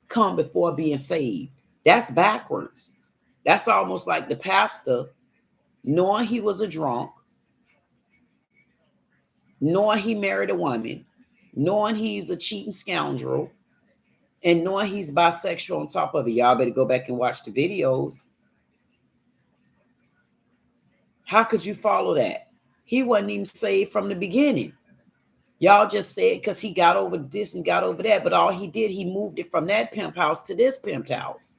come before being saved? That's backwards. That's almost like the pastor knowing he was a drunk, knowing he married a woman, knowing he's a cheating scoundrel, and knowing he's bisexual on top of it. Y'all better go back and watch the videos. How could you follow that? He wasn't even saved from the beginning. Y'all just said because he got over this and got over that, but all he did, he moved it from that pimp house to this pimp house.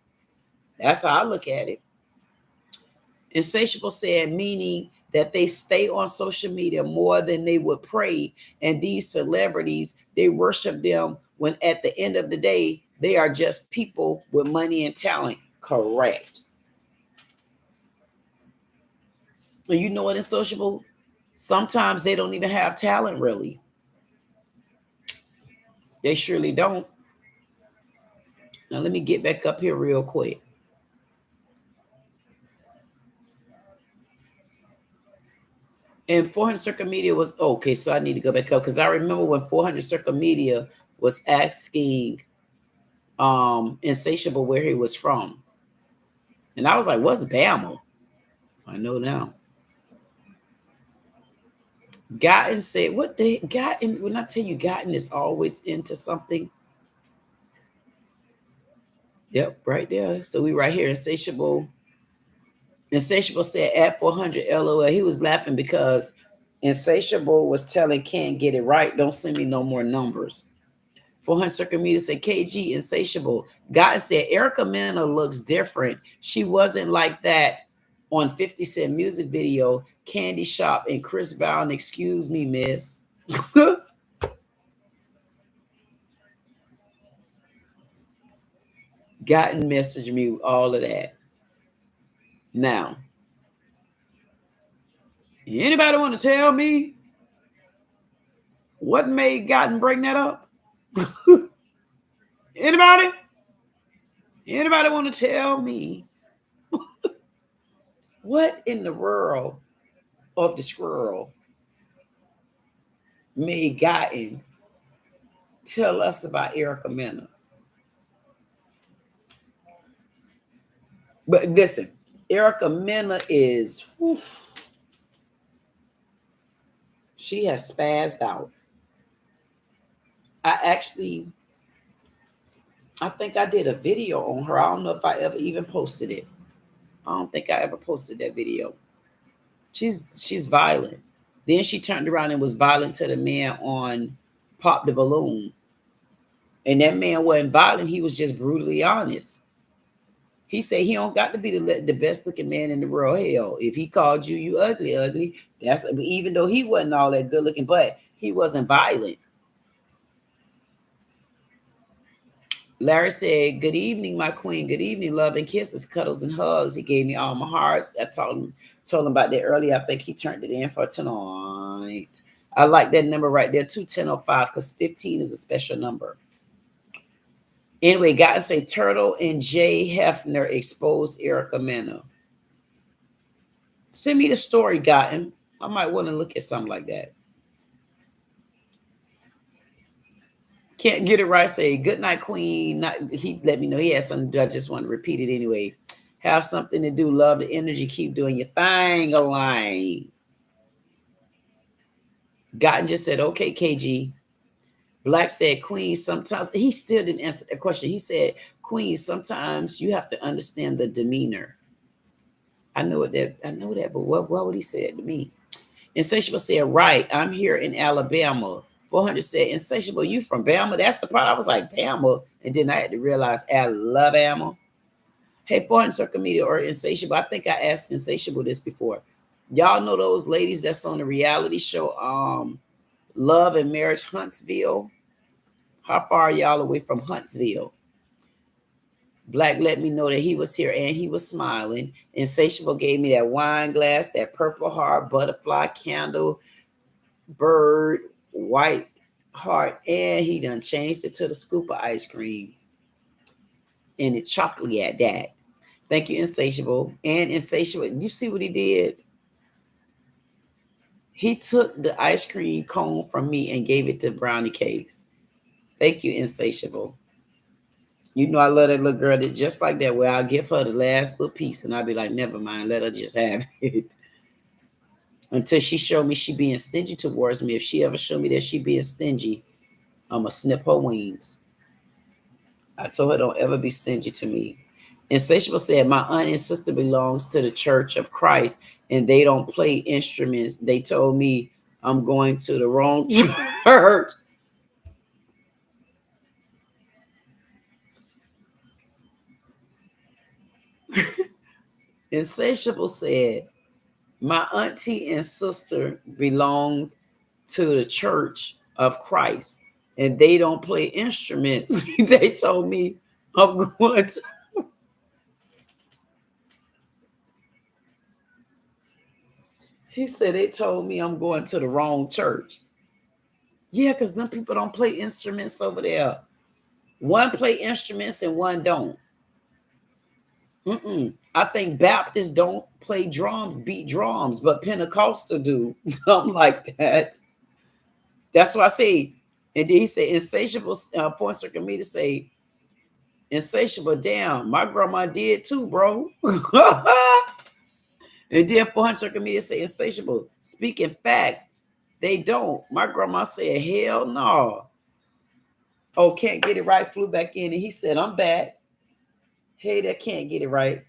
That's how I look at it. Insatiable said, meaning that they stay on social media more than they would pray. And these celebrities, they worship them when at the end of the day, they are just people with money and talent. Correct. And you know what, Insatiable? Sometimes they don't even have talent, really. They surely don't. Now, let me get back up here real quick. And 400 Circle Media was, okay, so I need to go back up because I remember when 400 Circle Media was asking Insatiable where he was from. And I was like, what's Bama? I know now. Gotten said, what the Gotten, when I tell you Gotten is always into something. Yep, right there. So we right here, Insatiable. Insatiable said at 400 LOL. He was laughing because Insatiable was telling Can't Get It Right, don't send me no more numbers. 400 Circuit Media said, KG, Insatiable. God said, Erica Mena looks different. She wasn't like that on 50 Cent music video, Candy Shop, and Chris Brown, excuse me, miss. Gotten messaged me all of that. Now, anybody want to tell me what made Gotten bring that up? Anybody? Anybody want to tell me what in the world of the squirrel made Gotten tell us about Erica Mena? But listen, Erica Mena is, whew, she has spazzed out. I think I did a video on her. I don't know if I ever even posted it. I don't think I ever posted that video. She's violent. Then she turned around and was violent to the man on Pop the Balloon. And that man wasn't violent. He was just brutally honest. He said he don't got to be the best looking man in the world. Hell, if he called you, you ugly. That's even though he wasn't all that good looking, but he wasn't violent. Larry said, good evening, my queen. Good evening, love and kisses, cuddles and hugs. He gave me all my hearts. I told him about that earlier. I think he turned it in for tonight. I like that number right there, 21005, because 15 is a special number. Anyway, guys say Turtle and Jay Hefner exposed Erica Mena. Send me the story, Gotten. I might want to look at something like that. Can't Get It Right. Say good night, Queen. He let me know he had something to do. I just want to repeat it anyway. Have something to do. Love the energy. Keep doing your thing, Elaine. Gotten just said, okay, KG. Black said, Queen, sometimes, he still didn't answer that question. He said, Queen, sometimes you have to understand the demeanor. I know that, but what would he say it to me? Insatiable said, right, I'm here in Alabama. 400 said, Insatiable, you from Bama? That's the part. I was like, Bama. And then I had to realize Alabama. Hey, 400 Circle Media or Insatiable. I think I asked Insatiable this before. Y'all know those ladies that's on the reality show, Love and Marriage Huntsville? How far are y'all away from Huntsville? Black let me know that he was here and he was smiling. Insatiable gave me that wine glass, that purple heart, butterfly, candle, bird, white heart, and he done changed it to the scoop of ice cream. And it's chocolate at that. Thank you, Insatiable. And Insatiable, you see what he did? He took the ice cream cone from me and gave it to Brownie Cakes. Thank you, Insatiable. You know I love that little girl that just like that, where I'll give her the last little piece and I'll be like, never mind, let her just have it. Until she showed me she being stingy towards me. If she ever showed me that she being stingy, I'm going to snip her wings. I told her don't ever be stingy to me. Insatiable said, my aunt and sister belongs to the Church of Christ and they don't play instruments. They told me I'm going to the wrong church. Insatiable said, my auntie and sister belong to the Church of Christ and they don't play instruments. They told me I'm going to. He said they told me I'm going to the wrong church. Yeah, because them people don't play instruments over there. One play instruments and one don't. I think Baptists don't play drums, beat drums, but Pentecostal do. Something like that. That's what I say. And then he said, Insatiable, Point Circle Me to say, Insatiable, damn, my grandma did too, bro. And then 400 Circle Media say, Insatiable, speaking facts, they don't. My grandma said, hell no. Oh, Can't Get It Right flew back in and he said, I'm back. Hey, that Can't Get It Right.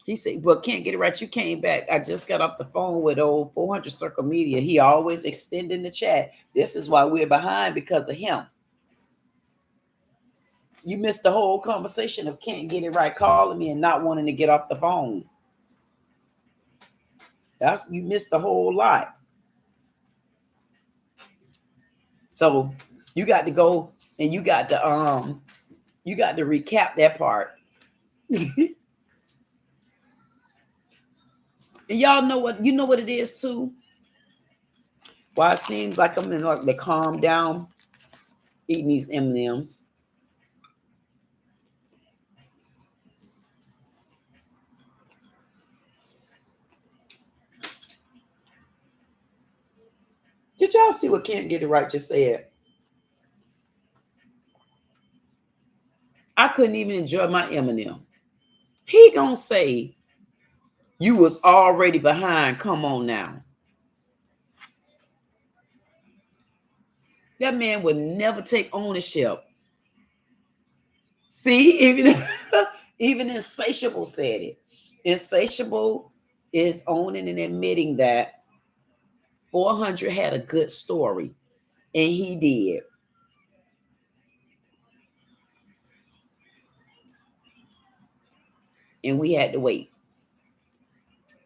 He said, "Well, can't get it right. You came back. I just got off the phone with old 400 Circle Media. He always extending the chat. This is why we're behind because of him. You missed the whole conversation of can't get it right, calling me and not wanting to get off the phone. You missed the whole lot. So you got to go and you got to recap that part." And y'all know what it is too. Why it seems like I'm in like the calm down eating these M&Ms. Did y'all see what Can't Get It Right just said? I couldn't even enjoy my M&M. He gonna say, "You was already behind. Come on now." That man would never take ownership. See, even Insatiable said it. Insatiable is owning and admitting that 400 had a good story, and he did. And we had to wait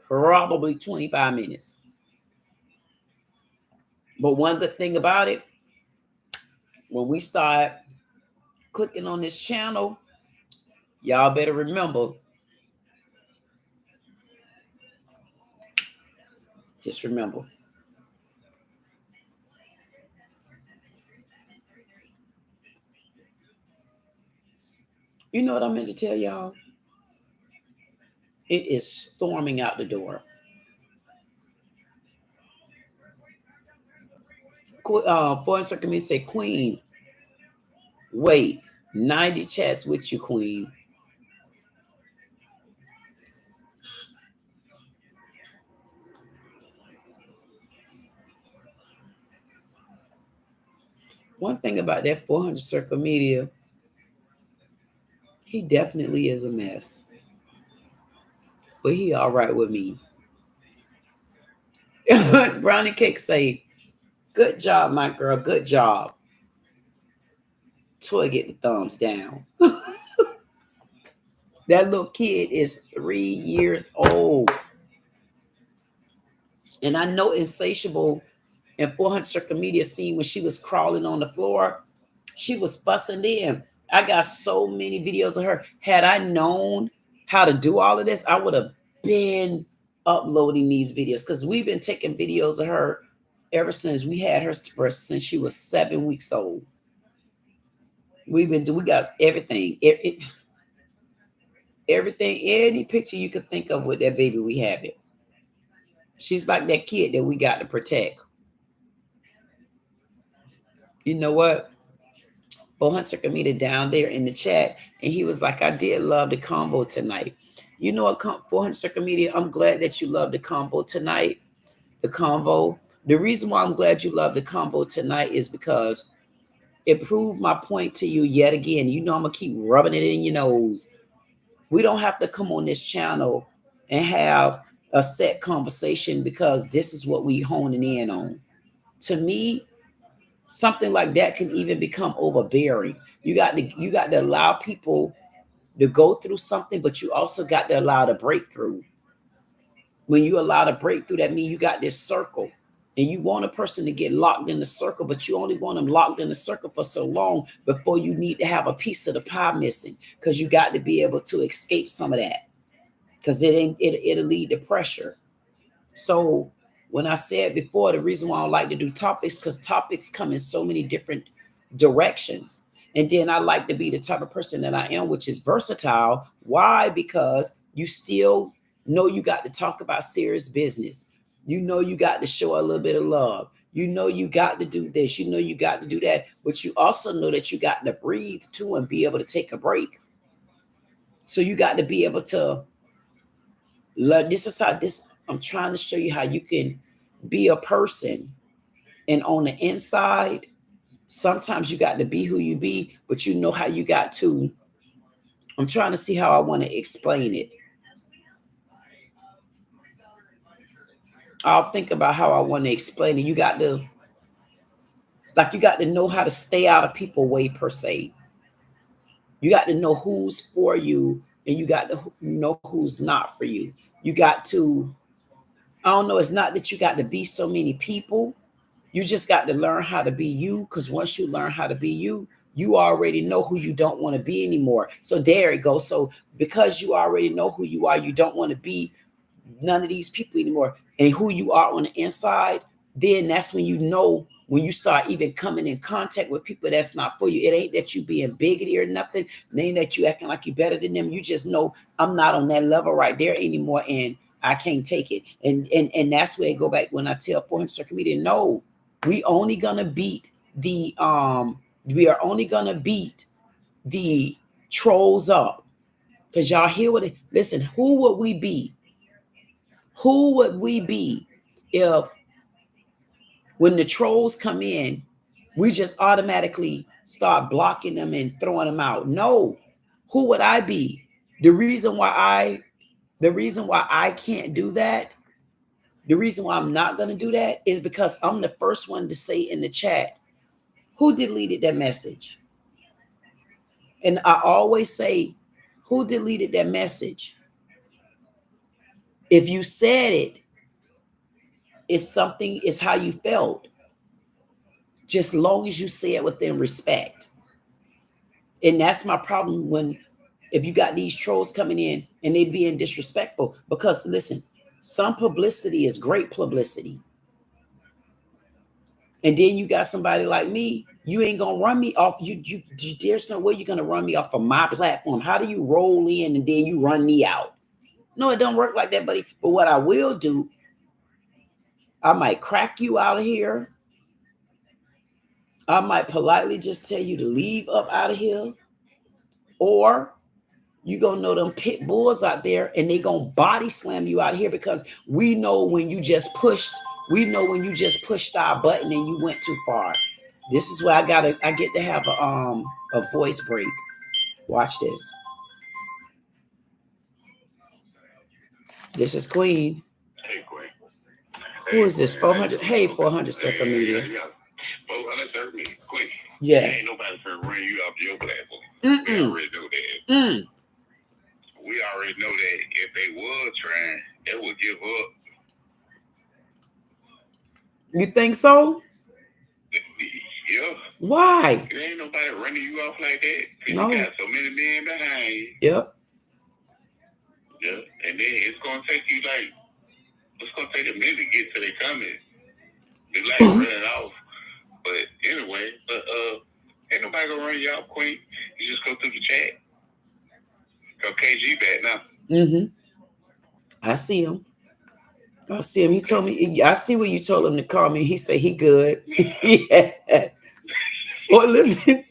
probably 25 minutes. But one good thing about it, when we start clicking on this channel, y'all better remember, just remember, you know what I meant to tell y'all? It is storming out the door. Foreign Circle Me say, "Queen, wait, 90 chats with you, Queen." One thing about that 400 Circle Media, he definitely is a mess. But he all right with me. Brownie Cake say, "Good job, my girl. Good job." Toy get the thumbs down. That little kid is 3 years old. And I know Insatiable and 400 Circle Media scene when she was crawling on the floor, she was fussing in. I got so many videos of her. Had I known how to do all of this, I would have been uploading these videos because we've been taking videos of her ever since we had her first, since she was 7 weeks old. We got everything. Everything, any picture you could think of with that baby, we have it. She's like that kid that we got to protect. You know what? 400 Circle Media down there in the chat, and he was like, "I did love the combo tonight." You know what, 400 Circle Media, I'm glad that you love the combo tonight. The combo. The reason why I'm glad you love the combo tonight is because it proved my point to you yet again. You know I'm going to keep rubbing it in your nose. We don't have to come on this channel and have a set conversation because this is what we honing in on. To me, something like that can even become overbearing. You got to allow people to go through something, but you also got to allow the breakthrough. When you allow the breakthrough, that means you got this circle. And you want a person to get locked in the circle, but you only want them locked in the circle for so long before you need to have a piece of the pie missing, because you got to be able to escape some of that, because it'll lead to pressure. So when I said before, the reason why I don't like to do topics, because topics come in so many different directions. And then I like to be the type of person that I am, which is versatile. Why? Because you still know you got to talk about serious business. You know you got to show a little bit of love. You know you got to do this. You know you got to do that. But you also know that you got to breathe too and be able to take a break. So you got to be able to learn. I'm trying to show you how you can be a person. And on the inside, sometimes you got to be who you be, but you know how you got to. I'm trying to see how I want to explain it. I'll think about how I want to explain it. You got to know how to stay out of people's way per se. You got to know who's for you and you got to know who's not for you. You got to, I don't know, it's not that you got to be so many people. You just got to learn how to be you, because once you learn how to be you, you already know who you don't want to be anymore. So there it goes. So because you already know who you are, you don't want to be none of these people anymore, and who you are on the inside, then that's when you know, when you start even coming in contact with people that's not for you. It ain't that you being bigoted or nothing. It ain't that you acting like you better than them. You just know I'm not on that level right there anymore, and I can't take it. And that's where I go back when I tell 400 circle media, no, we only gonna beat the we are only gonna beat the trolls up. Because y'all hear what it, listen, who would we be? Who would we be if when the trolls come in, we just automatically start blocking them and throwing them out? No. Who would I be? The reason why I can't do that, the reason why I'm not going to do that is because I'm the first one to say in the chat, who deleted that message? And I always say, who deleted that message? If you said it, it's something, it's how you felt. Just long as you say it within respect. And that's my problem when, if you got these trolls coming in and they being disrespectful, because listen, some publicity is great publicity. And then you got somebody like me, you ain't gonna run me off. There's no way you're gonna run me off of my platform. How do you roll in and then you run me out? No, it don't work like that, buddy. But what I will do, I might crack you out of here. I might politely just tell you to leave up out of here. Or you gonna know them pit bulls out there and they gonna body slam you out of here, because we know when you just pushed our button and you went too far. This is where I get to have a voice break. Watch this. This is Queen. Hey, Queen. Who is this? 400. Hey, 400 circle media. 400 circle media. Queen. Yeah. Ain't nobody trying to run you off your platform. We already know that. We already know that if they were trying, they would give up. You think so? Yeah. Why? There ain't nobody running you off like that. No. You got so many men behind you. Yep. Yeah. And then it's gonna take you a minute to get to their comments. They like running off. But anyway, ain't nobody gonna run you off, Queen. You just go through the chat. Go KG back now. I see him. He told me, I see what you told him to call me. He said he good. Yeah. Well, listen.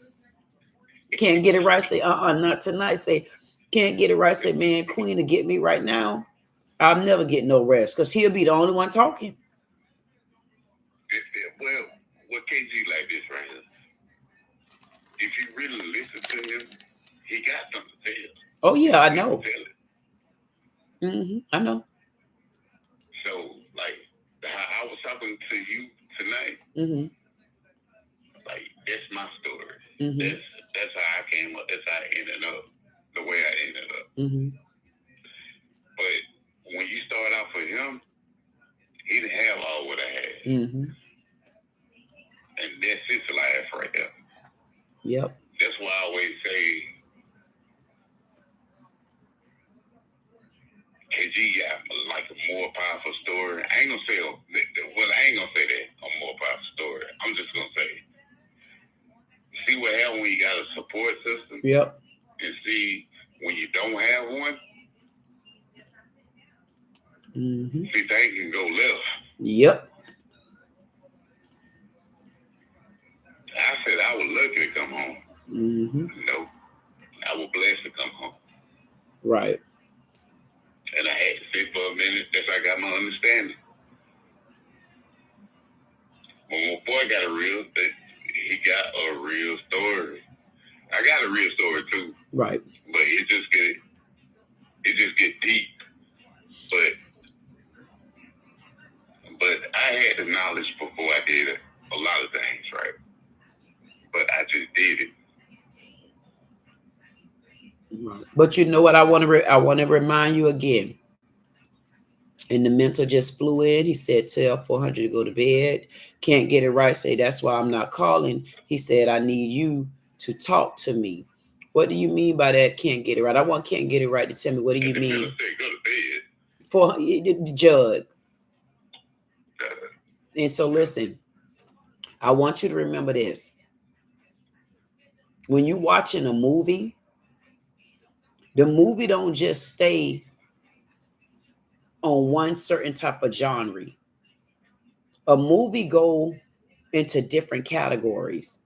Can't get it right. Say, not tonight. Say, can't get it right. Say, man, Queen to get me right now. I'll never get no rest, because he'll be the only one talking. Well, what KG like this right here? If you really listen to him, he got something to tell you. Oh yeah, I know. I know. So, like, how I was talking to you tonight, like, that's my story. That's how I came up. That's how I ended up the way I ended up. But when you start off with him, he didn't have all what I had. And that's his life right there. Yep. That's why I always say, KG got like a more powerful story. I ain't gonna say, a more powerful story. I'm just gonna say, see what happens when you got a support system. Yep. And see when you don't have one. See, things can go left. Yep. I said I was lucky to come home. No, I was blessed to come home. Right. And I had to sit for a minute. That's how I got my understanding. When my boy got he got a real story. I got a real story too. Right. But it just get deep. But you know what? I want to remind you again. And the mentor just flew in. He said, tell 400 to go to bed. Can't get it right. Say, that's why I'm not calling. He said, I need you to talk to me. What do you mean by that? Can't get it right. I want can't get it right to tell me. What do you mean? Go to bed. For the judge. And so listen, I want you to remember this. When you're watching a movie, the movie don't just stay on one certain type of genre. A movie go into different categories.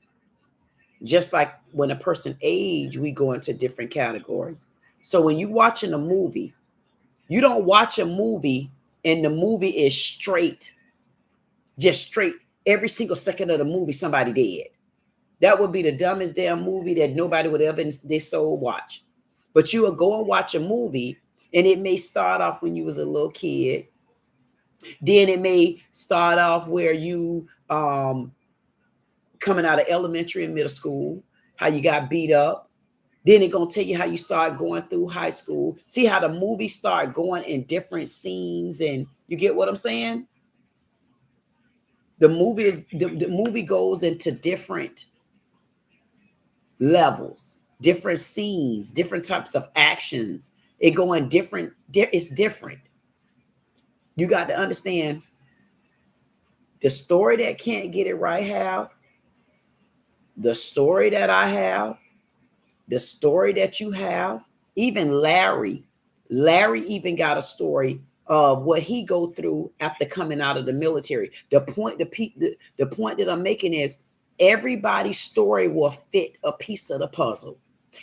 Just like when a person age, we go into different categories. So when you're watching a movie, you don't watch a movie and the movie is straight, just straight. Every single second of the movie, somebody dead. That would be the dumbest damn movie that nobody would ever in their soul watch. But you will go and watch a movie, and it may start off when you was a little kid. Then it may start off where you coming out of elementary and middle school, how you got beat up. Then it's gonna tell you how you start going through high school. See how the movie start going in different scenes, and you get what I'm saying? The movie is the movie goes into different levels, different scenes, different types of actions. It going different. It's different. You got to understand the story that can't get it right have, the story that I have, the story that you have. Even Larry even got a story of what he go through after coming out of the military. The point that I'm making is everybody's story will fit a piece of the puzzle.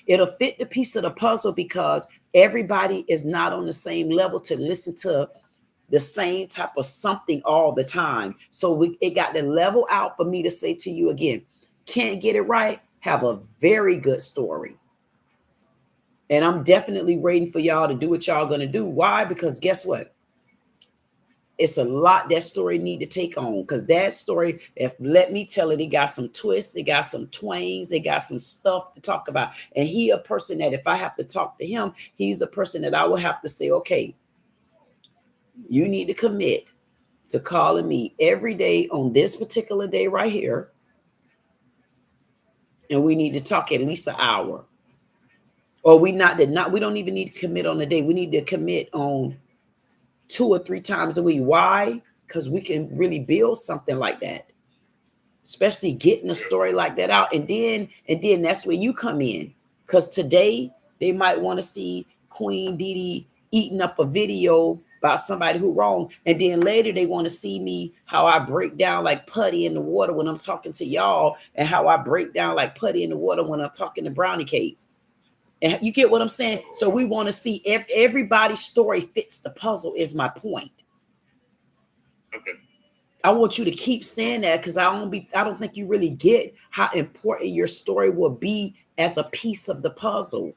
It'll fit the piece of the puzzle because everybody is not on the same level to listen to the same type of something all the time. So it got to level out for me to say to you again, can't get it right, have a very good story. And I'm definitely waiting for y'all to do what y'all gonna do. Why? Because guess what? It's a lot that story need to take on, because that story, if let me tell it, it got some twists, it got some twangs, it got some stuff to talk about. And he a person that if I have to talk to him, he's a person that I will have to say, okay, you need to commit to calling me every day on this particular day right here. And we need to talk at least an hour. Or we don't even need to commit on a day. We need to commit on 2 or 3 times a week. Why? Because we can really build something like that, especially getting a story like that out. And then that's where you come in. Because today they might want to see Queen Dee Dee eating up a video about somebody who wrong. And then later they want to see me, how I break down like putty in the water when I'm talking to y'all, and how I break down like putty in the water when I'm talking to brownie cakes. And you get what I'm saying? So we want to see if everybody's story fits the puzzle is my point. Okay. I want you to keep saying that, because I don't think you really get how important your story will be as a piece of the puzzle.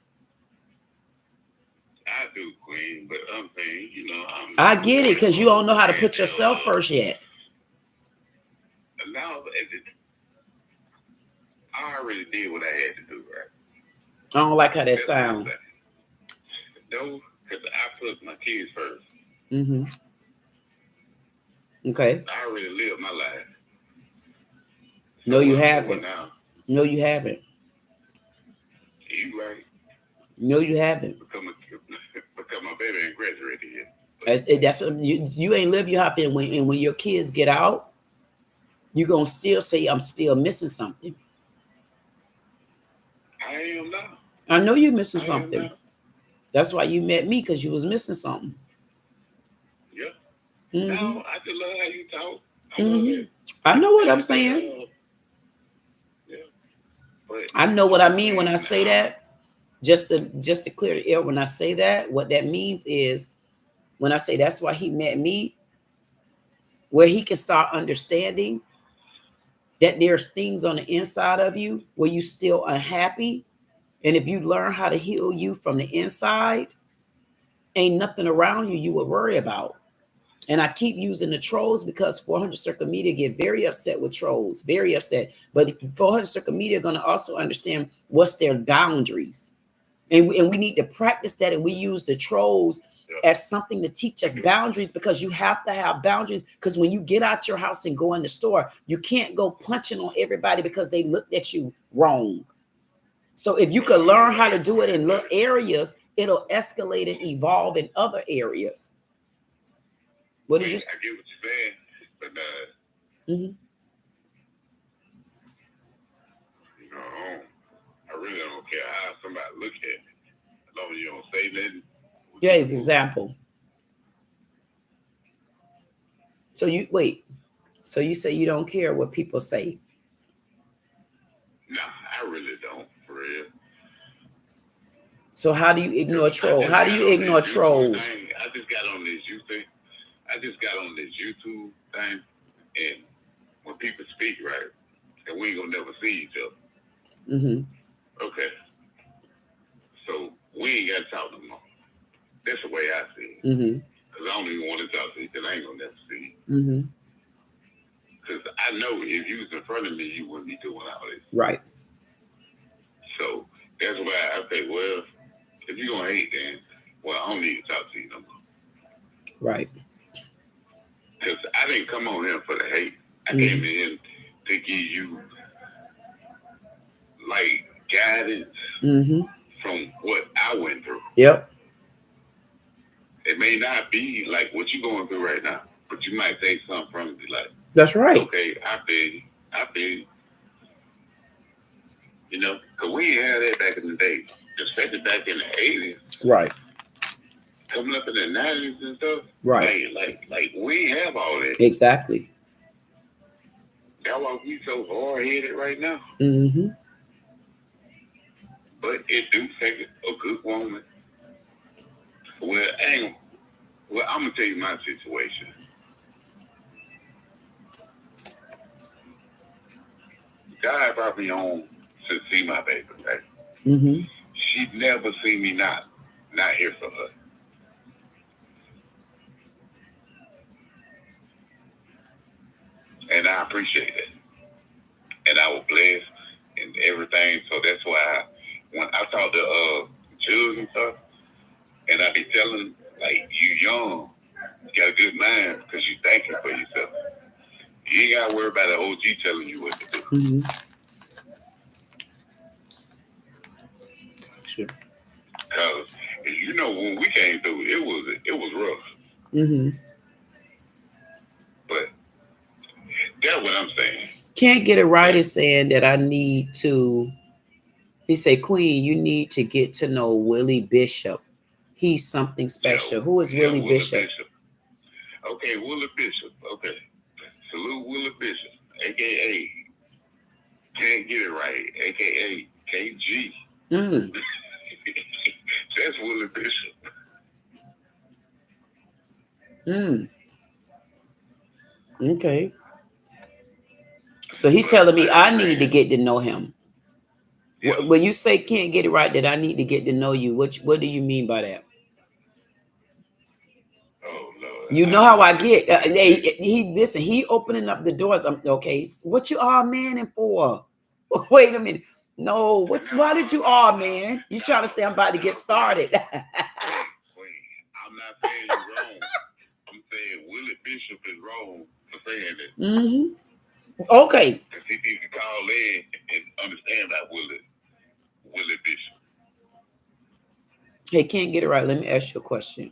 I do, Queen, but I'm saying, I get it, because you don't know how to put yourself first yet. Now, I already did what I had to do, right? I don't like how that sounds. No, because I put my kids first. Mm-hmm. Okay. I already lived my life. No, you haven't. No, you haven't. You right. No, you haven't. Because my baby ain't graduated yet. That's you ain't live your life. And when your kids get out, you're gonna still say, I'm still missing something. I am now. I know you're missing something. That's why you met me, because you was missing something. Yeah. Mm-hmm. No, I just love how you talk. I love it. I know what I'm saying. Yeah. But I know what I mean when I say that. Just to clear the air, when I say that, what that means is when I say that's why he met me, where he can start understanding that there's things on the inside of you where you still unhappy. And if you learn how to heal you from the inside, ain't nothing around you would worry about. And I keep using the trolls because 400 Circle Media get very upset with trolls, very upset. But 400 Circle Media are going to also understand what's their boundaries. And we need to practice that, and we use the trolls Yeah. as something to teach us boundaries, because you have to have boundaries. Because when you get out your house and go in the store, you can't go punching on everybody because they looked at you wrong. So if you could learn how to do it in little areas, it'll escalate and evolve in other areas. What did you? I get what you're saying, but Mhm. you know, I really don't care how somebody look at me, as long as you don't say nothing. Yeah, as example. So you wait. So you say you don't care what people say. Nah, I really don't, for real. So how do you ignore trolls? How do you ignore trolls? I just got on this YouTube thing, and when people speak, right, and we ain't gonna never see each other. Mm-hmm. Okay. So we ain't gotta talk no more. That's the way I see it. Mm-hmm. Because I don't even want to talk to you, because I ain't gonna never see you. Mm-hmm. Because I know if you was in front of me, you wouldn't be doing all this. Right. So that's why I say, well, if you're gonna hate, then well, I don't need to talk to you no more. Right. Because I didn't come on here for the hate. I came in here to give you like guidance from what I went through. Yep. It may not be like what you're going through right now, but you might take something from it, like, that's right. Okay, I feel you. You know, because we ain't had that back in the day, especially back in the 80s. Right. Coming up in the 90s and stuff. Right. Like we ain't have all that. Exactly. That's why we so hard-headed right now. Mm-hmm. But it do take a good woman. Well, I'm going to tell you my situation. God brought me home to see my baby, right? Mm-hmm. She'd never seen me not here for her. And I appreciate it. And I was blessed and everything. So that's why when I talk to children and stuff, and I be telling them, like, you young, you got a good mind because you thinking for yourself. You ain't got to worry about an OG telling you what to do. Mm-hmm. Sure. Because you know when we came through, it was rough. Mm-hmm. But that's what I'm saying. Can't Get It Right is saying that I need to. He said, Queen, you need to get to know Willie Bishop. He's something special. Who is Willie Bishop? Okay, Willie Bishop. Okay. Salute Willie Bishop, a.k.a. Can't Get It Right, a.k.a. KG. Mm. That's Willie Bishop. Mm. Okay. So he telling me I need to get to know him. Yeah. When you say can't get it right, that I need to get to know you, what do you mean by that? Oh Lord. You know how I get. He opening up the doors. Okay. What you all manning for? Wait a minute. No. Why did you all man? You trying to say I'm about to get started? Wait. I'm not saying you're wrong. I'm saying Willie Bishop is wrong for saying it. Mm-hmm. Okay. Because he needs to call in and understand that Willie Bishop. Hey, can't get it right. Let me ask you a question.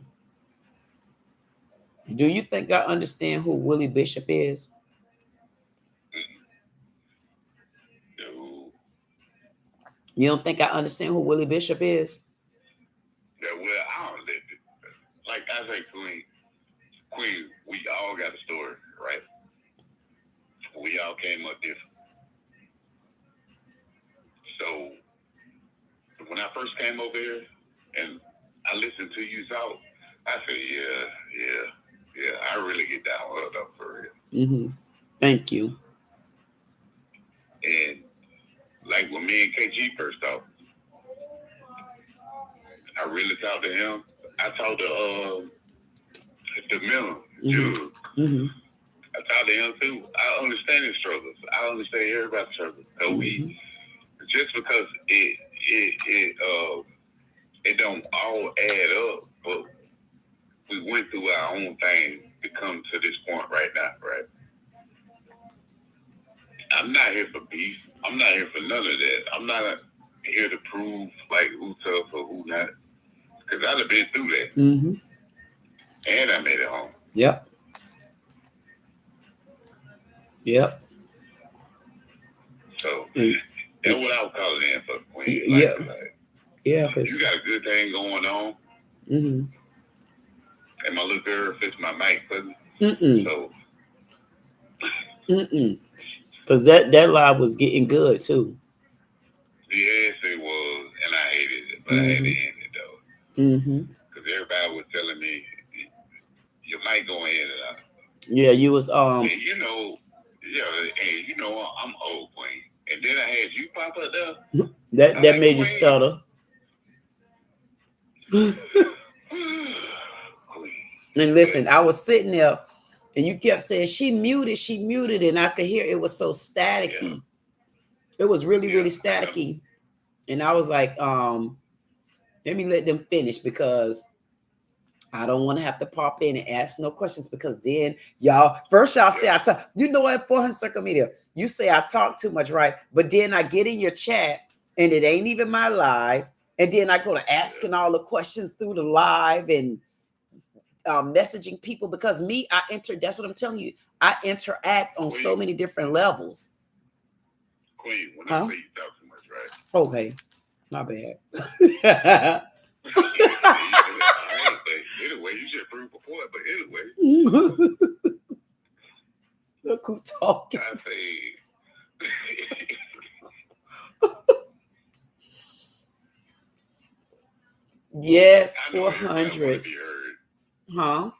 Do you think I understand who Willie Bishop is? No. You don't think I understand who Willie Bishop is? Yeah, well, I don't let it. Like I say, Queen, we all got a story, right? We all came up different. So when I first came over here and I listened to you talk, I said, yeah, I really get down with it for real. Mm-hmm. Thank you. And like when me and KG first talked, I really talked to him. I talked to the Miller, Jude. Mm-hmm. I talked to him too. I understand his struggles. I understand everybody's struggles. So we just because it it don't all add up, but we went through our own thing to come to this point right now, right? I'm not here for beef. I'm not here for none of that. I'm not here to prove like who tough or who not, because I'd have been through that, and I made it home. Yep. Yep. So that's what I would call it in for Queen. Yeah. Yeah, you got a good thing going on. Mm-hmm. And my little girl fits my mic for me. So. Because that live was getting good too. Yes, it was, and I hated it, but I had to end it though. Because everybody was telling me you might go in and out. Yeah, you was and, you know, and you know I'm old Queen, and then I had you pop up there. that made you stutter. And listen, I was sitting there. And you kept saying, she muted, and I could hear it was so staticky. Yeah. It was really, really staticky. And I was like, let me let them finish because I don't want to have to pop in and ask no questions because then y'all say I talk. You know what, 400 Circle Media, you say I talk too much, right? But then I get in your chat and it ain't even my live. And then I go to asking all the questions through the live and messaging people because that's what I'm telling you. I interact on so many different levels. Queen, when I say you talk too much, right? Okay. My bad. Anyway, you should prove before it, but anyway. Look who talking. I say yes, 400. Huh?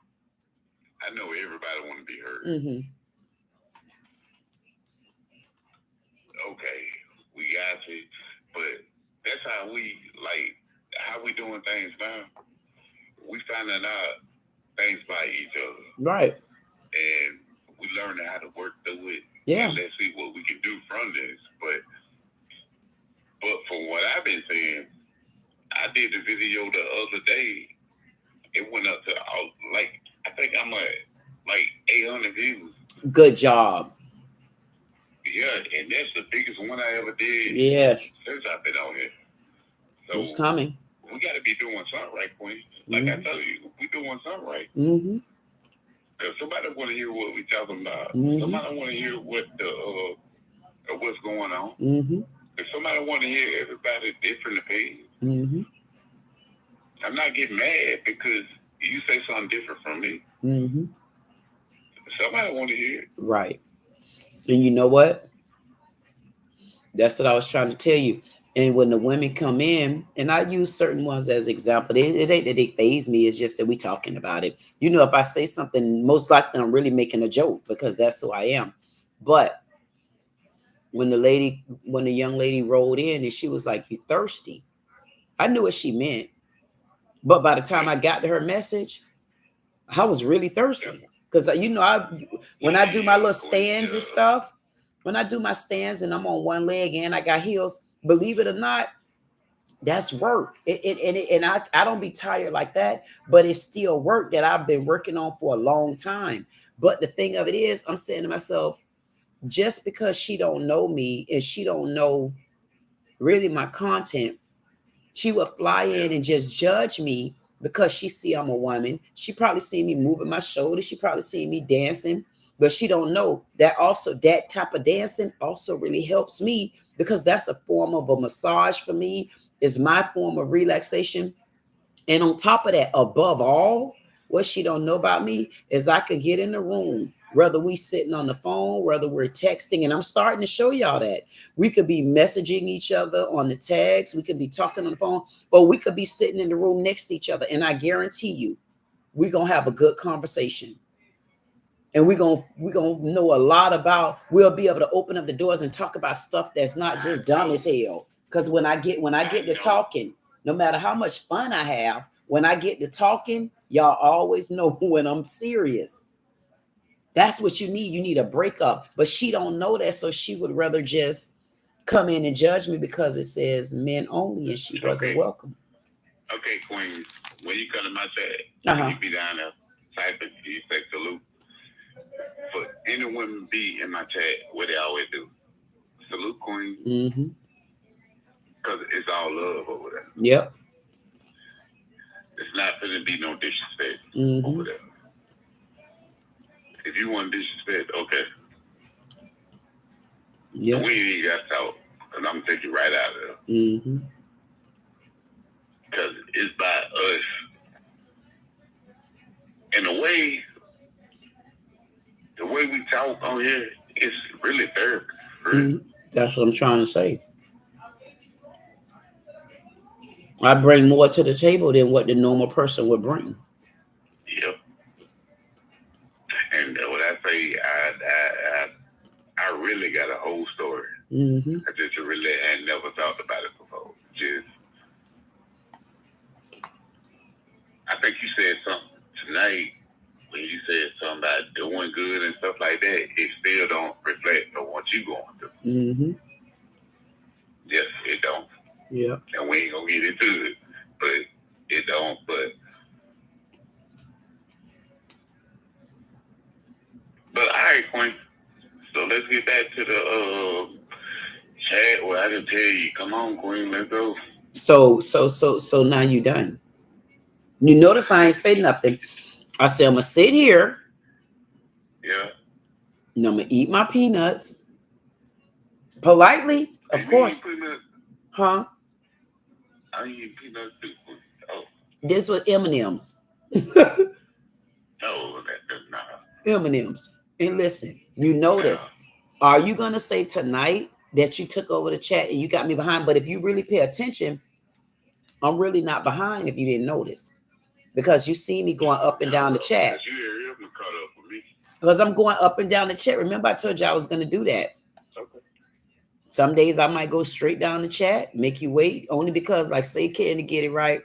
I know everybody want to be heard. Okay, we got you, but that's how we doing things now. We finding out things by each other, right? And we learning how to work through it. Yeah. And let's see what we can do from this. But from what I've been saying, I did the video the other day. It went up to I think I'm at 800 views. Good job. Yeah, and that's the biggest one I ever did. Yes. Since I've been on here. So it's coming. We got to be doing something right, Queen. Like I tell you, we doing something right. Because somebody want to hear what we talking about. Somebody want to hear what what's going on. If somebody want to hear everybody's different opinions. I'm not getting mad because you say something different from me. Somebody want to hear it. Right. And you know what? That's what I was trying to tell you. And when the women come in, and I use certain ones as example, it ain't that they faze me. It's just that we talking about it. You know, if I say something, most likely I'm really making a joke because that's who I am. But when the young lady rolled in and she was like, "You thirsty?" I knew what she meant. But by the time I got to her message, I was really thirsty. Because, you know, when I do my little stands and stuff, when I do my stands and I'm on one leg and I got heels, believe it or not, that's work. And I don't be tired like that, but it's still work that I've been working on for a long time. But the thing of it is, I'm saying to myself, just because she don't know me and she don't know really my content, she would fly in and just judge me because she see I'm a woman. She probably see me moving my shoulders. She probably see me dancing, but she don't know that also that type of dancing also really helps me because that's a form of a massage for me. It's my form of relaxation. And on top of that, above all, what she don't know about me is I could get in the room, whether we sitting on the phone, whether we're texting, and I'm starting to show y'all that. We could be messaging each other on the tags. We could be talking on the phone, or we could be sitting in the room next to each other. And I guarantee you, we're going to have a good conversation. And we're gonna know a lot about, we'll be able to open up the doors and talk about stuff that's not just dumb as hell. Because when I get to talking, no matter how much fun I have, when I get to talking, y'all always know when I'm serious. That's what you need. You need a breakup. But she don't know that, so she would rather just come in and judge me because it says men only and she wasn't welcome. Okay, Queen. When you come to my chat, you be down there, type it, you say salute. For any women be in my chat, what they always do. Salute, Queen. Mm-hmm. Because it's all love over there. Yep. It's not going to be no disrespect Mm-hmm. over there. If you want disrespect, okay. Yeah. We ain't got to talk. Because I'm going to take you right out of there. Mm-hmm. Because it's by us. And the way we talk on here, it's really therapy. Mm-hmm. That's what I'm trying to say. I bring more to the table than what the normal person would bring. Yep. And when I say I really got a whole story. Mm-hmm. I just really had never thought about it before. Just, I think you said something tonight when you said something about doing good and stuff like that. It still don't reflect on what you going through. Mm-hmm. Yes, it don't. Yeah. And we ain't gonna get into it, but it don't. But all right, Queen. So let's get back to the chat where I can tell you, come on, Queen, let's go. So now you done. You notice I ain't say nothing. I said I'm gonna sit here. Yeah. And I'm gonna eat my peanuts politely, of course. Huh? I eat peanuts too. Oh. This was M&Ms. No, that's not. M&Ms. And listen, you notice. Are you gonna say tonight that you took over the chat and you got me behind? But if you really pay attention, I'm really not behind if you didn't notice. Because you see me going up and down the chat. Because I'm going up and down the chat. Remember I told you I was gonna do that. Okay. Some days I might go straight down the chat, make you wait, only because like say Candy get it right.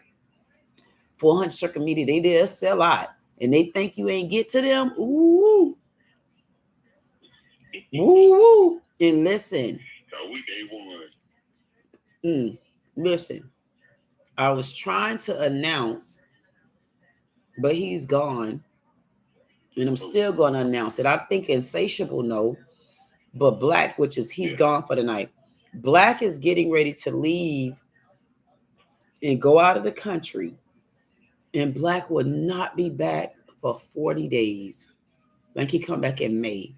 400 circle media, they did sell out. And they think you ain't get to them. Ooh. Ooh. And listen. So we gave one. Listen. I was trying to announce, but he's gone. And I'm still going to announce it. I think Insatiable no, but Black, which is he's gone for the night. Black is getting ready to leave and go out of the country. And Black would not be back for 40 days. I think he come back in May.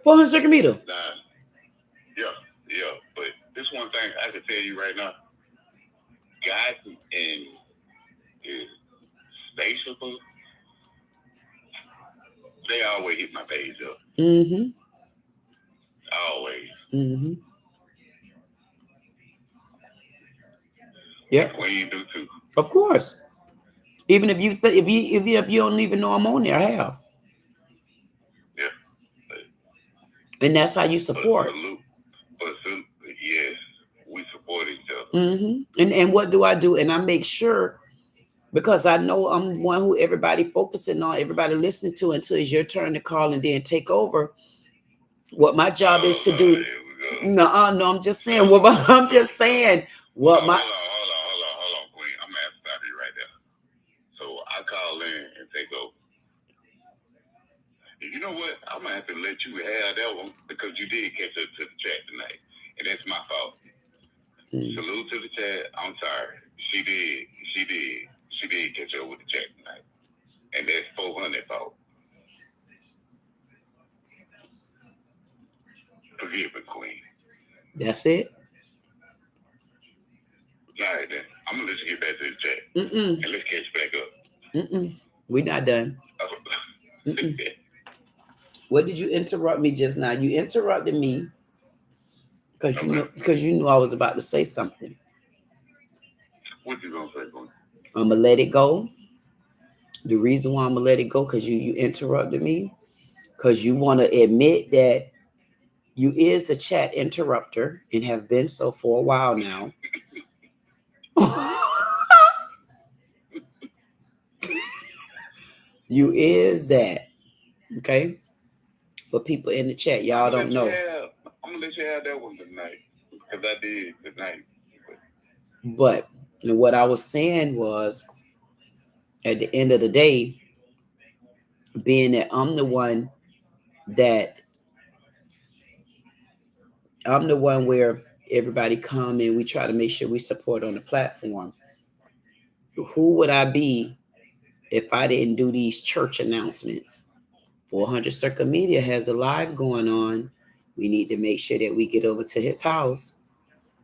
$400 meter. Nah. Yeah. But this one thing I can tell you right now. Guys in Insatiable, they always hit my page up. Mm-hmm. Always. Mm-hmm. Yeah. When you do too. Of course. Even if you don't even know I'm on there, I have. Yeah. And that's how you support. Yes, we support each other. Mm-hmm. And what do? And I make sure, because I know I'm one who everybody focusing on, everybody listening to until it's your turn to call and then take over. What my job is to do. No, I'm just saying. Hold on, Queen. I'm gonna have to stop you right there. So I call in and take over. You know what? I'm gonna have to let you have that one because you did catch up to the chat tonight, and that's my fault. Salute to the chat. I'm sorry. She did catch up with the chat tonight, and that's 400 fault. Forgive me, Queen. That's it. All right, then. I'm going to let you get back to the chat. And let's catch back up. We're not done. What did you interrupt me just now? You interrupted me because you knew I was about to say something. What you going to say, Queen? I'm going to let it go. The reason why I'm going to let it go because you interrupted me. Because you want to admit that you is the chat interrupter and have been so for a while now. You is that. Okay? for people in the chat. Y'all don't know. I'm gonna let you have that one tonight, because I did tonight. But what I was saying was, at the end of the day, being that I'm the one where everybody come and we try to make sure we support on the platform. Who would I be if I didn't do these church announcements? 400 Circle Media has a live going on. We need to make sure that we get over to his house.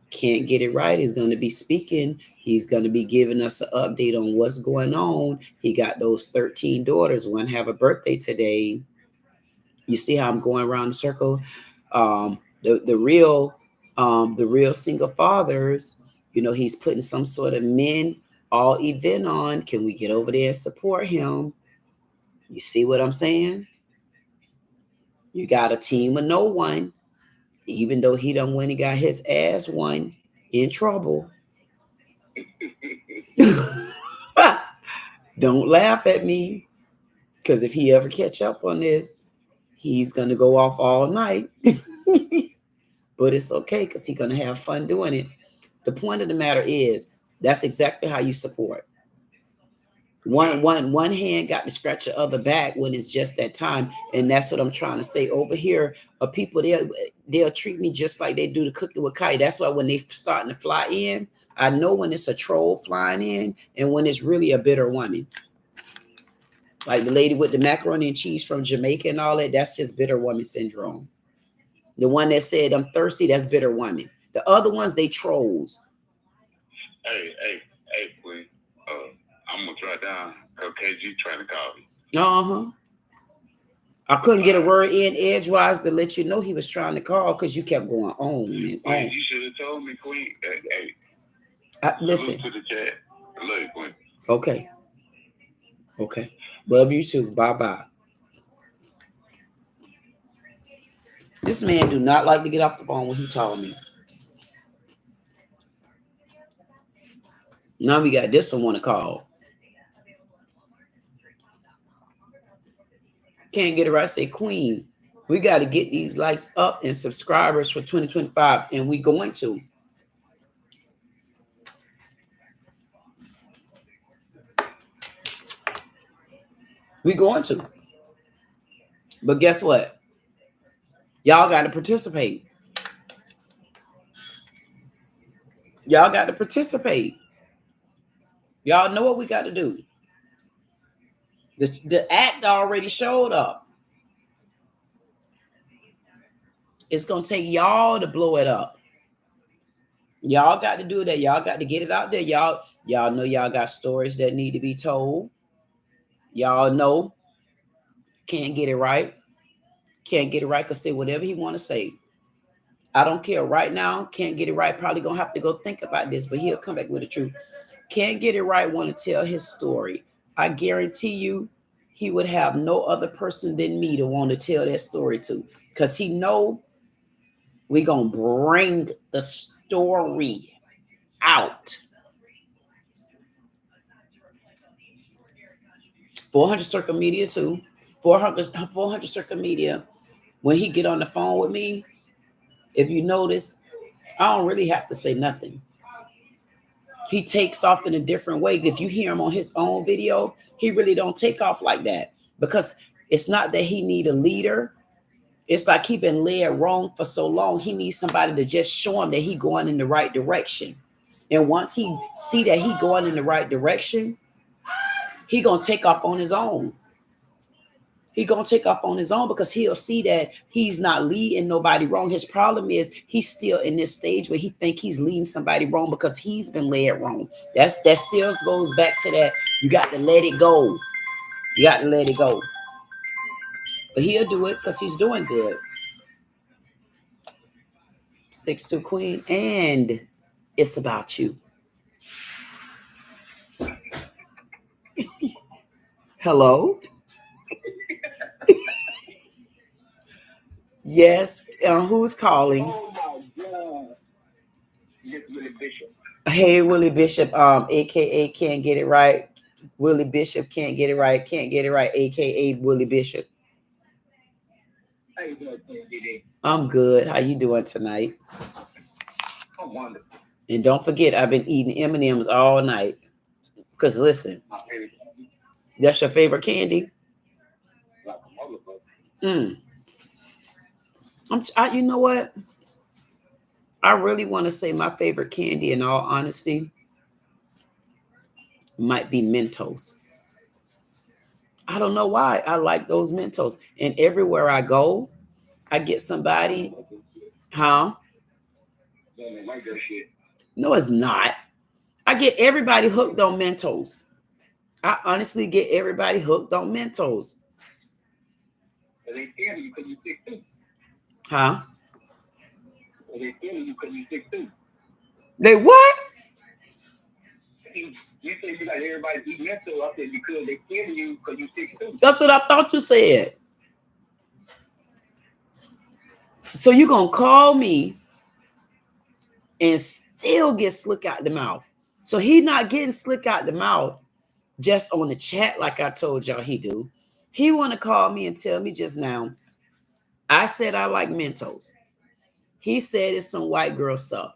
Can't Get It Right is going to be speaking. He's going to be giving us an update on what's going on. He got those 13 daughters. One have a birthday today. You see how I'm going around the circle? The real single fathers, he's putting some sort of men all event on. Can we get over there and support him? You see what I'm saying? You got a team of no one, even though he done when he got his ass won in trouble. Don't laugh at me, because if he ever catch up on this, he's gonna go off all night. But it's okay, because he's gonna have fun doing it. The point of the matter is, that's exactly how you support. One hand got to scratch the other back when it's just that time. And that's what I'm trying to say. Over here, people, they'll treat me just like they do the Cooking with Kai. That's why when they starting to fly in, I know when it's a troll flying in and when it's really a bitter woman. Like the lady with the macaroni and cheese from Jamaica and all that, that's just bitter woman syndrome. The one that said, I'm thirsty, that's bitter woman. The other ones, they trolls. Hey, Queen. I'm going to try down because KG trying to call me. Uh-huh. I couldn't get a word in edgewise to let you know he was trying to call because you kept going on and on. You should have told me, Queen. Hey, listen. To the chat. I love you, Queen. Okay. Love you too. Bye-bye. This man do not like to get off the phone when he told me. Now we got this one want to call. Can't Get It Right. Say, Queen, we got to get these likes up and subscribers for 2025, and we going to. We going to. But guess what? Y'all got to participate. Y'all got to participate. Y'all know what we got to do. The act already showed up. It's going to take y'all to blow it up. Y'all got to do that. Y'all got to get it out there. Y'all know y'all got stories that need to be told. Y'all know. Can't Get It Right. Can't Get It Right. Can say whatever he want to say. I don't care right now. Can't Get It Right. Probably going to have to go think about this, but he'll come back with the truth. Can't Get It Right. Want to tell his story. I guarantee you he would have no other person than me to want to tell that story to, because he know we're going to bring the story out. 400 Circle Media too. 400 Circle Media. When he get on the phone with me, if you notice, I don't really have to say nothing. He takes off in a different way. If you hear him on his own video, he really don't take off like that, because it's not that he need a leader. It's like he been led wrong for so long. He needs somebody to just show him that he going in the right direction. And once he see that he going in the right direction, he gonna take off on his own. He gonna take off on his own because he'll see that he's not leading nobody wrong. His problem is he's still in this stage where he think he's leading somebody wrong because he's been led wrong. That still goes back to that. You got to let it go. You got to let it go. But he'll do it because he's doing good. 6'2" Queen, and it's about you. Hello? Yes, who's calling? Oh my God. Yes, Willie Bishop. Hey, Willie Bishop, aka Can't Get It Right. Willie Bishop, Can't Get It Right, Can't Get It Right, aka Willie Bishop. How you doing, Queen Dee Dee? I'm good. How you doing tonight? I'm wonderful. And don't forget, I've been eating M&Ms all night. Because listen, My favorite candy, that's your favorite candy? like a motherfucker. You know what? I really want to say my favorite candy, in all honesty, might be Mentos. I don't know why I like those Mentos. And everywhere I go, I get somebody, huh? Don't like that shit. No, it's not. I get everybody hooked on Mentos. I honestly get everybody hooked on Mentos. But they scared of you because you 6'2". Huh? But they scared of you because you 6'2". They what? You said you got everybody eat mental. I said because they scared of you because you 6'2". That's what I thought you said. So you gonna call me and still get slick out the mouth. So he not getting slick out the mouth just on the chat like I told y'all he do. He want to call me and tell me just now, I said I like Mentos. He said it's some white girl stuff.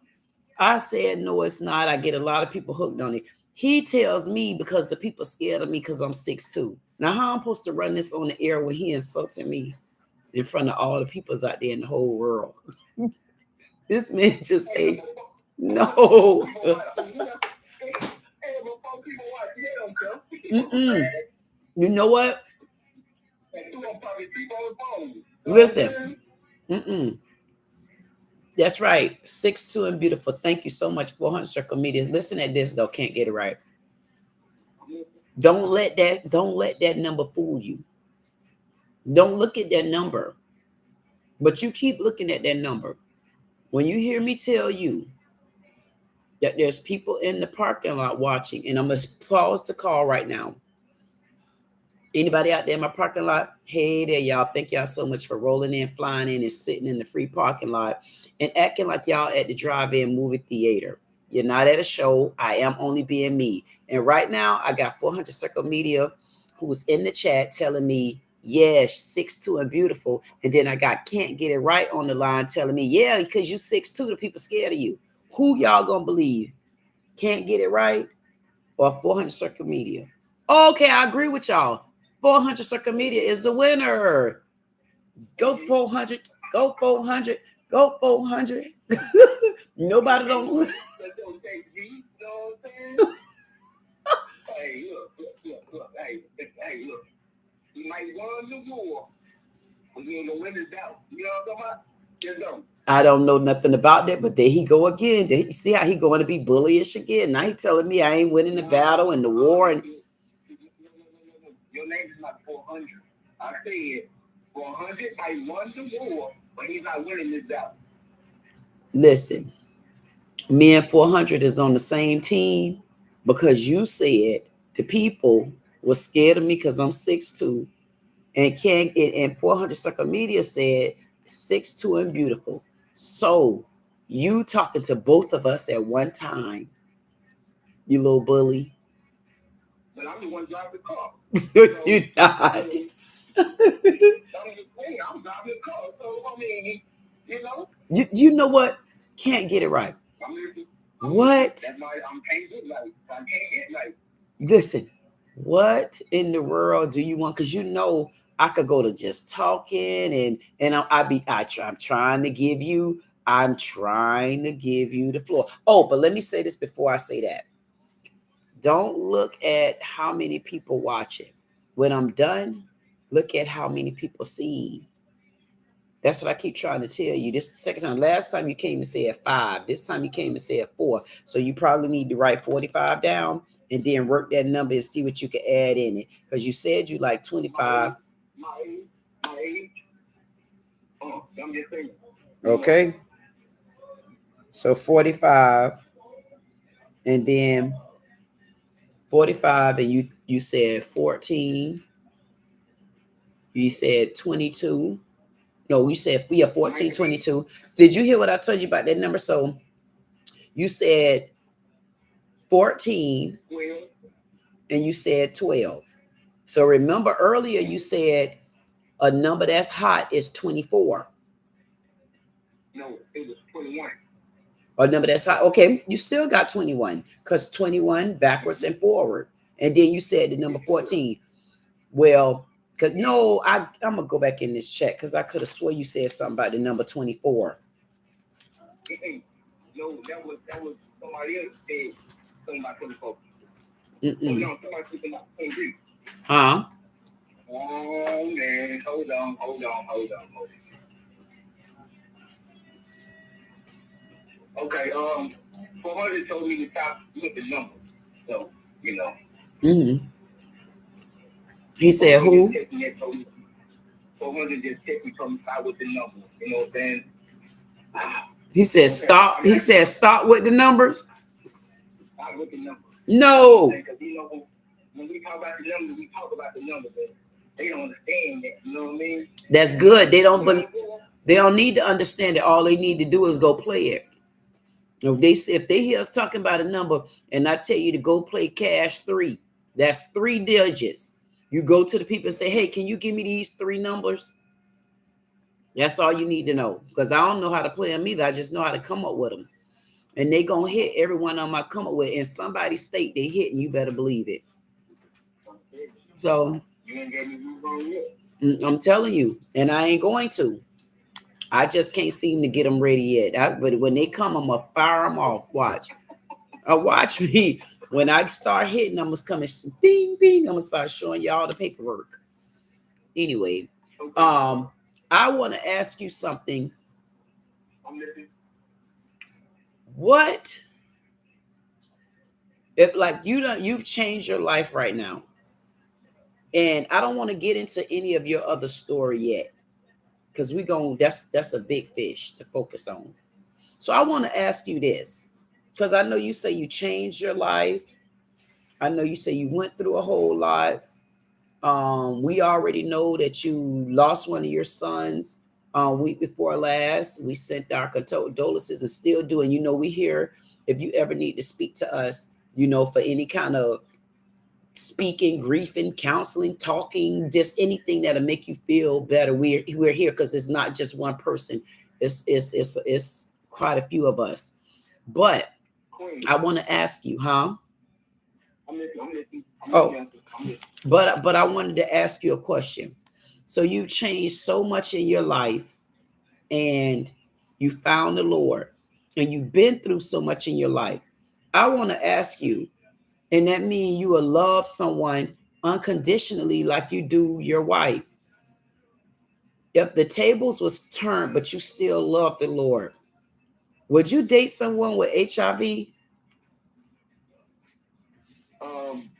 I said, no, it's not. I get a lot of people hooked on it. He tells me because the people scared of me because I'm 6'2". Now, how I'm supposed to run this on the air when he insulting me in front of all the peoples out there in the whole world? This man just say, no. You know what? Listen. That's right. 6'2" and beautiful. Thank you so much. 400 circle meters. Listen at this though. Can't get it right. Don't let that number fool you. Don't look at that number. But you keep looking at that number. When you hear me tell you that there's people in the parking lot watching, and I'm going to pause the call right now. Anybody out there in my parking lot? Hey there, y'all. Thank y'all so much for rolling in, flying in, and sitting in the free parking lot and acting like y'all at the drive-in movie theater. You're not at a show. I am only being me. And right now, I got 400 Circle Media who was in the chat telling me, yes, 6'2" and beautiful. And then I got Can't Get It Right on the line telling me, yeah, because you 6'2", the people scared of you. Who y'all gonna believe? Can't Get It Right or 400 Circle Media? Okay, I agree with y'all. 400 Circle Media is the winner. Go 400. Go 400. Go 400. Nobody don't. Hey, look. Hey, look. You might win the war. I'm going to win this out. You know what I'm talking about? Just go. I don't know nothing about that, but there he go again. You see how he going to be bullyish again? Now he telling me I ain't winning the battle and the war. And your name is not 400. I said 400 might won the war, but he's not winning this battle. Listen, me and 400 is on the same team because you said the people were scared of me because I'm 6'2", and 400 Circle Media said 6'2" and beautiful. So you talking to both of us at one time, you little bully. But I'm the one driving the car. You're not. I'm driving the car. So, I mean, you know. You know what? Can't get it right. What? That's why I can't get right. I can't get right. Listen, what in the world do you want? Because you know I could go to just talking and I'm trying to give you the floor. Oh, but let me say this before I say that. Don't look at how many people watch it. When I'm done, look at how many people see. That's what I keep trying to tell you. This is the second time. Last time you came and said 5. This time you came and said 4. So you probably need to write 45 down and then work that number and see what you can add in it. Because you said you like 25. My age. Oh, I'm just saying. Okay. So 45. And then 45. And you said 14. You said 22. No, you said 14, 22. Did you hear what I told you about that number? So you said 14 and you said 12. So remember earlier you said A number that's hot is 24. No, it was 21. A number that's hot. Okay, you still got 21 because 21 backwards and forward. And then you said the number 14. Well, because no, I'm gonna go back in this chat because I could have swore you said something about the number 24. No, that was somebody else said something about 24. Oh, Mm-mm. no, somebody said something about 23. Huh? Oh man, hold on. 400 told me to stop with the number. So, you know. Mm-hmm. He said who? 400 just text me, told me to stop with the number. You know what I'm saying? He said stop. He said stop with the numbers. Stop with the number. No. Because you know, when we talk about the number, we talk about the number, but they don't understand that. You know what I mean? That's good. They don't need to understand it. All they need to do is go play it. If they hear us talking about a number and I tell you to go play cash 3, that's 3 digits. You go to the people and say, hey, can you give me these 3 numbers? That's all you need to know. Because I don't know how to play them either. I just know how to come up with them. And they gonna hit every one of them I come up with. In somebody's state they hit, and you better believe it. So I'm telling you, and I ain't going to. I just can't seem to get them ready yet. But when they come, I'm gonna fire them off. Watch me. When I start hitting, I'm gonna come and bing, bing. I'm gonna start showing y'all the paperwork. Anyway, I want to ask you something. What if, like, you've changed your life right now, and I don't want to get into any of your other story yet, because that's a big fish to focus on. So I want to ask you this, because I know you say you changed your life. I know you say you went through a whole lot. We already know that you lost one of your sons week before last. We sent our condolences and still do. And, you know, we here if you ever need to speak to us, you know, for any kind of speaking, grieving, counseling, talking, just anything that'll make you feel better. We're here because it's not just one person. It's quite a few of us. But I want to ask you, huh? But I wanted to ask you a question. So you've changed so much in your life, and you found the Lord, and you've been through so much in your life. I want to ask you, and that means you will love someone unconditionally like you do your wife. If the tables was turned, but you still love the Lord, would you date someone with HIV?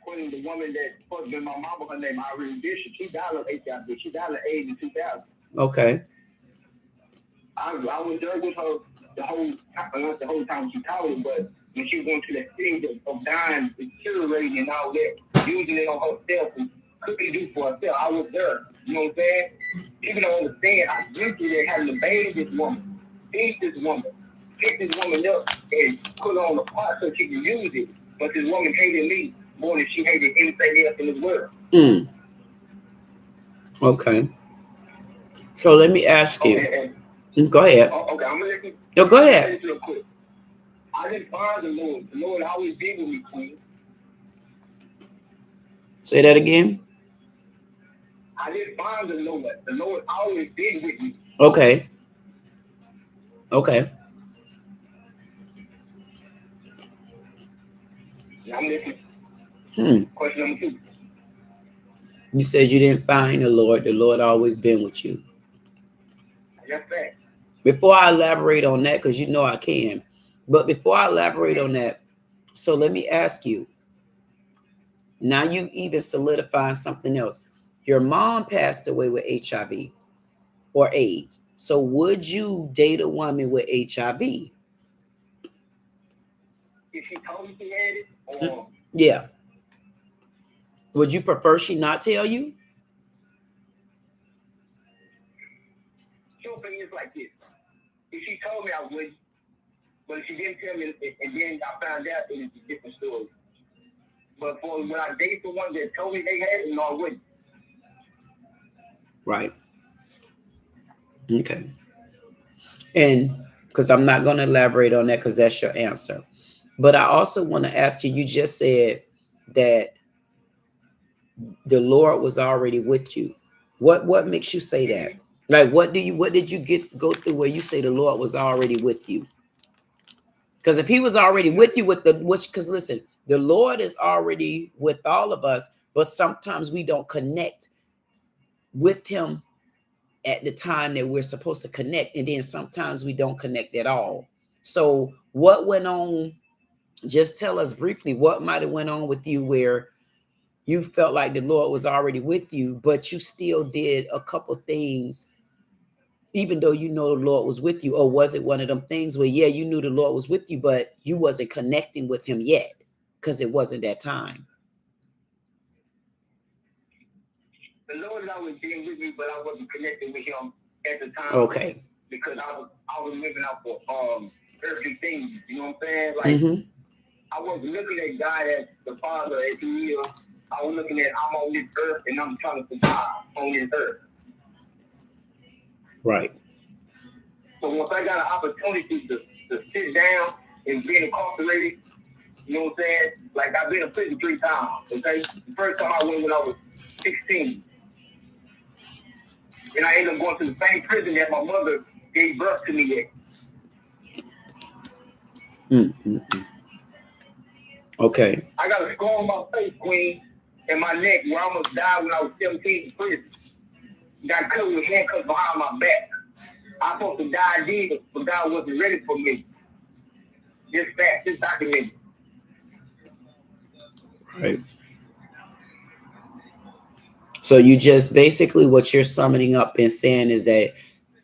Queen, the woman that supposed to be my mama, her name Irene Bishop, she died of HIV. She died of AIDS in 2000. Okay. I was there with her the whole time she called it, but when she was going through that stage of dying, deteriorating and all that, using it on herself and couldn't do for herself, I was there. You know what I'm saying? People don't understand. I went through there having to bathe this woman, feed this woman, pick this woman up, and put her on the pot so she can use it. But this woman hated me more than she hated anything else in this world. Okay. So let me ask you. Okay. Go ahead. Okay, I'm gonna let you. No, go ahead. Real quick. I didn't find the Lord. The Lord always been with me, Queen. Say that again. I didn't find the Lord. The Lord always been with me. Okay. Okay. Now I'm listening. Question number 2. You said you didn't find the Lord. The Lord always been with you. That's that. Before I elaborate on that, because you know I can, but before I elaborate on that, so let me ask you. Now you even solidifying something else. Your mom passed away with HIV or AIDS. So would you date a woman with HIV? If she told me she had it, or yeah. Would you prefer she not tell you? Two things like this. If she told me, I would. But if she didn't tell me, and then I found out, it was a different story. But for when I date the one that told me they had it, no, I wouldn't. Right. Okay. And because I'm not going to elaborate on that because that's your answer. But I also want to ask you, you just said that the Lord was already with you. What makes you say that? Like what did you go through where you say the Lord was already with you? Because if he was already with you because listen, the Lord is already with all of us, but sometimes we don't connect with him at the time that we're supposed to connect. And then sometimes we don't connect at all. So what went on? Just tell us briefly what might have went on with you where you felt like the Lord was already with you, but you still did a couple things, even though you know the Lord was with you. Or was it one of them things where, yeah, you knew the Lord was with you, but you wasn't connecting with him yet because it wasn't that time? The Lord has always been with me, but I wasn't connected with him at the time. Okay. Because I was living out for earthly things. You know what I'm saying? Like I wasn't looking at God as the Father as he is. I was looking at I'm on this earth and I'm trying to survive on this earth. Right. So once I got an opportunity to sit down and be incarcerated, you know what I'm saying? Like I've been in prison 3 times. Okay, the first time I went when I was 16. And I ended up going to the same prison that my mother gave birth to me at. Okay. I got a scar on my face, Queen, and my neck where I almost died when I was 17 in prison. Got cut with handcuffs behind my back. I was supposed to die then, but God wasn't ready for me. This fact, this documented. Right. So you just basically what you're summing up and saying is that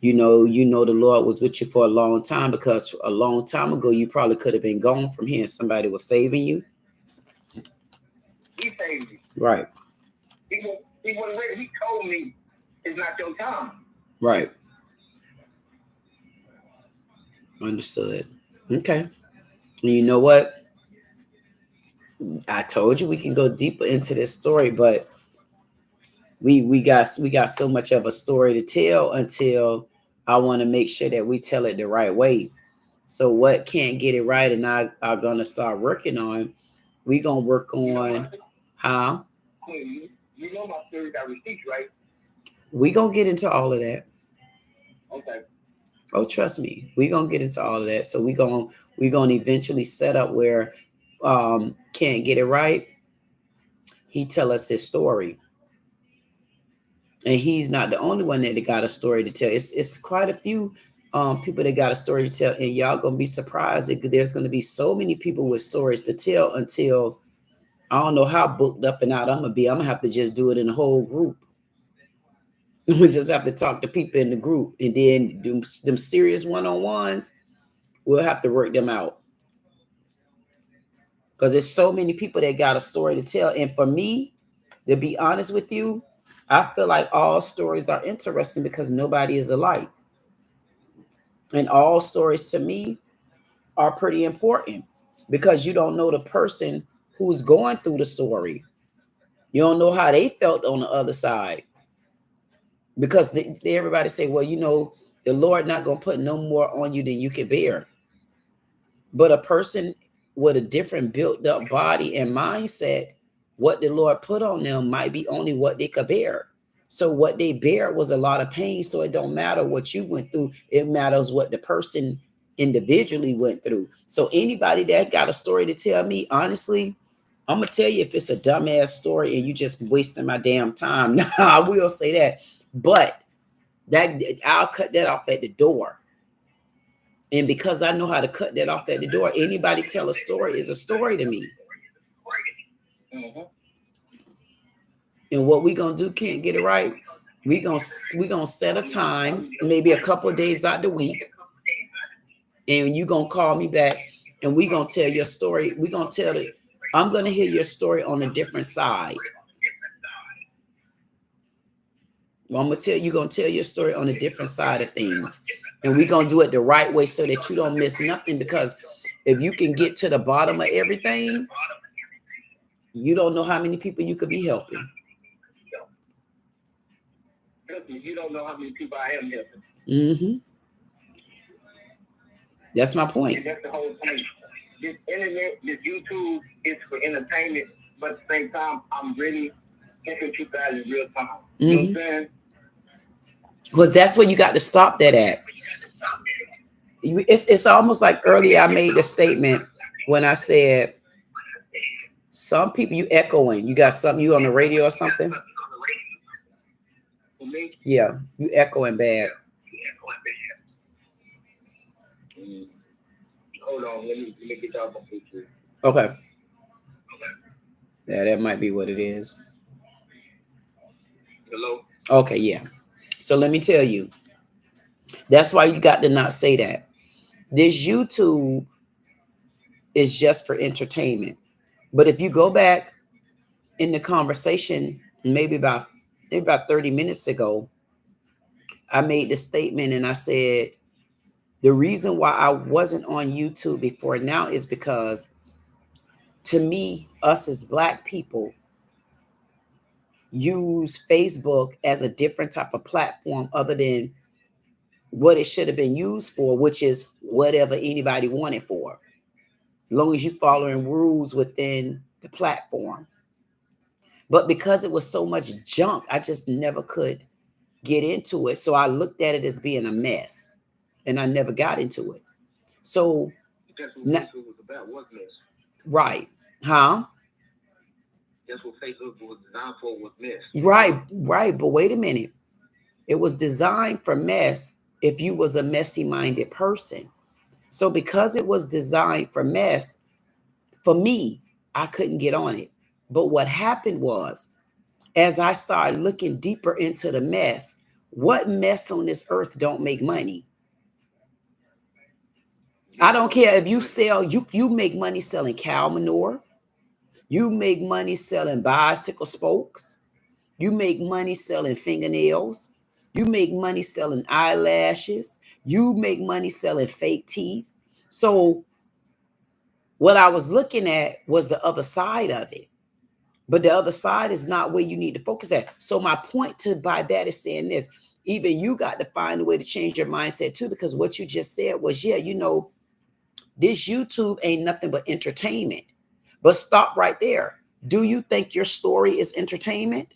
you know the Lord was with you for a long time, because a long time ago you probably could have been gone from here and somebody was saving you. He saved me. Right. He wasn't ready. He told me it's not your time. Right. Understood. Okay. And you know what? I told you we can go deeper into this story, but we got so much of a story to tell until I want to make sure that we tell it the right way. So what can't get it right and I are gonna start working on, we gonna work on how. Queen, you know my story got receipts, right? We gonna get into all of that. Okay. Oh, trust me, we gonna get into all of that. So we gonna eventually set up where can't get it right. He tell us his story. And he's not the only one that got a story to tell. It's quite a few people that got a story to tell, and y'all gonna be surprised that there's gonna be so many people with stories to tell until I don't know how booked up and out I'm gonna be. I'm gonna have to just do it in the whole group. We just have to talk to people in the group, and then them serious one-on-ones, we'll have to work them out. Because there's so many people that got a story to tell. And for me, to be honest with you, I feel like all stories are interesting because nobody is alike. And all stories to me are pretty important because you don't know the person who's going through the story. You don't know how they felt on the other side. Because everybody say, well, you know, the Lord not going to put no more on you than you can bear. But a person with a different built up body and mindset, what the Lord put on them might be only what they could bear. So what they bear was a lot of pain. So it don't matter what you went through. It matters what the person individually went through. So anybody that got a story to tell me, honestly, I'm going to tell you if it's a dumbass story and you just wasting my damn time. Now, I will say that. But that I'll cut that off at the door. And because I know how to cut that off at the door, anybody tell a story is a story to me. And what we gonna do, can't get it right. We gonna set a time, maybe a couple of days out the week, and you gonna call me back, and we gonna tell your story. We gonna tell it. I'm gonna hear your story on a different side. Well, I'm gonna tell your story on a different side of things, and we're gonna do it the right way so that you don't miss nothing. Because if you can get to the bottom of everything, you don't know how many people you could be helping. You don't know how many people I am helping. Mm-hmm. That's my point. And that's the whole thing. This internet, this YouTube is for entertainment, but at the same time, I'm really catching you guys in real time. You know what I'm saying? Because that's where you got to stop that at. It's almost like earlier I made the statement when I said some people, you echoing. You got something, you on the radio or something? Yeah, you echoing bad. Hold on, let me get y'all my picture. Okay. Yeah, that might be what it is. Hello? Okay, yeah. So let me tell you, that's why you got to not say that. This YouTube is just for entertainment. But if you go back in the conversation, maybe about 30 minutes ago, I made the statement and I said, the reason why I wasn't on YouTube before now is because to me, us as Black people use Facebook as a different type of platform other than what it should have been used for, which is whatever anybody wanted for, as long as you following rules within the platform. But because it was so much junk, I just never could get into it. So I looked at it as being a mess and I never got into it. So that's what Facebook was about, wasn't it? Right. Huh? That's what Facebook was designed for, was mess. Right. But wait a minute. It was designed for mess if you was a messy-minded person. So because it was designed for mess, for me, I couldn't get on it. But what happened was, as I started looking deeper into the mess, what mess on this earth don't make money? I don't care if you sell, you make money selling cow manure. You make money selling bicycle spokes. You make money selling fingernails. You make money selling eyelashes. You make money selling fake teeth. So what I was looking at was the other side of it. But the other side is not where you need to focus at. So my point by that is saying this, even you got to find a way to change your mindset too, because what you just said was, yeah, you know, this YouTube ain't nothing but entertainment. But stop right there. Do you think your story is entertainment?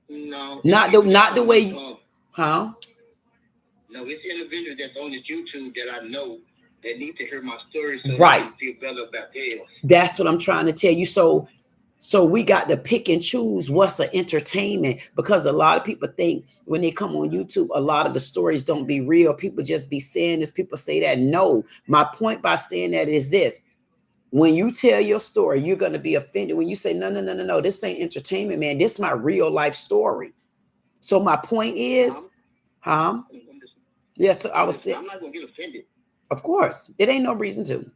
No. Not the way you, huh? No, it's individuals that's on this YouTube that I know that need to hear my story so right. they can feel better about themselves. That's what I'm trying to tell you. So we got to pick and choose what's an entertainment, because a lot of people think when they come on YouTube, a lot of the stories don't be real. People just be saying this. People say that. No, my point by saying that is this. When you tell your story, you're going to be offended. When you say, no, this ain't entertainment, man. This is my real life story. So my point is, yes, I was saying, I'm not going to get offended. Of course, it ain't no reason to.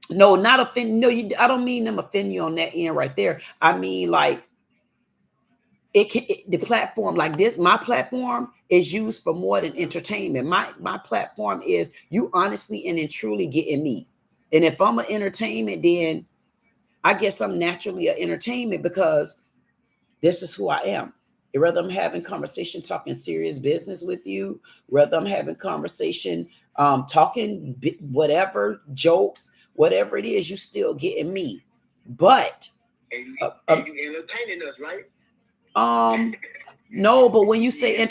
No, not offend. No, I don't mean them offend you on that end right there. I mean, like, the platform like this, my platform is used for more than entertainment. My platform is you honestly and truly getting me. And if I'm an entertainment, then I guess I'm naturally an entertainment because this is who I am. Whether I'm having conversation, talking serious business with you, whether I'm having conversation, talking whatever, jokes, whatever it is, you still getting me. But and you entertaining us, right? No, but when you say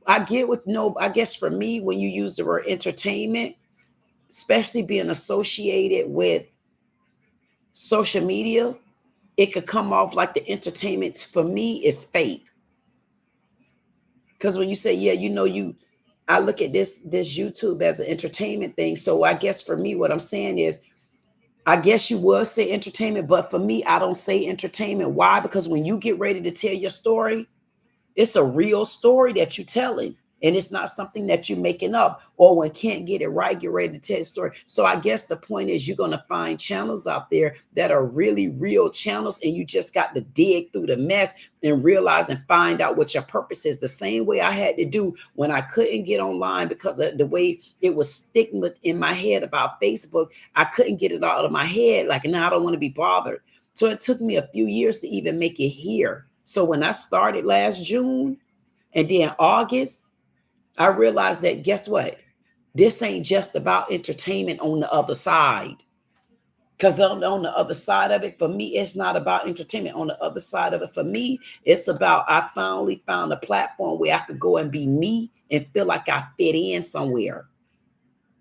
I get what, no, I guess for me, when you use the word entertainment, especially being associated with social media, it could come off like the entertainment for me is fake. Because when you say, yeah, you know, I look at this YouTube as an entertainment thing. So I guess for me, what I'm saying is, I guess you would say entertainment, but for me, I don't say entertainment. Why? Because when you get ready to tell your story, it's a real story that you're telling. And it's not something that you're making up, or when can't get it right, get ready to tell the story. So I guess the point is you're going to find channels out there that are really real channels, and you just got to dig through the mess and realize and find out what your purpose is. The same way I had to do when I couldn't get online because of the way it was stigma in my head about Facebook. I couldn't get it out of my head. Like, now I don't want to be bothered. So it took me a few years to even make it here. So when I started last June and then August, I realized that, guess what? This ain't just about entertainment on the other side. Because on the other side of it, for me, it's not about entertainment. On the other side of it, for me, it's about I finally found a platform where I could go and be me and feel like I fit in somewhere.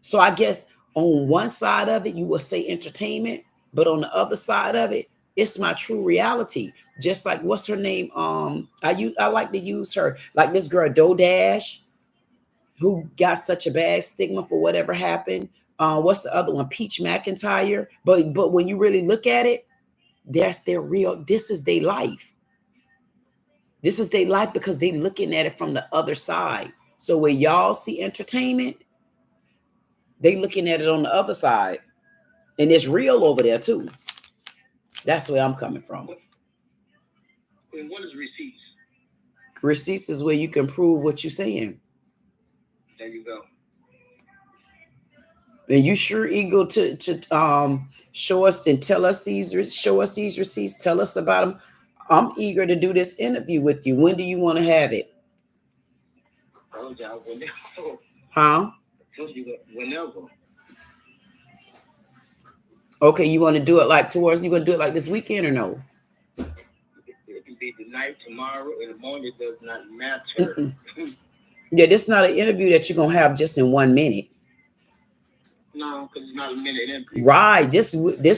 So I guess on one side of it, you will say entertainment, but on the other side of it, it's my true reality. Just like what's her name? I like to use her, like this girl Dodash, who got such a bad stigma for whatever happened. What's the other one? Peach McIntyre. But when you really look at it, that's their real. This is their life. This is their life because they looking at it from the other side. So when y'all see entertainment, they looking at it on the other side, and it's real over there too. That's where I'm coming from. And what is receipts? Receipts is where you can prove what you're saying. There you go. And you sure eager to show us and tell us show us these receipts, tell us about them. I'm eager to do this interview with you. When do you want to have it? Huh? Whenever. Okay, you want to do it like towards, you gonna do it like this weekend or no? It can be tonight, tomorrow, in the morning. It does not matter. Yeah, this is not an interview that you're gonna have just in 1 minute. No, because it's not a minute interview. Right. This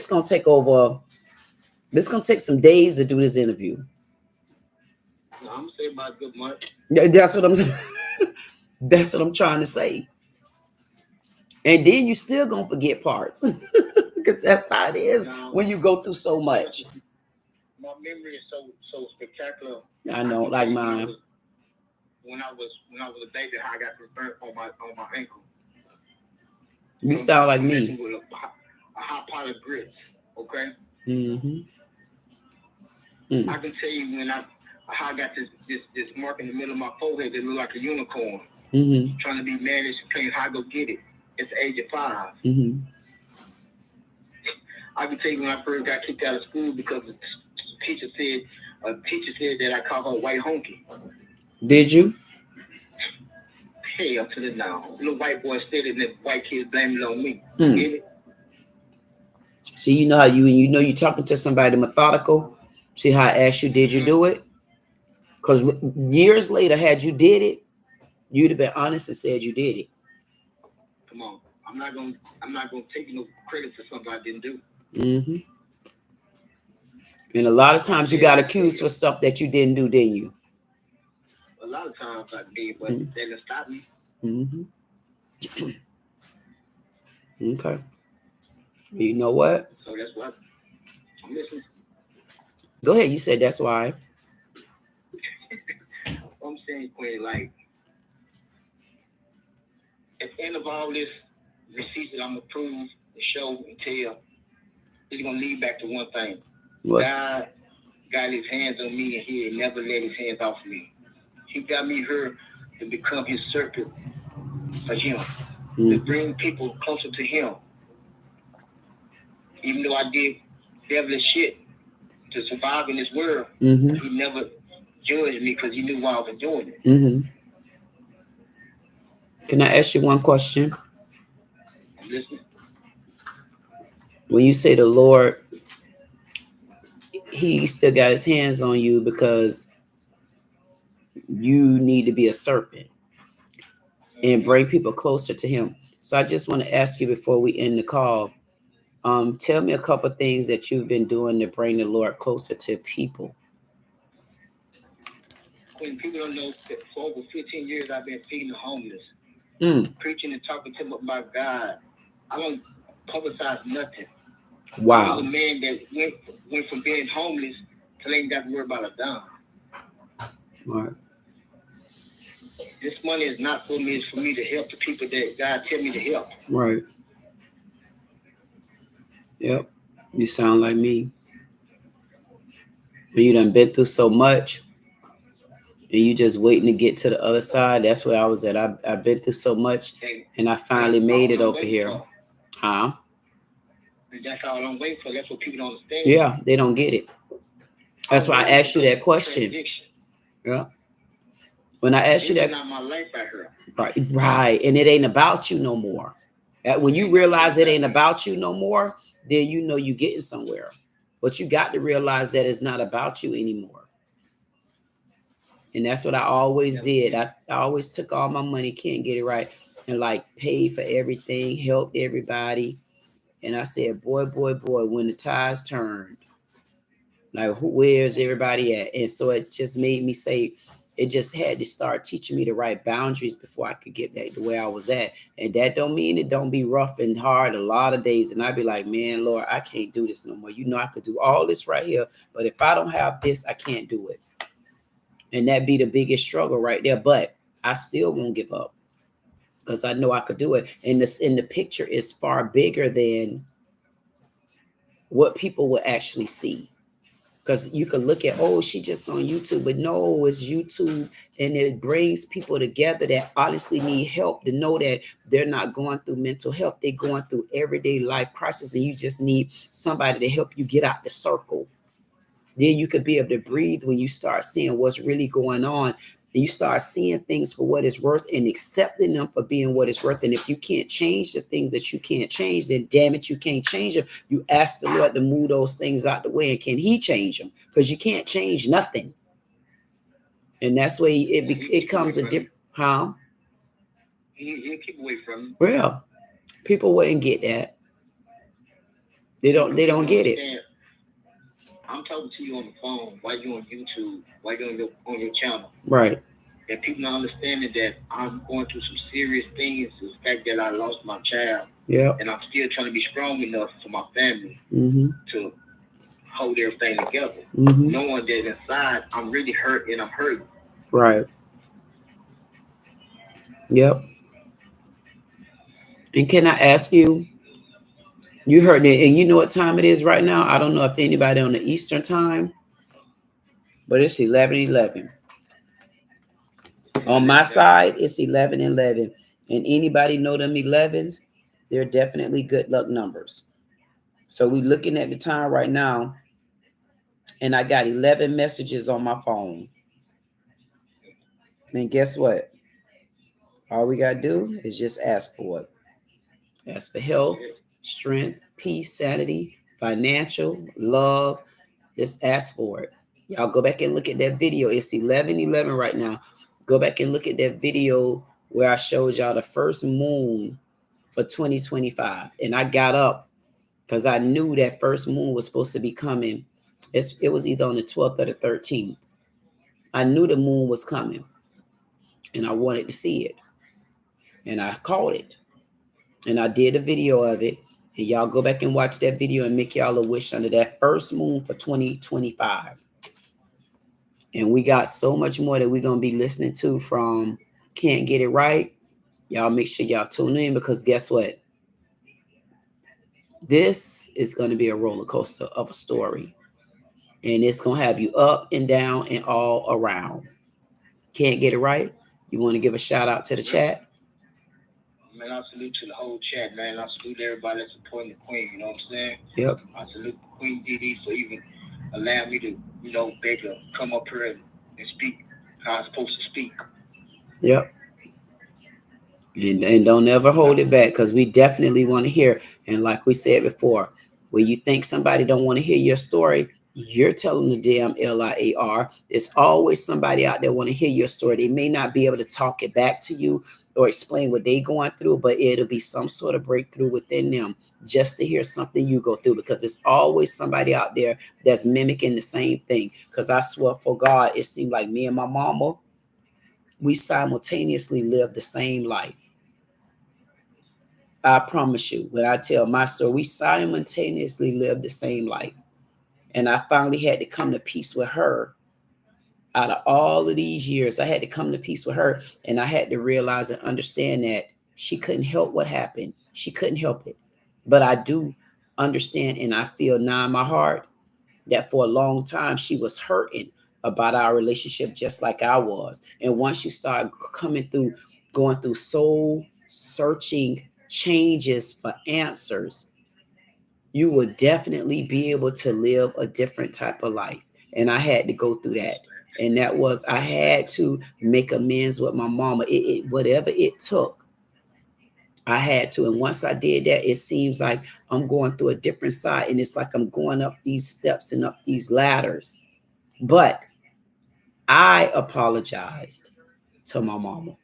gonna take over. This gonna take some days to do this interview. No, I'm gonna say about a good month. Yeah, that's what I'm saying. That's what I'm trying to say. And then you still gonna forget parts. Because that's how it is when you go through so much. My memory is so spectacular. I know, like mine. When I was a baby, how I got this burn on my ankle. You sound like me. With a hot pot of grits, okay? Mm-hmm. I can tell you how I got this mark in the middle of my forehead that looked like a unicorn. Mm-hmm. Trying to be managed, playing how I go get it at the age of 5. Mm-hmm. I can tell you when I first got kicked out of school because the teacher said that I called her white honky. Did you? Hell to the no. Little white boy said it and the white kids blaming it on me. Get it? See, you know how you're talking to somebody methodical. See how I asked you, did you do it? Because years later, had you did it, you'd have been honest and said you did it. Come on. I'm not gonna take no credit for something I didn't do. Mm-hmm. And a lot of times you got accused for stuff that you didn't do, didn't you? A lot of times I did, but that didn't stop me. Mm-hmm. Okay. You know what? So that's why I'm listening. Go ahead. You said that's why. I'm saying, Queen, like, at the end of all this receipts that I'm gonna prove and show and tell, it's gonna lead back to one thing. God got his hands on me and he never let his hands off me. He got me here to become his servant for him, to bring people closer to him. Even though I did devilish shit to survive in this world, he never judged me because he knew why I was doing it. Mm-hmm. Can I ask you one question? I'm listening. When you say the Lord, he still got his hands on you because you need to be a serpent and bring people closer to him. So I just want to ask you before we end the call, tell me a couple of things that you've been doing to bring the Lord closer to people. When people don't know that for over 15 years I've been feeding the homeless, preaching and talking to them about God. I don't publicize nothing. Wow. I was a man that went from being homeless to ain't got to worry about a dime. Right. This money is not for me, it's for me to help the people that God tell me to help. Right. Yep. You sound like me. When you done been through so much and you just waiting to get to the other side, that's where I was at. I've been through so much and I finally made it over here. Huh? And that's all I'm waiting for. That's what people don't understand. Yeah, they don't get it. That's why I asked you that question. Yeah. When I asked you that, not my life out here. Right. And it ain't about you no more. When you realize it ain't about you no more, then you know you're getting somewhere. But you got to realize that it's not about you anymore. And that's what I always did. I always took all my money, can't get it right, and like paid for everything, helped everybody. And I said, boy, when the tides turned, like where's everybody at? And so it just made me say, it just had to start teaching me the right boundaries before I could get back to where I was at. And that don't mean it don't be rough and hard a lot of days. And I'd be like, man, Lord, I can't do this no more. You know, I could do all this right here, but if I don't have this, I can't do it. And that be the biggest struggle right there. But I still won't give up because I know I could do it. And this in the picture is far bigger than what people will actually see. Because you could look at, oh, she just on YouTube, but no, it's YouTube, and it brings people together that honestly need help to know that they're not going through mental health. They're going through everyday life crisis, and you just need somebody to help you get out the circle. Then you could be able to breathe when you start seeing what's really going on. And you start seeing things for what it's worth and accepting them for being what it's worth. And if you can't change the things that you can't change, then damn it, you can't change them. You ask the Lord to move those things out the way, and can he change them? Because you can't change nothing. And that's where it comes a different, huh? You keep away from him. Well, people wouldn't get that. They don't get it. I'm talking to you on the phone while you're on YouTube, while you're on your channel. Right. And people not understanding that I'm going through some serious things. The fact that I lost my child. Yeah. And I'm still trying to be strong enough for my family to hold everything together. Knowing that inside I'm really hurt and I'm hurting. Right. Yep. And can I ask you, you heard it, and you know what time it is right now? I don't know if anybody on the Eastern time, but it's 11:11. On my side, it's 11:11. And anybody know them 11s? They're definitely good luck numbers. So we're looking at the time right now, and I got 11 messages on my phone. And guess what? All we got to do is just ask for it. Ask for health, strength, peace, sanity, financial, love. Just ask for it. Y'all go back and look at that video. It's 11:11 right now. Go back and look at that video where I showed y'all the first moon for 2025. And I got up because I knew that first moon was supposed to be coming. It was either on the 12th or the 13th. I knew the moon was coming, and I wanted to see it. And I caught it. And I did a video of it. And y'all go back and watch that video and make y'all a wish under that first moon for 2025. And we got so much more that we're going to be listening to from Can't Get It Right. Y'all make sure y'all tune in, because guess what? This is going to be a roller coaster of a story. And it's going to have you up and down and all around. Can't Get It Right? You want to give a shout out to the chat? Man, I salute to the whole chat, man. I salute everybody that's supporting the Queen, you know what I'm saying? Yep. I salute Queen Dee Dee for even allowing me to, beg her, come up here and speak how I'm supposed to speak. Yep. And don't ever hold it back, because we definitely want to hear. And like we said before, when you think somebody don't want to hear your story, you're telling the damn liar. There's always somebody out there want to hear your story. They may not be able to talk it back to you or explain what they're going through, but it'll be some sort of breakthrough within them just to hear something you go through, because it's always somebody out there that's mimicking the same thing. Because I swear for God, it seemed like me and my mama, we simultaneously live the same life. I promise you, when I tell my story, we simultaneously live the same life. And I finally had to come to peace with her. Out of all of these years, I had to come to peace with her. And I had to realize and understand that she couldn't help what happened. She couldn't help it. But I do understand, and I feel now in my heart that for a long time she was hurting about our relationship, just like I was. And once you start going through soul searching changes for answers, you will definitely be able to live a different type of life. And I had to go through that. And that was, I had to make amends with my mama. Whatever it took, I had to. And once I did that, it seems like I'm going through a different side. And it's like I'm going up these steps and up these ladders. But I apologized to my mama.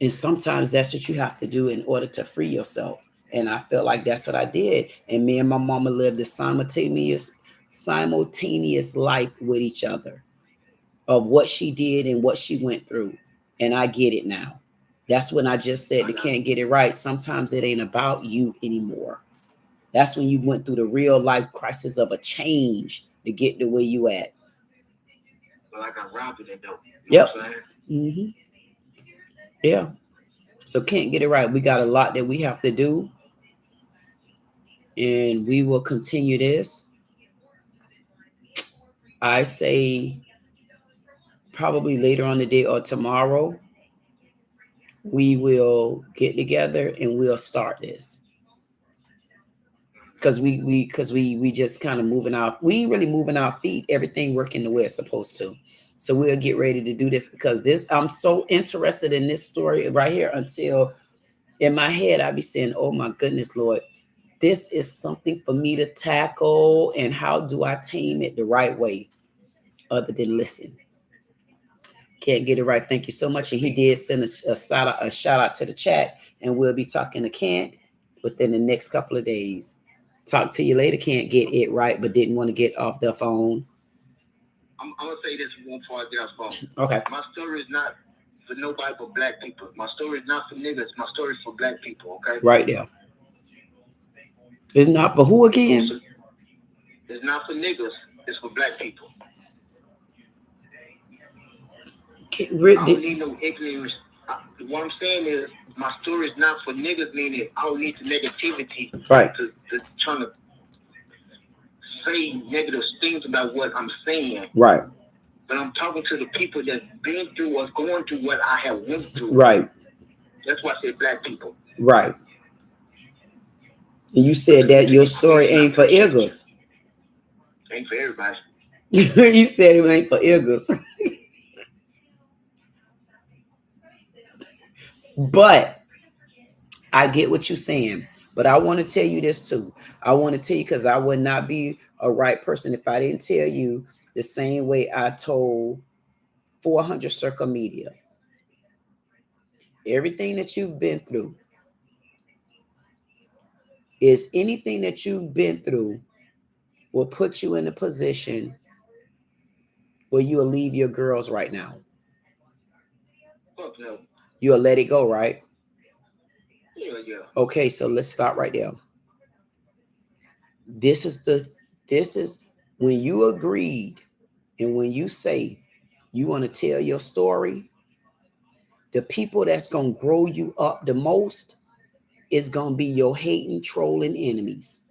And sometimes that's what you have to do in order to free yourself. And I felt like that's what I did. And me and my mama lived a simultaneous life with each other of what she did and what she went through. And I get it now. That's when I just said, you can't get it right. Sometimes it ain't about you anymore. That's when you went through the real life crisis of a change to get to where you at. Well, I got robbed in that though. Yep. Mm-hmm. Yeah. So can't get it right. We got a lot that we have to do. And we will continue this. I say probably later on the day or tomorrow, we will get together and we'll start this. Because we just kind of we ain't really moving our feet, everything working the way it's supposed to. So we'll get ready to do this because I'm so interested in this story right here until in my head, I'd be saying, oh my goodness, Lord, this is something for me to tackle. And how do I tame it the right way other than listen? Can't get it right. Thank you so much. And he did send a shout out to the chat, and we'll be talking to Kent within the next couple of days. Talk to you later. Can't get it right, but didn't want to get off the phone. I'm going to say this one before I get off the phone. Okay. My story is not for nobody but black people. My story is not for niggas. My story is for black people, okay? Right there. It's not for who again? It's not for niggas. It's for black people. I don't need no ignorance. What I'm saying is my story is not for niggas, meaning I don't need the negativity to trying to say negative things about what I'm saying. Right. But I'm talking to the people that's been through or going through what I have went through. Right. That's why I say black people. Right. And you said that your story ain't for Eagles. Ain't for everybody. You said it ain't for Eagles. But I get what you're saying. But I want to tell you this too. I want to tell you because I would not be a right person if I didn't tell you the same way I told 400 Circle Media. Everything that you've been through is anything that you've been through will put you in a position where you'll leave your girls right now. Fuck no. You'll let it go, right? Yeah. Okay, so let's stop right there. This is when you agreed and when you say you want to tell your story, the people that's going to grow you up the most is going to be your hating, trolling enemies.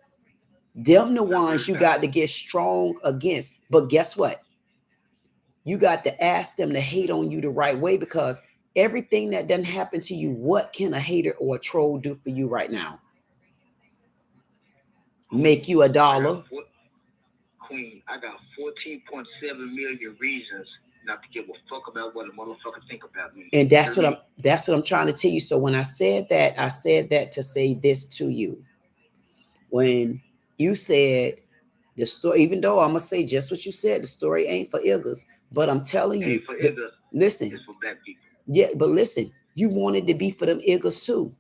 Them the ones you got to get strong against. But guess what? You got to ask them to hate on you the right way, because everything that doesn't happen to you, what can a hater or a troll do for you right now? Make you $1. Queen, I got 14.7 million reasons not to give a fuck about what a motherfucker think about me. And that's what I'm trying to tell you. So when I said that to say this to you. When you said the story, even though I'm gonna say just what you said, the story ain't for Eagles, but I'm telling you, listen, it's for black people. Yeah, but listen, you wanted to be for them Eagles too.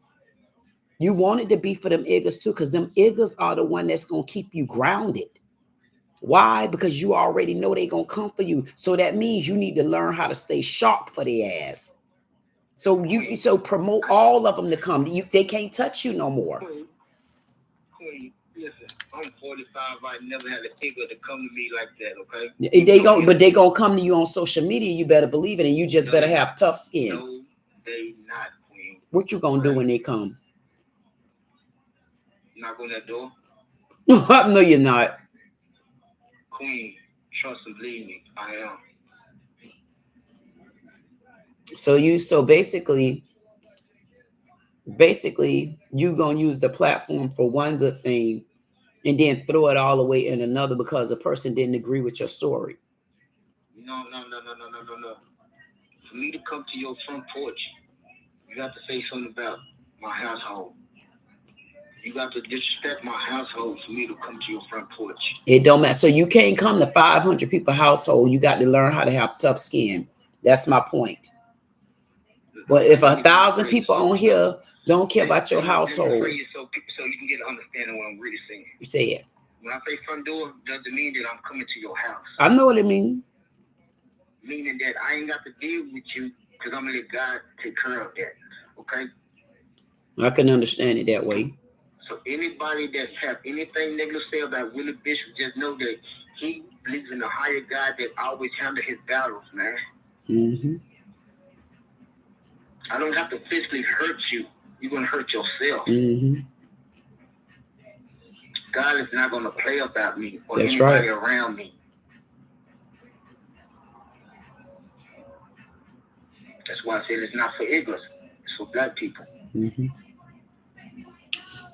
You wanted to be for them Eagles too, because them Eagles are the one that's gonna keep you grounded. Why? Because you already know they're gonna come for you. So that means you need to learn how to stay sharp for their ass. So promote all of them to come. They can't touch you no more. Queen, listen, I'm 45. I never had a nigga to come to me like that, okay? But they gonna come to you on social media. You better believe it, and you just better have tough skin. No, they not, Queen. What you gonna do when they come? Knock on that door? No, you're not. Queen, trust and believe me, I am. So basically you gonna use the platform for one good thing and then throw it all away in another because a person didn't agree with your story. No. For me to come to your front porch, you have to say something about my household. You got to disrespect my household for me to come to your front porch. It don't matter. So you can't come to 500 people household. You got to learn how to have tough skin. That's my point. But if 1,000 people on here don't care about your household, So you can get an understanding what I'm really saying. you say it. When I say front door, doesn't mean that I'm coming to your house. I know what it means. Meaning that I ain't got to deal with you because I'm gonna let God take care of that. Okay? I can understand it that way. So anybody that have anything negative to say about Willie Bishop, just know that he believes in a higher God that always handle his battles, man. Mm-hmm. I don't have to physically hurt you. You're gonna hurt yourself. Mm-hmm. God is not gonna play about me or That's anybody right. around me. That's why I said it's not for ignorance. It's for black people. Mm-hmm.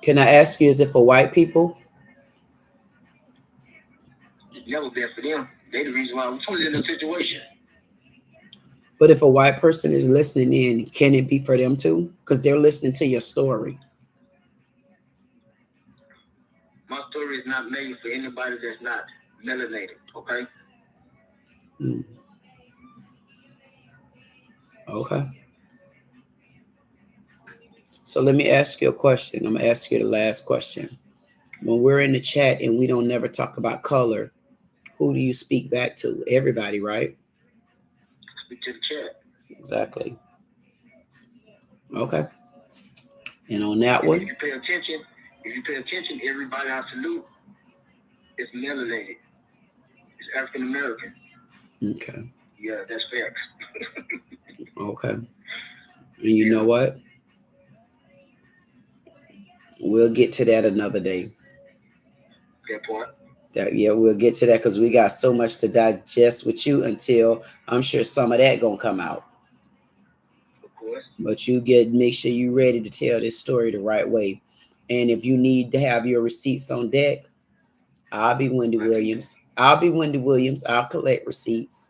Can I ask you, is it for white people? It's never been for them. They the reason why I'm in the situation. But if a white person is listening in, can it be for them too? Because they're listening to your story. My story is not made for anybody that's not melanated, okay? Mm. Okay. So let me ask you a question. I'm going to ask you the last question. When we're in the chat and we don't never talk about color, who do you speak back to? Everybody, right? Speak to the chat. Exactly. Okay. And on that one, If you pay attention, everybody I salute is melanated. It's African American. okay. Yeah, that's facts. Okay. And you know what? We'll get to that another day. That part. Yeah, we'll get to that because we got so much to digest with you until I'm sure some of that gonna come out. Of course. But you make sure you're ready to tell this story the right way. And if you need to have your receipts on deck, I'll be Wendy Williams. I'll collect receipts.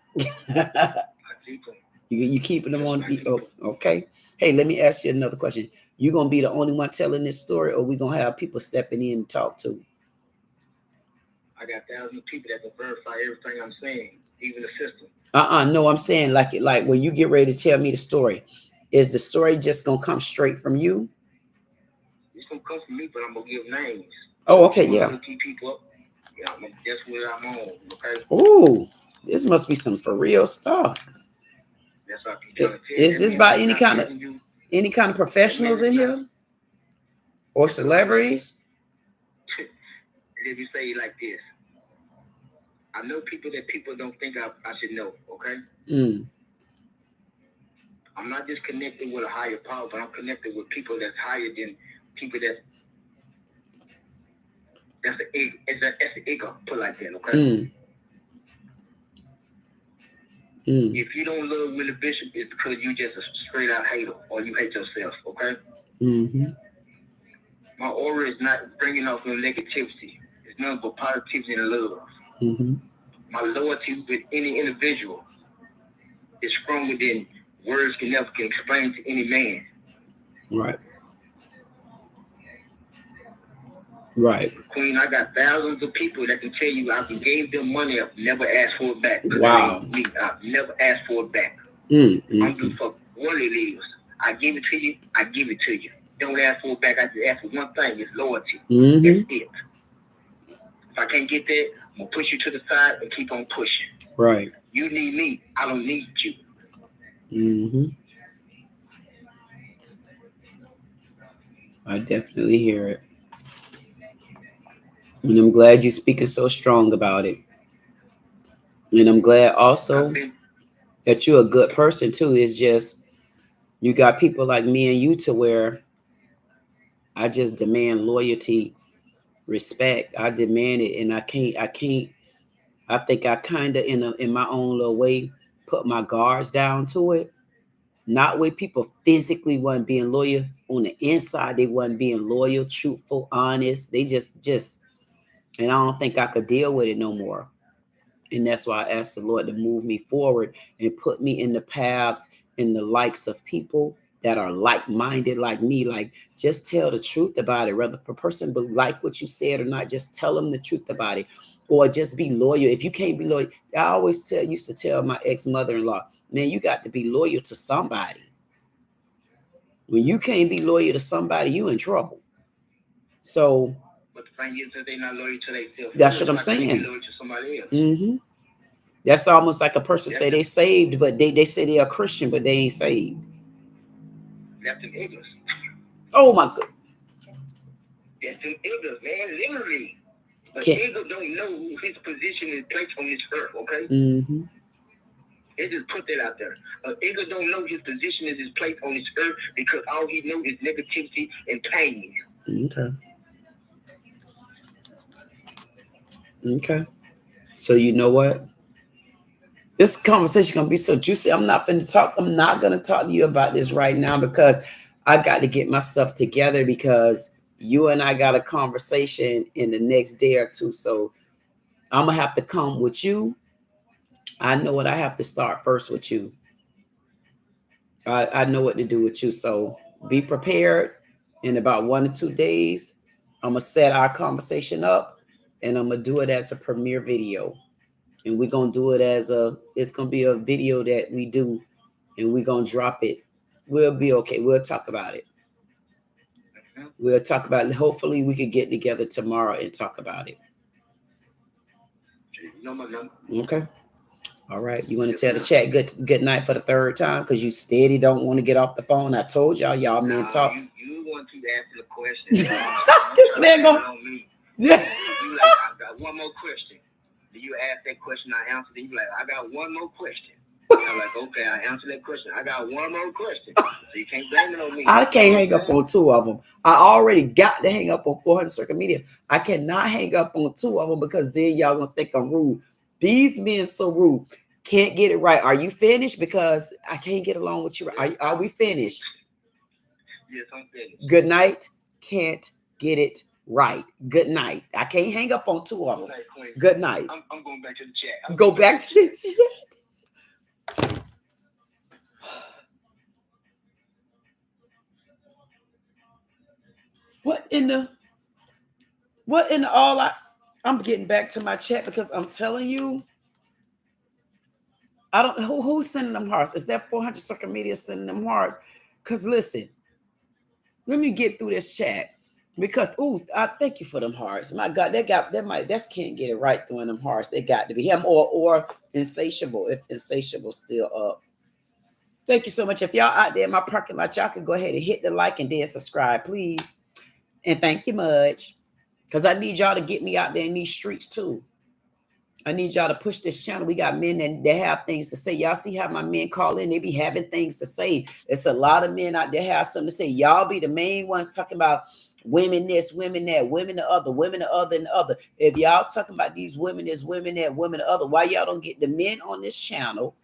You keeping them on? Oh, okay. Hey, let me ask you another question. You gonna be the only one telling this story, or we gonna have people stepping in and talk too? I got thousands of people that can verify everything I'm saying, even the system. No, I'm saying like when you get ready to tell me the story, is the story just gonna come straight from you? It's gonna come from me, but I'm gonna give names. Oh, okay, yeah. Keep people up. Yeah, that's what I'm on. Okay. Ooh, this must be some for real stuff. That's what I'm trying to tell you. Is this by any kind of professionals in here, or celebrities? Let me say it like this. I know people that people don't think I should know, okay? Mm. I'm not just connected with a higher power, but I'm connected with people that's higher than people that's the ego, put it like that, okay? Mm. Mm. If you don't love Willie Bishop, it's because you just a straight out hater or you hate yourself, okay? Mm-hmm. My aura is not bringing off no negativity. It's nothing but positivity and love. Mm-hmm. My loyalty with any individual is stronger than words can never explain to any man. Right. Right. Queen, I got thousands of people that can tell you I gave them money. I've never asked for it back. Wow. I've never asked for it back. Mm-hmm. I'm good for what it is. I give it to you. I give it to you. Don't ask for it back. I just ask for one thing. It's loyalty. Mm-hmm. That's it. If I can't get that, I'm going to push you to the side and keep on pushing. Right. You need me. I don't need you. Mm-hmm. I definitely hear it. And I'm glad you're speaking so strong about it. And I'm glad also that you're a good person too. It's just you got people like me and you to where I just demand loyalty, respect. I demand it, and I can't. I think I kind of in my own little way put my guards down to it. Not where people physically wasn't being loyal. On the inside, they wasn't being loyal, truthful, honest. They just, and I don't think I could deal with it no more. And that's why I asked the Lord to move me forward and put me in the paths and the likes of people that are like-minded like me. Like, just tell the truth about it. Whether a person like what you said or not, just tell them the truth about it. Or just be loyal. If you can't be loyal, I always used to tell my ex-mother-in-law, man, you got to be loyal to somebody. When you can't be loyal to somebody, you in trouble. So, but the thing is that they're not loyal to themselves. That's what I'm saying. Loyal to somebody else. Mm-hmm. That's almost like a person say they saved, but they say they are Christian, but they ain't saved. That's an ignorance. Oh my God. That's an ignorance, man. Literally. An ignorant don't know who his position is placed on this earth, okay? Mm-hmm. They just put that out there. An ignorant don't know his position is his place on this earth because all he knows is negativity and pain. Okay. Okay. So you know what? This conversation gonna be so juicy. I'm not gonna talk to you about this right now because I got to get my stuff together because you and I got a conversation in the next day or two. So I'm gonna have to come with you. I know what I have to start first with you. I know what to do with you. So be prepared. In about 1 or 2 days, I'm gonna set our conversation up and I'm gonna do it as a premiere video. And we're going to do it as it's going to be a video that we do and we're going to drop it. We'll be okay. We'll talk about it. We'll talk about it. Hopefully we can get together tomorrow and talk about it. Okay. All right. You want to tell the chat good night for the 3rd time? Because you steady don't want to get off the phone. I told y'all men talk. You want to answer the question. This man going. Yeah. I got one more question. You ask that question, I answered it. You like, I got one more question. I'm like, okay, I answered that question. I got one more question. So you can't blame it on me. I can't hang up on 2 of them. I already got to hang up on 400 Circle Media. I cannot hang up on 2 of them because then y'all gonna think I'm rude. These men so rude. Can't get it right. Are you finished? Because I can't get along with you. Are we finished? Yes, I'm finished. Good night. Can't get it right. Good night. I can't hang up on 2 of them. Good night. I'm going back to the chat. Go back to the chat. What in the I'm getting back to my chat because I'm telling you, I don't know who's sending them hearts. Is that 400 Circle Media sending them hearts? Because listen, let me get through this chat. Because I thank you for them hearts. My God, that's can't get it right doing them hearts. They got to be him or Insatiable. If Insatiable still up. Thank you so much. If y'all out there in my parking lot, y'all can go ahead and hit the like and then subscribe, please. And thank you much. Because I need y'all to get me out there in these streets too. I need y'all to push this channel. We got men that have things to say. Y'all see how my men call in? They be having things to say. It's a lot of men out there have something to say. Y'all be the main ones talking about women this, women that, women the other, women the other and the other. If y'all talking about these women this, women that, women the other, why y'all don't get the men on this channel?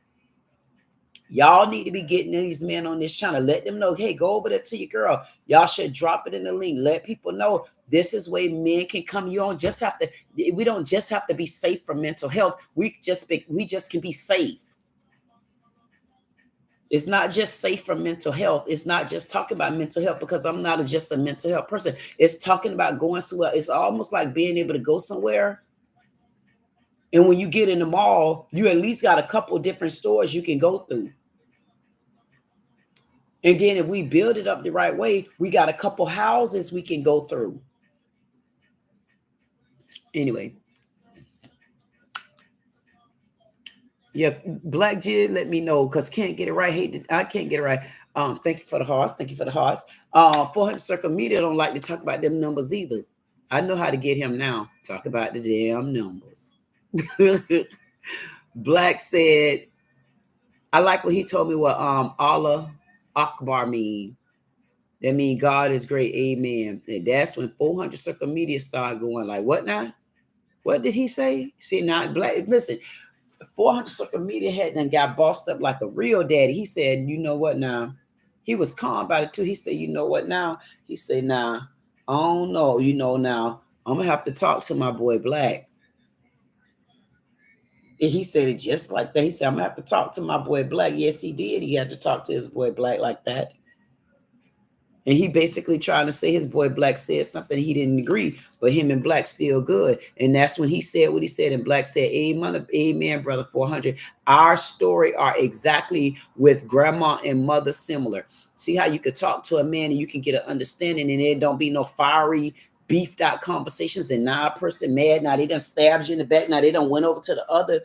Y'all need to be getting these men on this channel. Let them know, hey, go over there to your girl. Y'all should drop it in the link. Let people know this is where men can come. You don't just have to, we don't just have to be safe for mental health. We just can be safe. It's not just safe for mental health. It's not just talking about mental health because I'm not just a mental health person. It's talking about going somewhere. It's almost like being able to go somewhere. And when you get in the mall, you at least got a couple different stores you can go through. And then if we build it up the right way, we got a couple houses we can go through. Anyway. Yeah, Black Jid, let me know because can't get it right. I can't get it right. Thank you for the hearts. Thank you for the hearts. 400 Circle Media don't like to talk about them numbers either. I know how to get him now. Talk about the damn numbers. Black said, I like what he told me what Allah Akbar mean. That mean God is great. Amen. And that's when 400 Circle Media started going like, what now? What did he say? See, now Black, listen, 400 Circle Media had done got bossed up like a real daddy. He said, you know what now? He was calm about it too. He said, you know what now? He said, nah, I don't know. You know, now I'm going to have to talk to my boy Black. And he said it just like that. He said, I'm gonna have to talk to my boy Black. Yes, he did. He had to talk to his boy Black like that. And he basically trying to say his boy Black said something he didn't agree, but him and Black still good. And that's when he said what he said. And Black said, amen, brother, 400. Our story are exactly with grandma and mother similar. See how you could talk to a man and you can get an understanding, and there don't be no fiery, beefed out conversations. And now a person mad. Now they done stabbed you in the back. Now they done went over to the other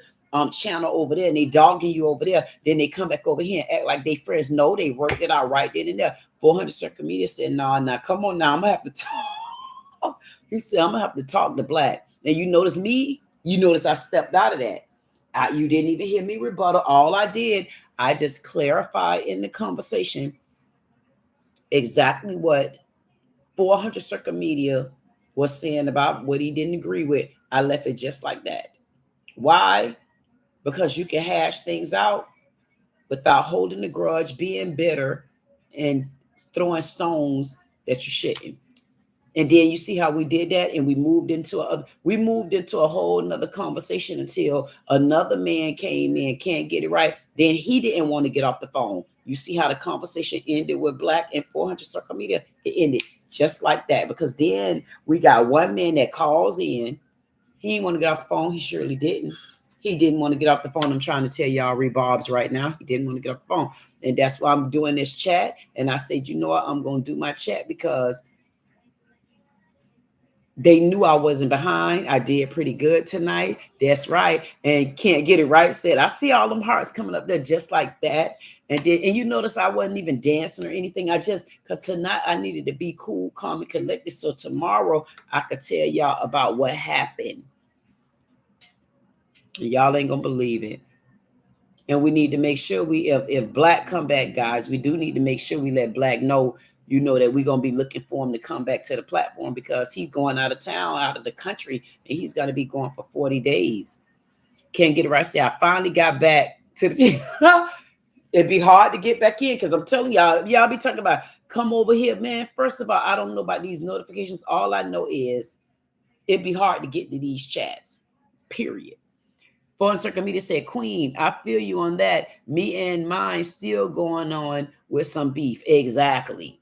channel over there and they dogging you over there. Then they come back over here and act like they friends. No, they worked it out right then and there. 400 Circle Media said, nah, come on now. I'm gonna have to talk. He said, I'm gonna have to talk to Black. And you notice me, you notice I stepped out of that. You didn't even hear me rebuttal. All I did, I just clarified in the conversation exactly what 400 Circle Media was saying about what he didn't agree with. I left it just like that. Why? Because you can hash things out without holding a grudge, being bitter, and throwing stones that you shouldn't. And then you see how we did that, and we moved into a whole nother conversation until another man came in, can't get it right. Then he didn't want to get off the phone. You see how the conversation ended with Black and 400 Circle Media? It ended just like that, because then we got one man that calls in. He didn't want to get off the phone. He surely didn't. He didn't want to get off the phone. I'm trying to tell y'all rebobs right now. He didn't want to get off the phone. And that's why I'm doing this chat. And I said, you know what? I'm going to do my chat because they knew I wasn't behind. I did pretty good tonight. That's right. And Can't Get It Right said, I see all them hearts coming up there just like that. And you notice I wasn't even dancing or anything. Because tonight I needed to be cool, calm, and collected. So tomorrow I could tell y'all about what happened. Y'all ain't gonna believe it. And we need to make sure if Black come back, guys, we do need to make sure we let Black know, that we're gonna be looking for him to come back to the platform, because he's going out of town, out of the country, and he's gonna be going for 40 days. Can't Get It Right. Say I finally got back to the it'd be hard to get back in, because I'm telling y'all be talking about come over here, man. First of all, I don't know about these notifications. All I know is it'd be hard to get to these chats, period. 400 Circle Media said, Queen, I feel you on that. Me and mine still going on with some beef. Exactly.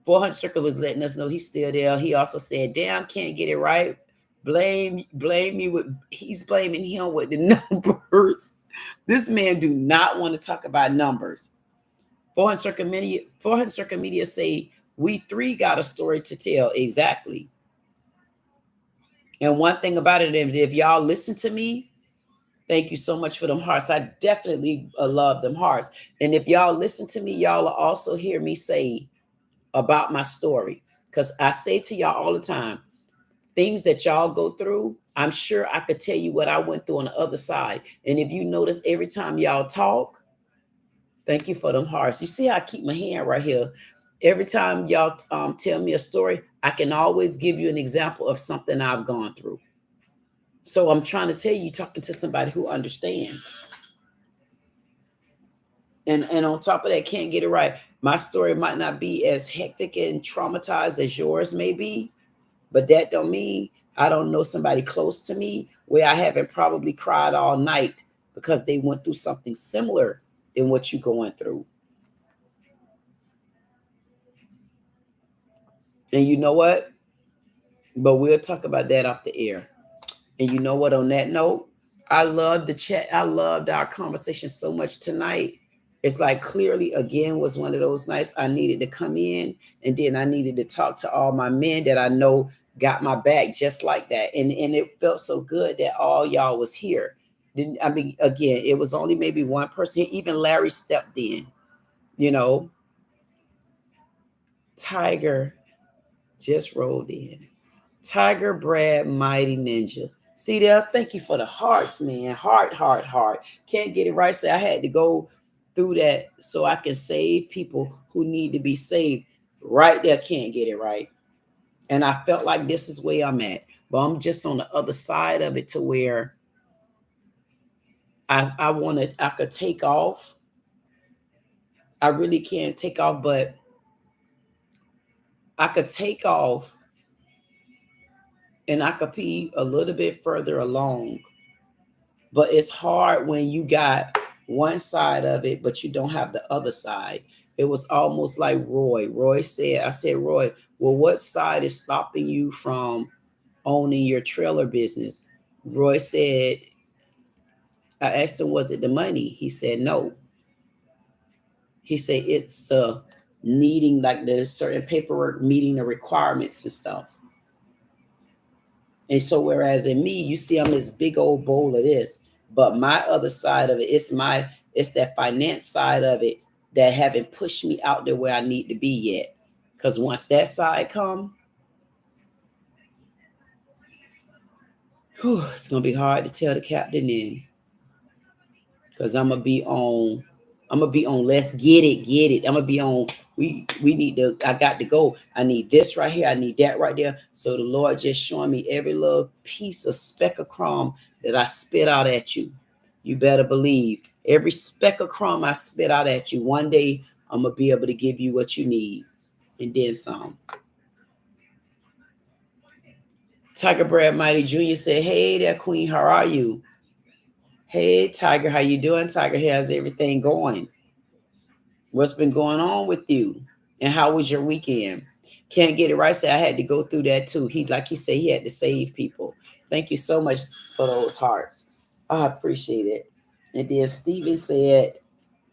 400 Circle was letting us know he's still there. He also said, damn, Can't Get It Right. Blame me with, he's blaming him with the numbers. This man do not want to talk about numbers. 400 Circle Media say, we three got a story to tell. Exactly. And one thing about it, if y'all listen to me, thank you so much for them hearts. I definitely love them hearts. And if y'all listen to me, y'all will also hear me say about my story. Because I say to y'all all the time, things that y'all go through, I'm sure I could tell you what I went through on the other side. And if you notice, every time y'all talk, thank you for them hearts. You see how I keep my hand right here. Every time y'all tell me a story, I can always give you an example of something I've gone through. So I'm trying to tell you, talking to somebody who understands. And on top of that, Can't Get It Right. My story might not be as hectic and traumatized as yours may be, but that don't mean I don't know somebody close to me where I haven't probably cried all night because they went through something similar than what you're going through. And you know what? But we'll talk about that off the air. And you know what? On that note, I love the chat. I loved our conversation so much tonight. It's like clearly, again, was one of those nights I needed to come in, and then I needed to talk to all my men that I know got my back just like that. And it felt so good that all y'all was here. I mean, again, it was only maybe one person. Even Larry stepped in, Tiger just rolled in. Tiger Brad Mighty Ninja. See there? Thank you for the hearts, man. Heart. Can't Get It Right. Say I had to go through that so I can save people who need to be saved. Right there, Can't Get It Right. And I felt like this is where I'm at. But I'm just on the other side of it to where I could take off. I really can't take off, but I could take off and I could be a little bit further along But it's hard when you got one side of it, but you don't have the other side. It was almost like Roy. Roy said, I said, Roy, well, what side is stopping you from owning your trailer business? Roy said, I asked him, was it the money? He said, no. He said, it's the needing, like the certain paperwork, meeting the requirements and stuff. And so whereas in me, you see I'm this big old bowl of this, but my other side of it, it's that finance side of it that haven't pushed me out there where I need to be yet. Because once that side come, it's gonna be hard to tell the captain in. Because I'm gonna be on let's get it. I'm gonna be on we need to, I got to go. I need this right here, I need that right there. So the Lord just showing me every little piece of speck of crumb that I spit out at you. You better believe every speck of crumb I spit out at you, one day I'm gonna be able to give you what you need and then some. Tiger Brad Mighty Jr. said, hey there, Queen, how are you? Hey Tiger, how you doing? Tiger, how's everything going? What's been going on with you? And how was your weekend? Can't get it right. Say I had to go through that too. He, like he said, he had to save people. Thank you so much for those hearts. I appreciate it. And then Stephen said,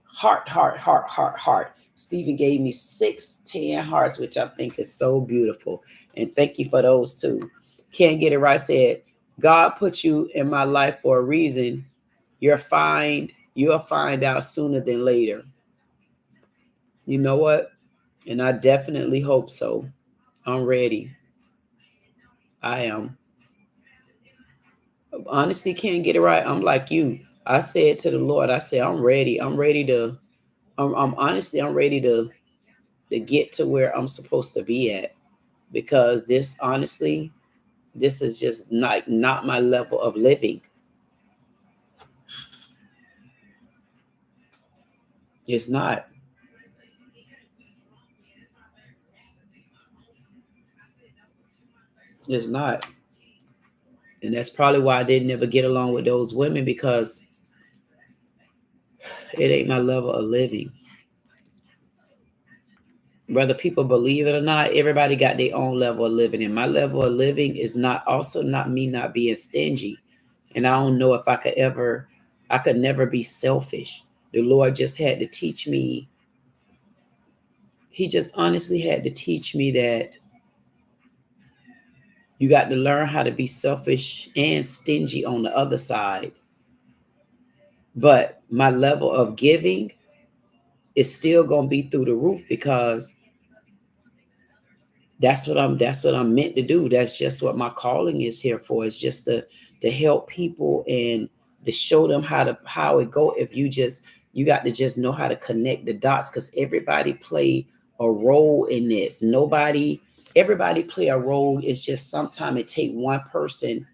heart, heart, heart, heart, heart. Stephen gave me 10 hearts, which I think is so beautiful. And thank you for those too. Can't get it right. Said, God put you in my life for a reason. You'll find out sooner than later. You know what? And I definitely hope so. I'm ready. I am. Honestly, can't get it right. I'm like you. I said to the Lord, I said, I'm ready. I'm ready to, I'm honestly, I'm ready to get to where I'm supposed to be at. Because this, honestly, this is just not my level of living. It's not. It's not. And that's probably why I didn't ever get along with those women, because it ain't my level of living. Whether people believe it or not, everybody got their own level of living. And my level of living is not me not being stingy. And I don't know if I could never be selfish. The Lord just had to teach me. He just honestly had to teach me that you got to learn how to be selfish and stingy on the other side. But my level of giving is still going to be through the roof, because that's what I'm meant to do. That's just what my calling is here for. It's just to help people and to show them how it go. If you got to just know how to connect the dots, because everybody play a role in this. Everybody play a role. It's just sometimes it take one person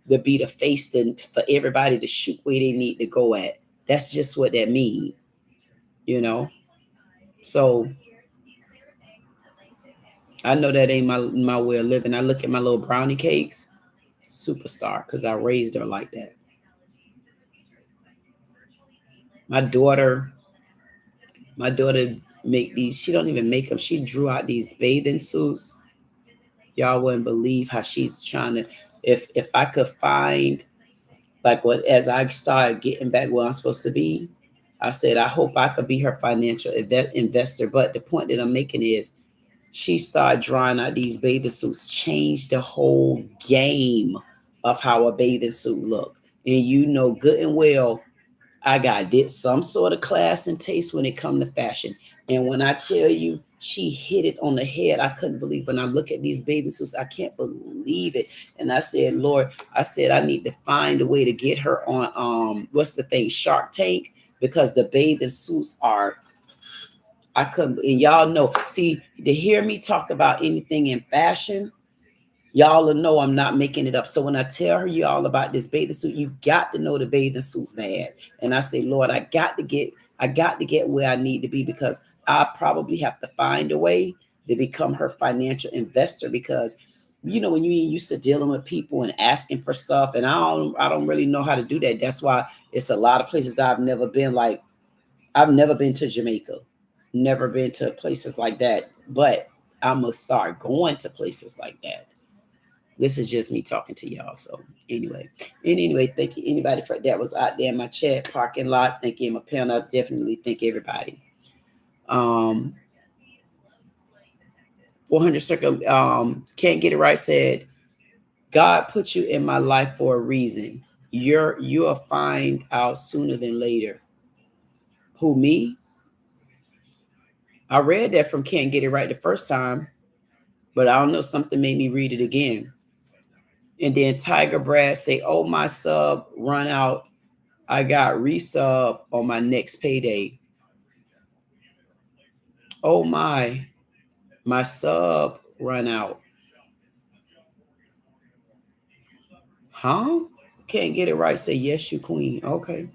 to be the face for everybody to shoot where they need to go at. That's just what that means, So I know that ain't my way of living. I look at my little brownie cakes, superstar, because I raised her like that. My daughter make these. She don't even make them. She drew out these bathing suits. Y'all wouldn't believe how she's trying to. If I could find, like, what, as I started getting back where I'm supposed to be, I said I hope I could be her financial investor. But the point that I'm making is, she started drawing out these bathing suits, changed the whole game of how a bathing suit looked. And you know good and well, I did some sort of class and taste when it come to fashion. And when I tell you, she hit it on the head. I couldn't believe when I look at these bathing suits. I can't believe it. And I said, Lord, I said, I need to find a way to get her on, what's the thing, Shark Tank, because the bathing suits are, I couldn't, and y'all know, see, to hear me talk about anything in fashion, y'all will know I'm not making it up. So when I tell her y'all about this bathing suit, you got to know the bathing suit's bad. And I say, Lord, I got to get where I need to be, because I probably have to find a way to become her financial investor, because you know, when you used to dealing with people and asking for stuff, and I don't really know how to do that. That's why it's a lot of places I've never been. Like I've never been to Jamaica, never been to places like that. But I'm gonna start going to places like that. This is just me talking to y'all. So anyway, thank you anybody for that was out there in my chat parking lot. Thank you, my panel. Definitely thank everybody. 400 circle. Can't get it right. Said God put you in my life for a reason. You'll find out sooner than later. Who, me? I read that from Can't Get It Right the first time, but I don't know, something made me read it again. And then Tiger Brad say, oh, my sub run out. I got resub on my next payday. Oh my sub run out. Huh? Can't get it right. Say yes, you queen. Okay.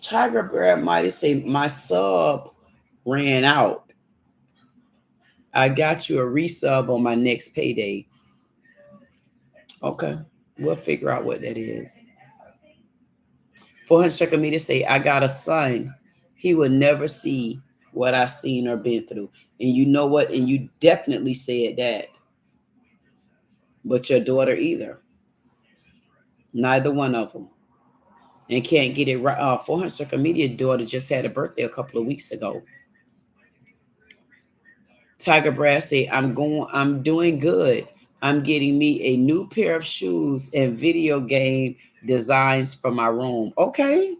Tiger Brad might say my sub ran out. I got you a resub on my next payday. Okay. We'll figure out what that is. 400 second me to say, I got a son. He will never see what I seen or been through. And you know what? And you definitely said that. But your daughter either. Neither one of them. And can't get it right. 400 second media daughter just had a birthday a couple of weeks ago. Tiger Brass say, I'm doing good. I'm getting me a new pair of shoes and video game designs for my room. Okay.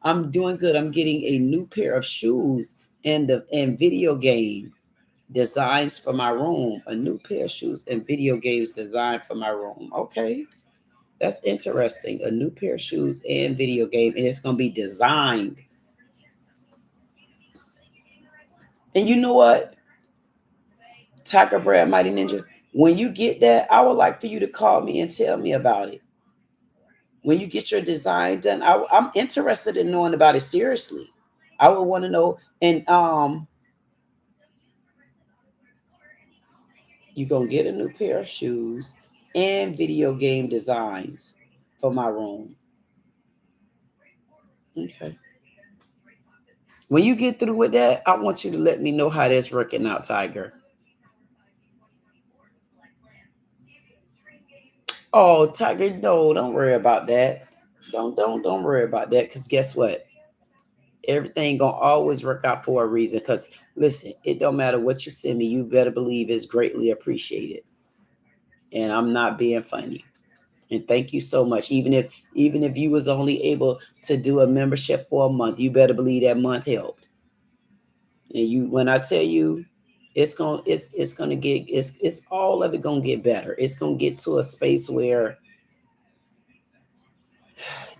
I'm doing good. I'm getting a new pair of shoes and video game designs for my room. A new pair of shoes and video games designed for my room. Okay. That's interesting. A new pair of shoes and video game, and it's going to be designed. And you know what? Tiger Brad Mighty Ninja, when you get that, I would like for you to call me and tell me about it. When you get your design done, I'm interested in knowing about it seriously. I would want to know. And you're going to get a new pair of shoes and video game designs for my room. Okay. When you get through with that, I want you to let me know how that's working out, Tiger. Oh, Tiger, no, don't worry about that. Don't worry about that, because guess what? Everything gonna always work out for a reason. Because listen, it don't matter what you send me, you better believe it's greatly appreciated. And I'm not being funny. And thank you so much. Even if you was only able to do a membership for a month, you better believe that month helped. And when I tell you, it's all of it gonna get better. It's gonna get to a space where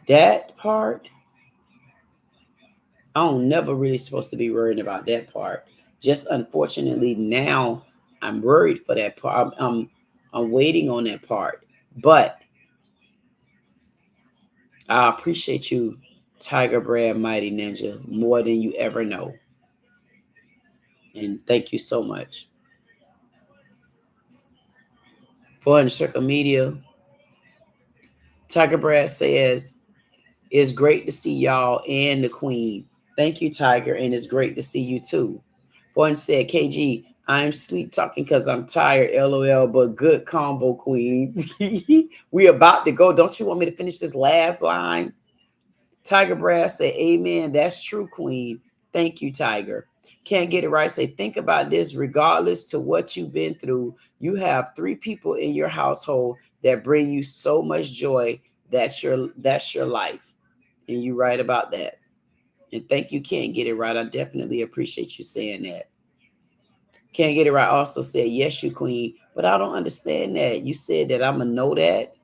that part, I'm never really supposed to be worried about that part. Just unfortunately now I'm worried for that part. I'm waiting on that part. But I appreciate you, Tiger Brad Mighty Ninja, more than you ever know. And thank you so much. 400 Circle Media. Tiger Brad says, it's great to see y'all and the queen. Thank you, Tiger, and it's great to see you too. 400 said, KG, I'm sleep talking because I'm tired, LOL, but good combo, queen. We about to go. Don't you want me to finish this last line? Tiger Brad said, amen. That's true, queen. Thank you, Tiger. Can't get it right. Say, think about this. Regardless to what you've been through, you have 3 people in your household that bring you so much joy. That's your life. And you're right about that. And thank you, Can't Get It Right. I definitely appreciate you saying that. Can't Get It Right also said, yes, you queen. But I don't understand that. You said that I'm going to know that.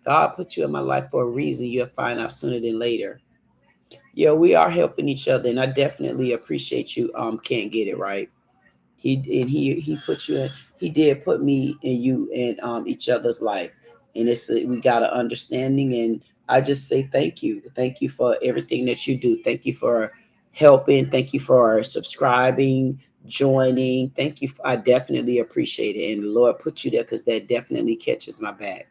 God put you in my life for a reason. You'll find out sooner than later. Yeah, we are helping each other. And I definitely appreciate you. Can't Get It Right. He put you in. He did put me and you in each other's life. And we got an understanding. And I just say thank you. Thank you for everything that you do. Thank you for helping. Thank you for subscribing, joining. Thank you. I definitely appreciate it. And the Lord put you there because that definitely catches my back.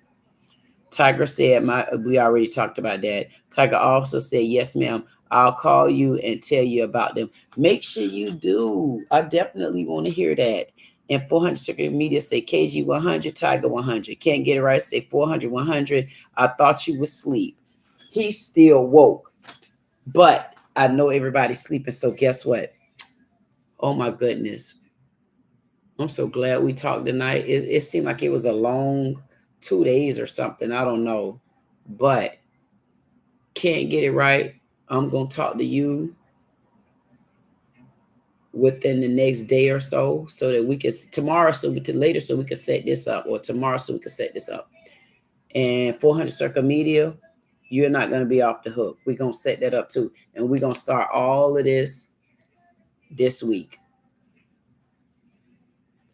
Tiger said, we already talked about that. Tiger also said, yes, ma'am. I'll call you and tell you about them. Make sure you do. I definitely want to hear that. And 400 Circuit Media say KG 100, Tiger 100. Can't get it right. Say 400, 100. I thought you was asleep. He's still woke. But I know everybody's sleeping. So guess what? Oh, my goodness. I'm so glad we talked tonight. It seemed like it was a long 2 days or something. I don't know. But can't get it right. I'm going to talk to you within the next day or so that we can tomorrow, later, so we can set this up, or tomorrow so we can set this up. And 400 Circle Media, you're not going to be off the hook. We're going to set that up too. And we're going to start all of this week.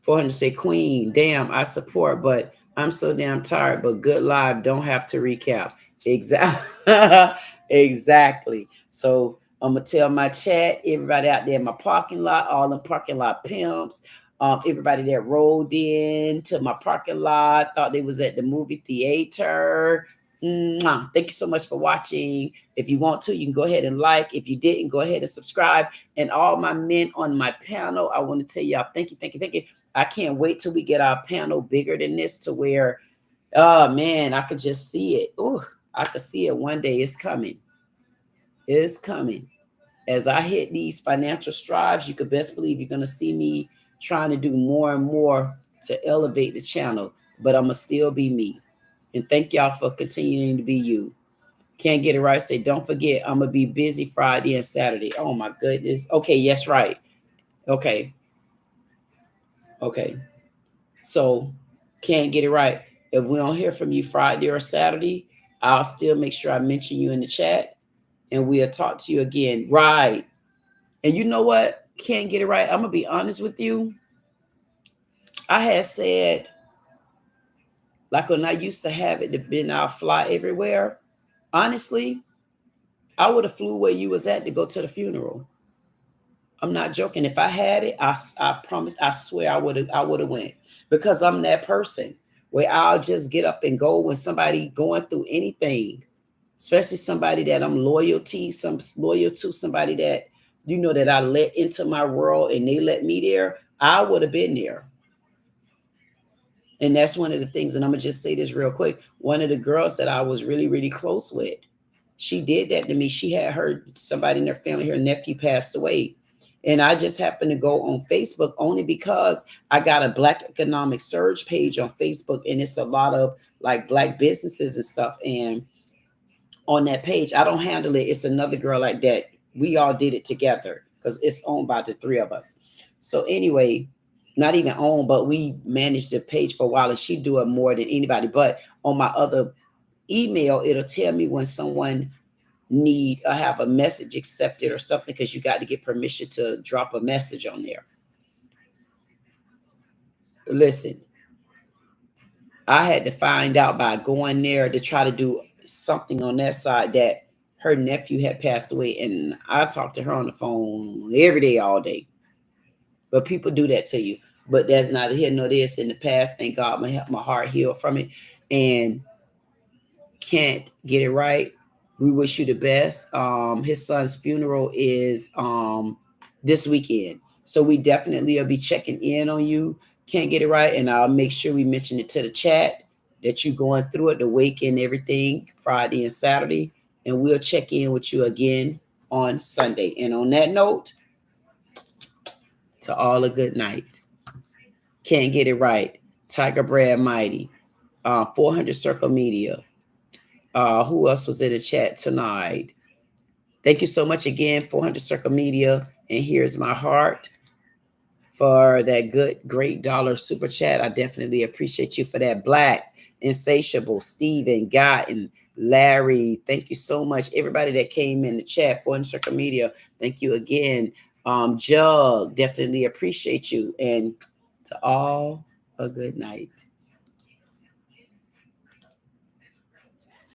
400 say, Queen, damn, I support, but I'm so damn tired, but good live, don't have to recap. Exactly. Exactly. So I'm going to tell my chat, everybody out there in my parking lot, all the parking lot pimps, everybody that rolled in to my parking lot, thought they was at the movie theater. Mwah. Thank you so much for watching. If you want to, you can go ahead and like. If you didn't, go ahead and subscribe. And all my men on my panel, I want to tell y'all, thank you, thank you, thank you. I can't wait till we get our panel bigger than this, to where, oh man, I could just see it. Oh, I could see it one day. It's coming. It's coming. As I hit these financial strides, you could best believe you're going to see me trying to do more and more to elevate the channel, but I'm going to still be me. And thank y'all for continuing to be you. Can't get it right. Say, don't forget, I'm going to be busy Friday and Saturday. Oh my goodness. Okay. Yes. Right. Okay. Okay. So can't get it right. If we don't hear from you Friday or Saturday, I'll still make sure I mention you in the chat, and we'll talk to you again. Right. And you know what? Can't get it right. I'm going to be honest with you. I had said, like when I used to have it, to been I'll fly everywhere. Honestly, I would have flew where you was at to go to the funeral. I'm not joking. If I had it, I promise, I swear I would have went, because I'm that person where I'll just get up and go when somebody going through anything, especially somebody that I'm loyal to, somebody that, you know, that I let into my world and they let me there. I would have been there. And that's one of the things. And I'm going to just say this real quick. One of the girls that I was really, really close with, she did that to me. She had heard somebody in their family, her nephew passed away. And I just happened to go on Facebook only because I got a Black Economic Surge page on Facebook. And it's a lot of like Black businesses and stuff. And on that page, I don't handle it. It's another girl like that. We all did it together because it's owned by the three of us. So anyway, not even owned, but we managed the page for a while, and she do it more than anybody. But on my other email, it'll tell me when someone have a message accepted or something, because you got to get permission to drop a message on there. Listen, I had to find out by going there to try to do something on that side that her nephew had passed away, and I talked to her on the phone every day, all day. But people do that to you. But that's neither here nor this. In the past, thank God, my heart healed from it. And can't get it right. We wish you the best. His son's funeral is this weekend, so we definitely will be checking in on you. Can't get it right, and I'll make sure we mention it to the chat that you're going through it, the wake and everything, Friday and Saturday, and we'll check in with you again on Sunday. And on that note, to all a good night. Can't get it right. Tiger Brad Mighty, 400 Circle Media. Who else was in the chat tonight? Thank you so much again, 400 Circle Media. And here's my heart for that good, great dollar super chat. I definitely appreciate you for that. Black, Insatiable, Steven, Guy, and Larry. Thank you so much. Everybody that came in the chat, 400 Circle Media. Thank you again. Jug, definitely appreciate you. And to all, a good night.